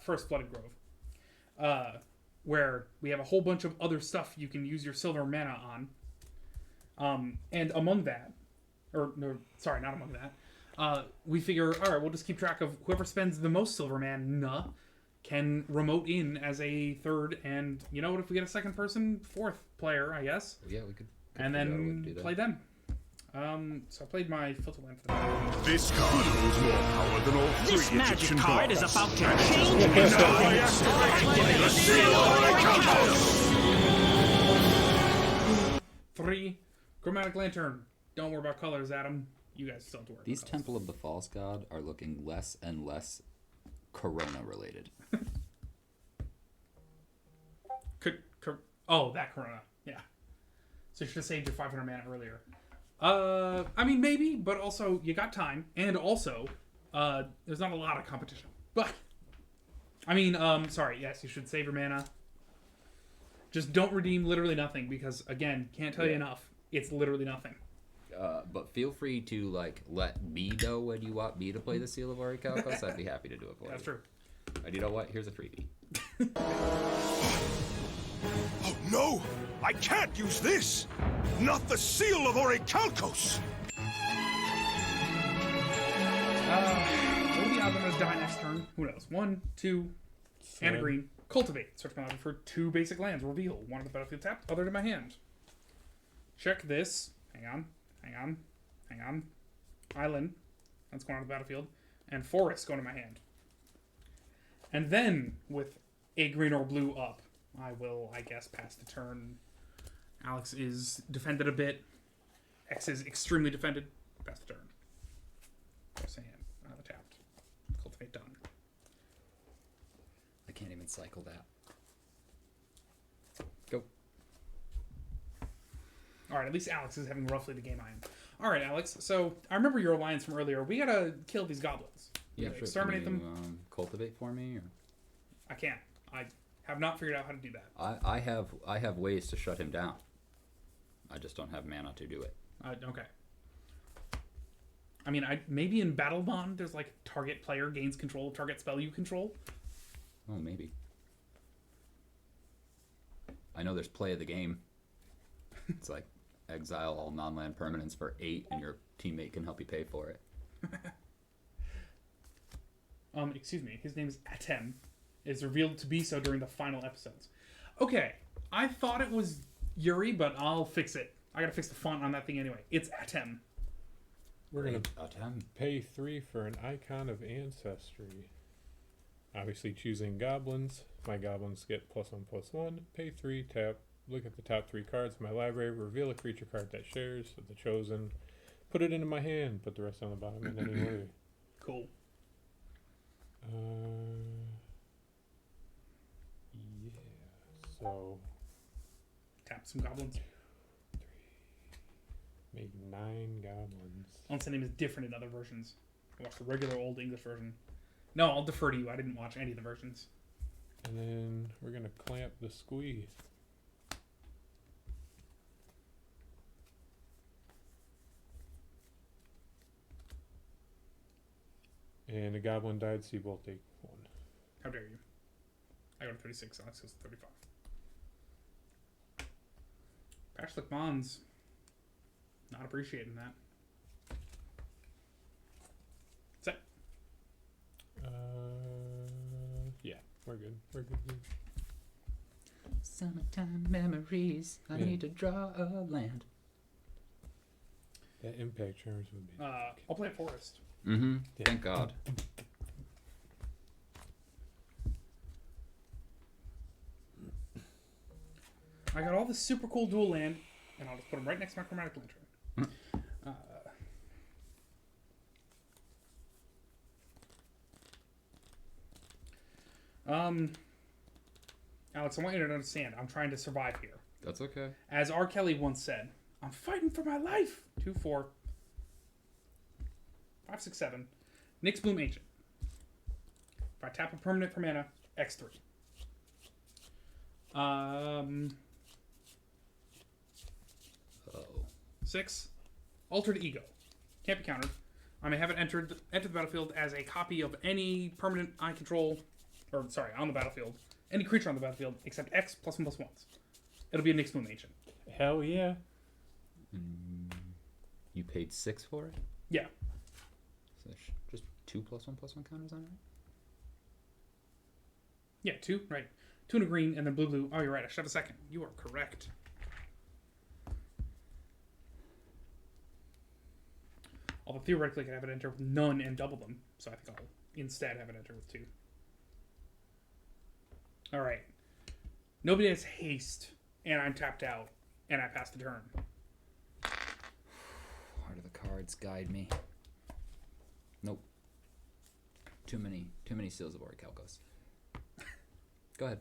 First Flooded Grove, where we have a whole bunch of other stuff you can use your silver mana on, and among that, or no, sorry, not among that, we figure, all right, we'll just keep track of whoever spends the most silver mana can remote in as a third, and you know what? If we get a second person, 4th player, I guess, Yeah, we could and figure out a way to then do that. play them. So I played my filter land for that. This card holds more power than all 3 This magic Egyptian card gods. is about to change Now I activate the seal of Orichalcos! 3, Chromatic Lantern. Don't worry about colors, Adam. You guys still have to worry These about colors. Temple of the False God are looking less and less Corona related. Oh, that Corona. Yeah. So you should have saved your 500 mana earlier. I mean, maybe, but also you got time, and also, there's not a lot of competition. But, I mean, sorry, yes, you should save your mana. Just don't redeem literally nothing, because, again, can't tell you enough. It's literally nothing. But feel free to like let me know when you want me to play the Seal of Orichalcos. I'd be happy to do it for you. That's true. And you know what? Here's a freebie. Oh no! I can't use this! Not the Seal of Orichalcos! Maybe I'm gonna die next turn. Who knows? 1, 2, and a green. Cultivate. Search my library for 2 basic lands. Reveal. One of the battlefield tapped, other to my hand. Check this. Hang on. Island. That's going on the battlefield. And forest going to my hand. And then, with a green or blue up, I will, I guess, pass the turn. Alex is defended a bit. X is extremely defended. Pass the turn. Press hand. Tapped. Cultivate done. I can't even cycle that. Go. Alright, at least Alex is having roughly the game I am. Alright, Alex, so I remember your alliance from earlier. We gotta kill these goblins. Yeah, Either sure. exterminate Can you, them. cultivate for me, or I can't. I have not figured out how to do that. I have ways to shut him down. I just don't have mana to do it. Okay. I mean, maybe in Battle Bond, there's like target player gains control of target spell you control. Oh, maybe. I know there's play of the game. It's like exile all non-land permanents for 8, and your teammate can help you pay for it. Excuse me. His name is Atem. Is revealed to be so during the final episodes. Okay, I thought it was Yuri, but I'll fix it. I gotta fix the font on that thing anyway. It's Atem. We're gonna Atem. pay 3 for an Icon of Ancestry. Obviously choosing goblins. My goblins get +1/+1. Pay 3, tap. Look at the top 3 cards of my library. Reveal a creature card that shares with the chosen. Put it into my hand. Put the rest on the bottom in any order. Cool. Yeah. So Tap some goblins. make 9 goblins. Unless the name is different in other versions. I watched the regular old English version. No, I'll defer to you. I didn't watch any of the versions. And then we're gonna clamp the squee. And a goblin died, so you both take 1. How dare you? I go to 36, Alex goes to 35. Pashlik Mons. Not appreciating that. Set. Yeah, we're good. We're good. Summertime memories. I Yeah. need to draw a land. That impact charms would be. I'll play Forest. Mm-hmm. Yeah. Thank God. I got all this super cool dual land, and I'll just put them right next to my Chromatic Lantern. Alex, I want you to understand, I'm trying to survive here. That's okay. As R. Kelly once said, I'm fighting for my life. 2, 4, 5, 6, 7. Nyx Bloom Ancient. If I tap a permanent for mana, X3. Oh. 6. Altered Ego. Can't be countered. I may have it enter the battlefield as a copy of any permanent I control, or sorry, on the battlefield. Any creature on the battlefield except X +1/+1s. It'll be a Nyx Bloom Ancient. Hell yeah. You paid 6 for it? Yeah. So just 2 +1/+1 counters on it? Yeah, 2, right. 2 and a green, and then blue. Oh, you're right. I shot a second. You are correct. Although theoretically I could have it enter with none and double them. So I think I'll instead have it enter with 2. Alright. Nobody has haste, and I'm tapped out, and I pass the turn. Heart of the cards guide me. Nope. Too many Seals of Orichalcos. Go ahead.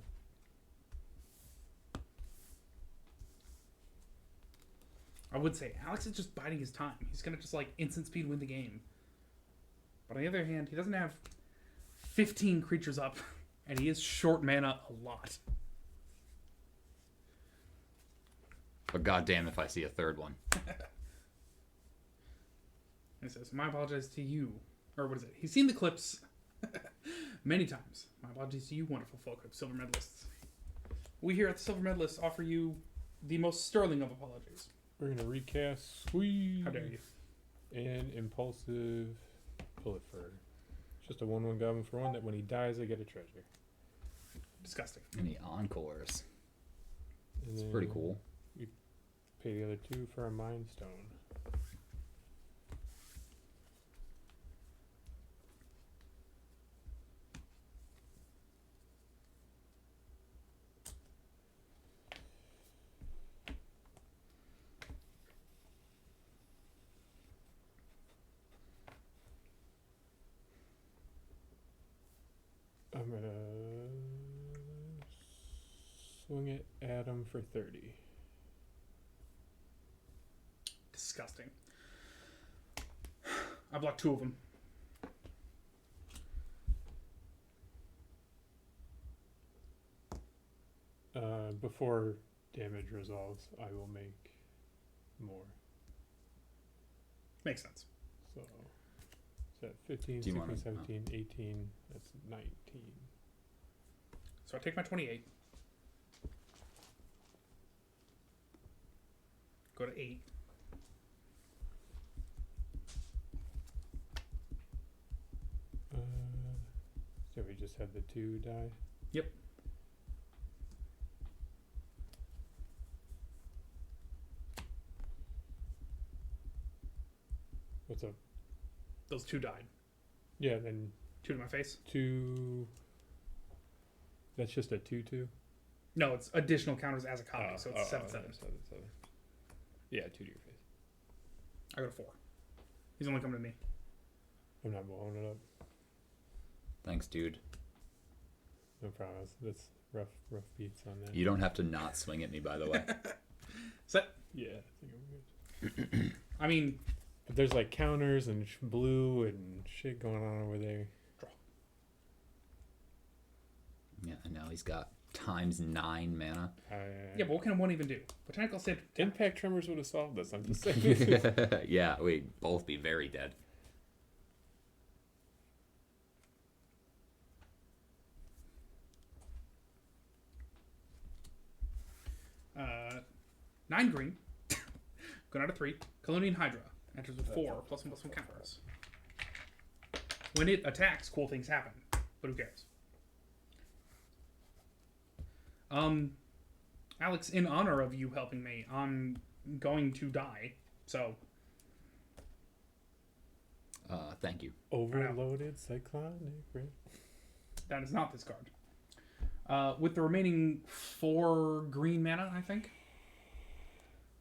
I would say Alex is just biding his time. He's gonna just like instant speed win the game. But on the other hand, he doesn't have 15 creatures up, and he is short mana a lot. But goddamn, if I see a third one. He says, "My apologies to you," or what is it? He's seen the clips many times. My apologies to you, wonderful folk of silver medalists. We here at the Silver Medalists offer you the most sterling of apologies. We're gonna recast Sweet. How dare you? And Impulsive Bullet Fur. It's just a 1/1 goblin for 1 that when he dies, I get a treasure. Disgusting. Any encores? And It's pretty then cool. Pay the other 2 for a Mind Stone. I'm gonna swing it at him for 30. Disgusting. I blocked 2 of them. Before damage resolves, I will make more. Makes sense. So, is that 15, Do you 16, wanna- 17, 18, that's 19. So I take my 28. Go to 8. So we just had the 2 die? Yep. What's up? Those 2 died. Yeah, then 2 to my face. 2. That's just a 2/2? No, it's additional counters as a copy, so it's 7/7. Yeah, 2 to your face. I go to 4. He's only coming to me. I'm not blowing it up. Thanks, dude. No problem. That's rough beats on that. You don't have to not swing at me, by the way. Set. Yeah, I think I'm good. I mean, But there's like counters and blue and shit going on over there. Yeah, I know. He's got ×9 mana. yeah, but what can 1 even do? Botanical said Impact Tremors would have solved this. I'm just saying. Yeah, we'd both be very dead. uh, 9 green. Going out of 3. Colonian Hydra enters with 4 +1/+1 counters. When it attacks, cool things happen, but who cares? Alex, in honor of you helping me, I'm going to die. So, Thank you. Overloaded Cyclonic, right? that is not this card. With the remaining 4 green mana, I think,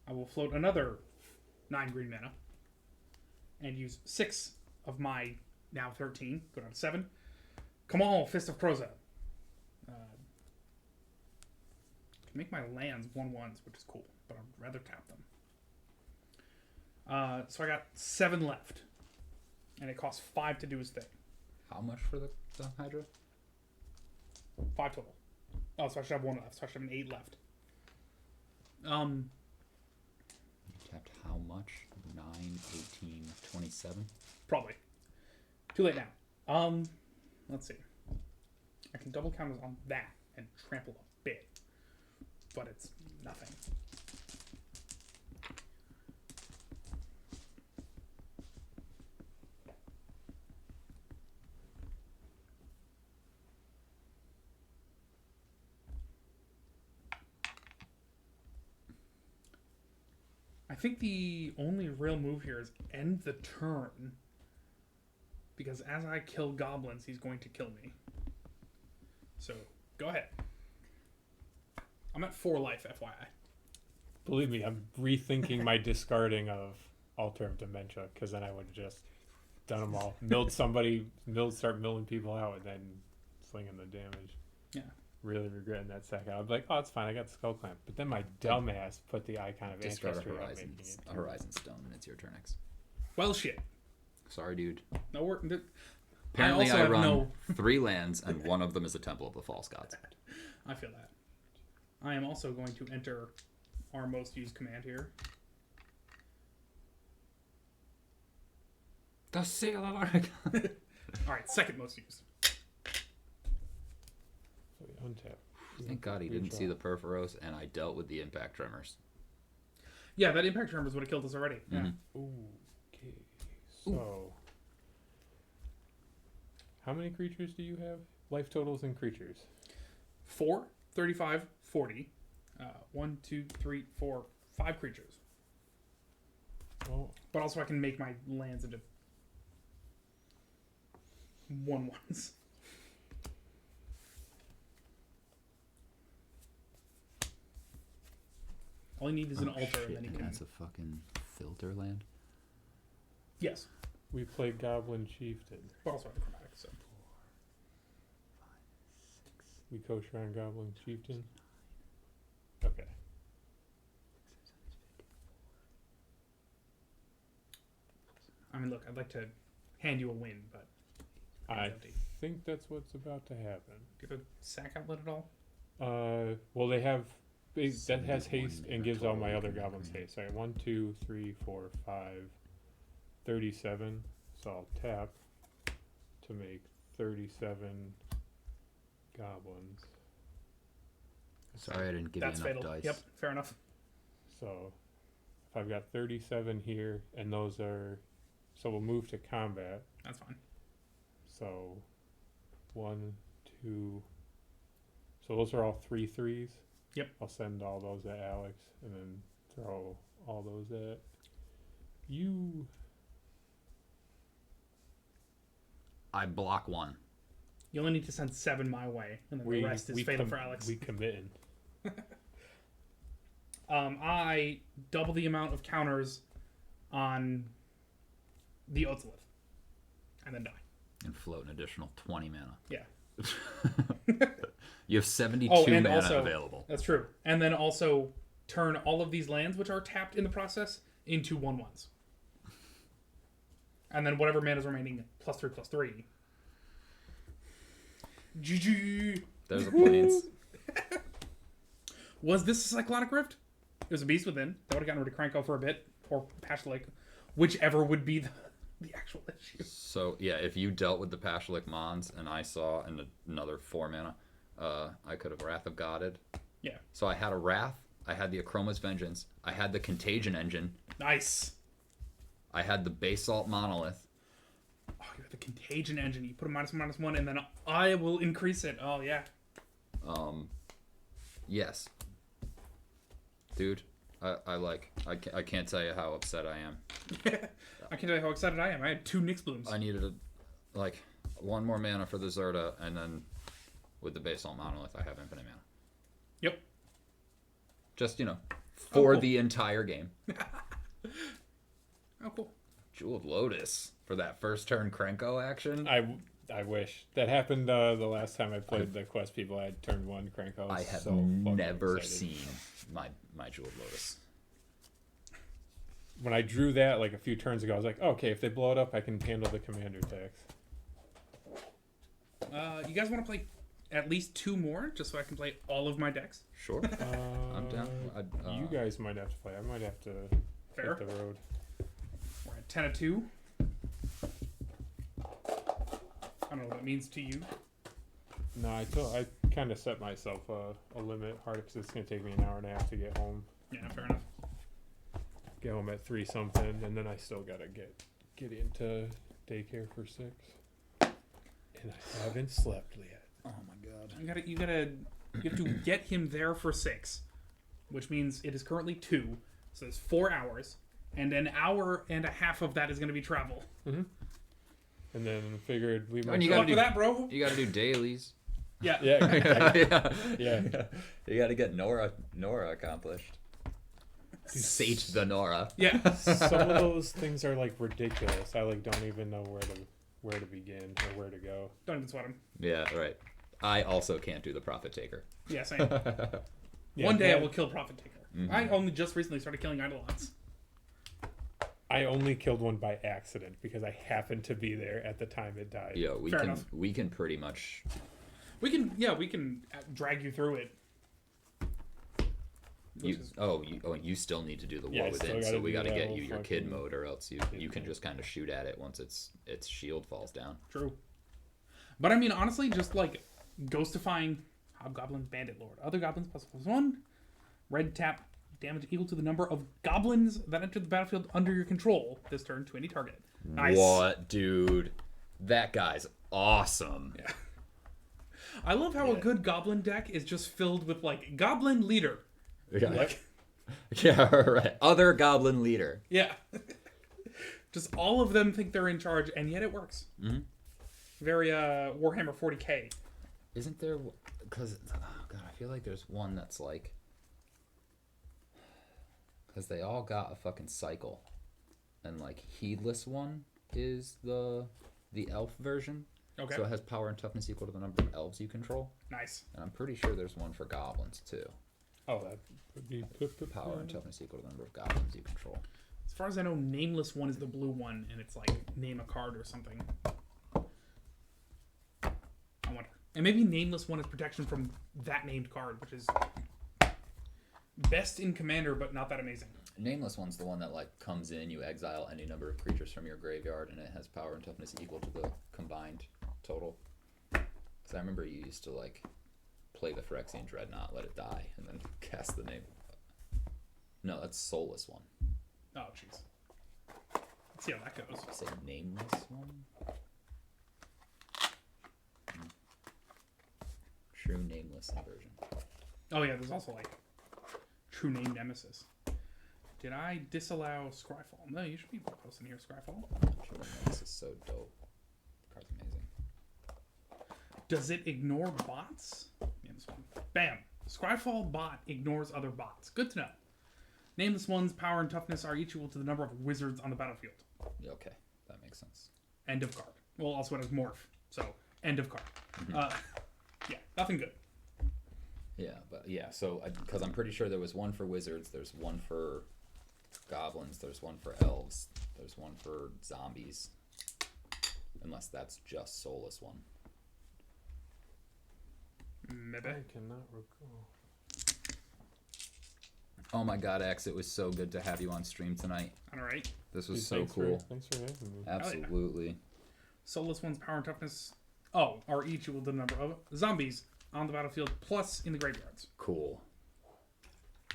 I will float another 9 green mana and use 6 of my now 13. Go down to 7. Come on, Fist of Kroza. Can make my lands 1/1s, which is cool, but I'd rather tap them. So I got 7 left, and it costs 5 to do his thing. How much for the Hydra? 5 total. Oh, so I should have 1 left. So I should have an 8 left. You tapped how much? 9, 18, 27? Probably. Too late now. Let's see. I can double counters on that and trample a bit. But it's nothing. I think the only real move here is end the turn. Because as I kill goblins, he's going to kill me. So, go ahead. I'm at 4 life, FYI. Believe me, I'm rethinking my discarding of Altar of Dementia, because then I would have just done them all. Start milling people out, and then slinging the damage. Yeah. really regretting that second. I'd be like, oh, it's fine. I got the Skull Clamp. But then my dumbass put the icon of Discard a Ancestry out, making Horizon it. Stone, and it's your turn X. Well, shit. Sorry, dude. No, we're. Apparently, also I have run no- 3 lands, and one of them is a Temple of the False Gods. I feel that. I am also going to enter our most used command here. The Seal of Oregon. All right, second most used. So we untap. Thank God he didn't see the Perforos, and I dealt with the Impact Tremors. Yeah, that impact tremors would have killed us already. Yeah. Okay. So, how many creatures do you have? Life totals and creatures. 4, 35, 40. 1, 2, 3, 4, 5 creatures. Oh, But also I can make my lands into 1/1s. All you need is an altar, and then you can. That's a fucking filter land. Yes, we played Goblin Chieftain. but also I have chromatic. So We coach around Goblin Chieftain. Okay. I mean, look, I'd like to hand you a win, but I empty. think that's what's about to happen. Do you have a sack outlet at all? Well, they have that has 71 haste and gives all my other total. goblins haste. Sorry, 1, 2, 3, 4, 5, 37. So I'll tap to make 37 goblins. Sorry, I didn't give That's you enough fatal. dice. Yep, fair enough. So if I've got 37 here, and those are, so we'll move to combat. That's fine. So 1, 2. So those are all 3 threes. Yep. I'll send all those at Alex, and then throw all those at you. I block 1. You only need to send 7 my way, and then the rest is fatal for Alex. We committing. I double the amount of counters on the Otolith, and then die. And float an additional 20 mana. Yeah. You have 72 and mana also, available. That's true. And then also turn all of these lands, which are tapped in the process, into 1/1s. And then whatever mana is remaining, +3/+3. GG! There's a plains. Was this a Cyclonic Rift? It was a Beast Within. That would have gotten rid of Kranko for a bit. Or Pashlik. Whichever would be the actual issue. So, yeah, if you dealt with the Pashalik Mons and I saw another 4 mana, I could have Wrath of Godded. Yeah. So I had a Wrath, I had the Akroma's Vengeance, I had the Contagion Engine, Nice. I had the Basalt Monolith. Oh, you have the Contagion Engine. You put a -1/-1, and then I will increase it. Oh, yeah. Yes. Dude, I can't tell you how upset I am. I can tell you how excited I am. I had 2 Nyx Blooms. I needed one more mana for the Zerta, and then with the Basalt Monolith, I have infinite mana. Yep. Just, for cool. the entire game. Oh, cool. Jeweled Lotus for that first turn Krenko action. I wish that happened the last time I played the Quest people. I had turned 1 Kranko. I have so fucking never excited. seen my Jeweled Lotus. When I drew that like a few turns ago, I was like, okay, if they blow it up, I can handle the commander tax. You guys want to play at least 2 more, just so I can play all of my decks? Sure. I'm down. You guys might have to play. I might have to Fair. hit the road. We're at 10 of 2. I don't know what that means to you. No, I kind of set myself a limit hard because it's gonna take me an hour and a half to get home. Yeah, fair enough. Get home at 3 something, and then I still gotta get into daycare for 6. And I haven't slept yet. Oh my god. You have to get him there for 6, which means it is currently 2, so it's 4 hours, and an hour and a half of that is going to be travel. And then figured we might. And you Good gotta luck do with that, bro. You got to do dailies. Yeah. Yeah, yeah. You got to get Nora accomplished. Sage the Nora. Yeah. some of those things are like ridiculous. I don't even know where to begin or where to go. Don't even sweat him. Yeah, right. I also can't do the Profit Taker. Yeah, same. Yeah, One day I that- will kill Profit Taker. I only just recently started killing Eidolons. I only killed one by accident because I happened to be there at the time it died. Yo, Fair enough. we can pretty much. We can drag you through it. You still need to do the Yeah, war I still within, so gotta we do got to that get whole you your kid fucking mode, or else you kid can mode. just kind of shoot at it once its shield falls down. True. But I mean, honestly, just like ghostifying Hobgoblin, Bandit Lord. Other goblins +1. Red tap damage equal to the number of goblins that enter the battlefield under your control this turn to any target. Nice. What, dude? That guy's awesome. Yeah. I love how a good goblin deck is just filled with like goblin leader. Yeah. Like, Yeah, right. Other goblin leader. yeah. Just all of them think they're in charge, and yet it works. Mhm. Very Warhammer 40k. Isn't there? Because oh god, I feel like there's one that's like. Because they all got a fucking cycle, and like Heedless one is the elf version. Okay. So it has power and toughness equal to the number of elves you control, Nice. and I'm pretty sure there's one for goblins too. Oh, that would be Power and toughness equal to the number of goblins you control. As far as I know, Nameless one is the blue one, and it's like name a card or something. I wonder. And maybe Nameless one is protection from that named card, which is best in Commander, but not that amazing. Nameless one's the one that like comes in, you exile any number of creatures from your graveyard, and it has power and toughness equal to the combined total. Because I remember you used to like play the Phyrexian Dreadnought, let it die, and then cast the name. No, that's Soulless one. Oh, jeez. Let's see how that goes. Say Nameless one. True Nameless inversion. Oh yeah, there's also like True Name Nemesis. Did I disallow Scryfall? No, you should be posting here, Scryfall. True Nameless is so dope. The card's amazing. Does it ignore bots? Yeah, this one. Bam! Scryfall bot ignores other bots. Good to know. Nameless one's power and toughness are equal to the number of wizards on the battlefield. Yeah, okay, that makes sense. End of card. Well, also it has morph, so end of card. Yeah, nothing good. Yeah, but yeah, so because I'm pretty sure there was one for wizards, there's one for goblins, there's one for elves, there's one for zombies. Unless that's just Soulless one. Maybe. I cannot recall. Oh my god, X, it was so good to have you on stream tonight. All right. This was Dude, so thanks cool. Thanks for having me. Absolutely. Soulless one's power and toughness. Oh, are each equal to the number of zombies on the battlefield plus in the graveyards. Cool.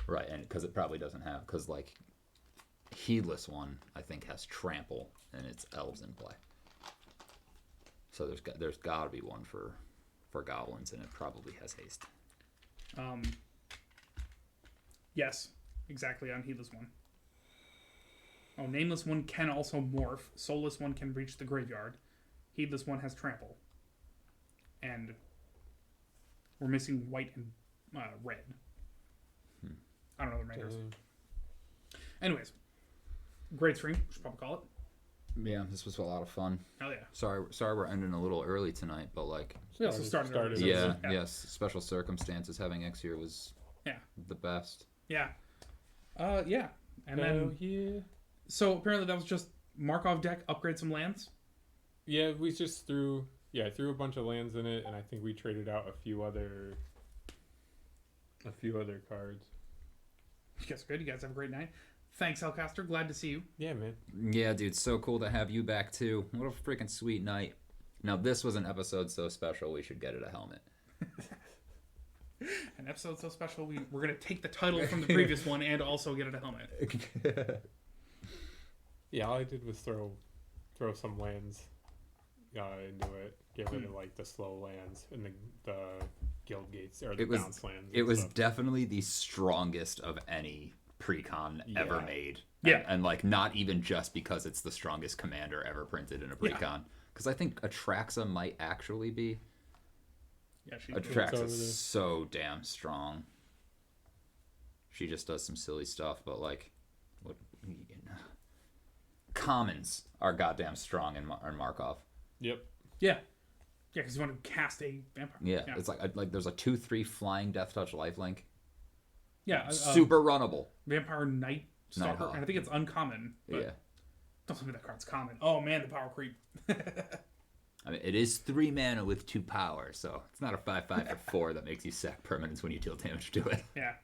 Right, and because it probably doesn't have, because like Heedless one, I think has trample and it's elves in play. So there's got to be one for goblins, and it probably has haste. Yes, exactly on Heedless one. Oh, Nameless one can also morph. Soulless one can reach the graveyard. Heedless one has trample. And we're missing white and red. I don't know the rangers. Anyways, great stream. We should probably call it. Yeah, this was a lot of fun. Hell yeah. Sorry we're ending a little early tonight, but like, We also started early, so yeah, it's- yes, special circumstances. Having X here was Yeah. the best. Yeah. Yeah. And then, yeah. so apparently that was just Markov deck, upgrade some lands. Yeah, we just threw I threw a bunch of lands in it, and I think we traded out a few other cards. You guys are good. You guys have a great night. Thanks, Hellcaster. Glad to see you. Yeah, man. Yeah, dude, so cool to have you back too. What a freaking sweet night. Now this was an episode so special we should get it a helmet. An episode so special, we're going to take the title from the previous one and also get it a helmet. Yeah, all I did was throw some lands into it, get rid of like the slow lands and the guild gates or the bounce lands. It and was stuff. definitely the strongest of any pre-con ever Yeah. made. Yeah. And like not even just because it's the strongest commander ever printed in a pre-con. Because I think Atraxa might actually be. Yeah, she over Atraxa there. is so damn strong. She just does some silly stuff, but like, what? Commons are goddamn strong in Markov. Yep. Yeah. Yeah, because you want to cast a vampire. Yeah, it's like there's a 2/3 flying Death Touch lifelink. Yeah, Super runnable. Vampire Night Stalker, Nighthawk. and I think it's uncommon. But Yeah. don't tell me that card's common. Oh man, the power creep. I mean, it is 3 mana with 2 power, so it's not a 5/5 for 4 that makes you sack permanents when you deal damage to it. Yeah.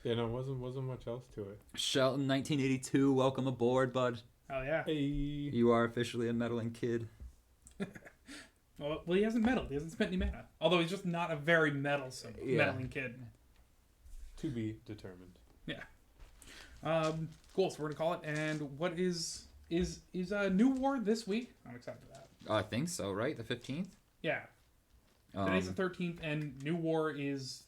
Yeah, no, wasn't much else to it. Shelton, 1982, welcome aboard, bud. Oh yeah. Hey, You are officially a meddling kid. Well, he hasn't meddled. He hasn't spent any mana. Although he's just not a very meddlesome, meddling kid. to be determined. Yeah. Cool. So we're gonna call it. And what is New War this week? I'm excited for that. I think so, right? The 15th? Yeah. Today's the 13th, and New War is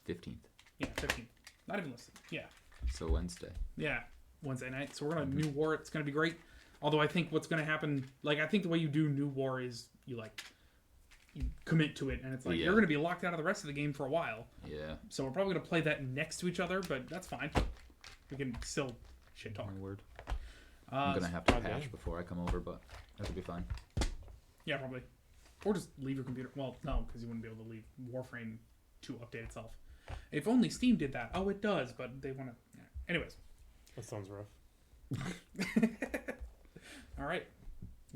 15th. 15th. Not even listed. Yeah. So Wednesday. Yeah. Wednesday night. So we're gonna New War. It's gonna be great. Although I think what's gonna happen, like I think the way you do New War is you commit to it, and it's like Yeah. you're gonna be locked out of the rest of the game for a while. Yeah. So we're probably gonna play that next to each other, but that's fine. We can still shit talk. My word. I'm gonna have to patch before I come over, but that'll be fine. Yeah, probably. Or just leave your computer. Well, no, because you wouldn't be able to leave Warframe to update itself. If only Steam did that. Oh, it does, but they want to. Yeah. Anyways. That sounds rough. All right.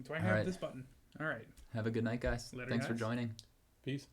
Do I have right. this button? All right. Have a good night, guys. Later, Thanks for guys. joining. Peace.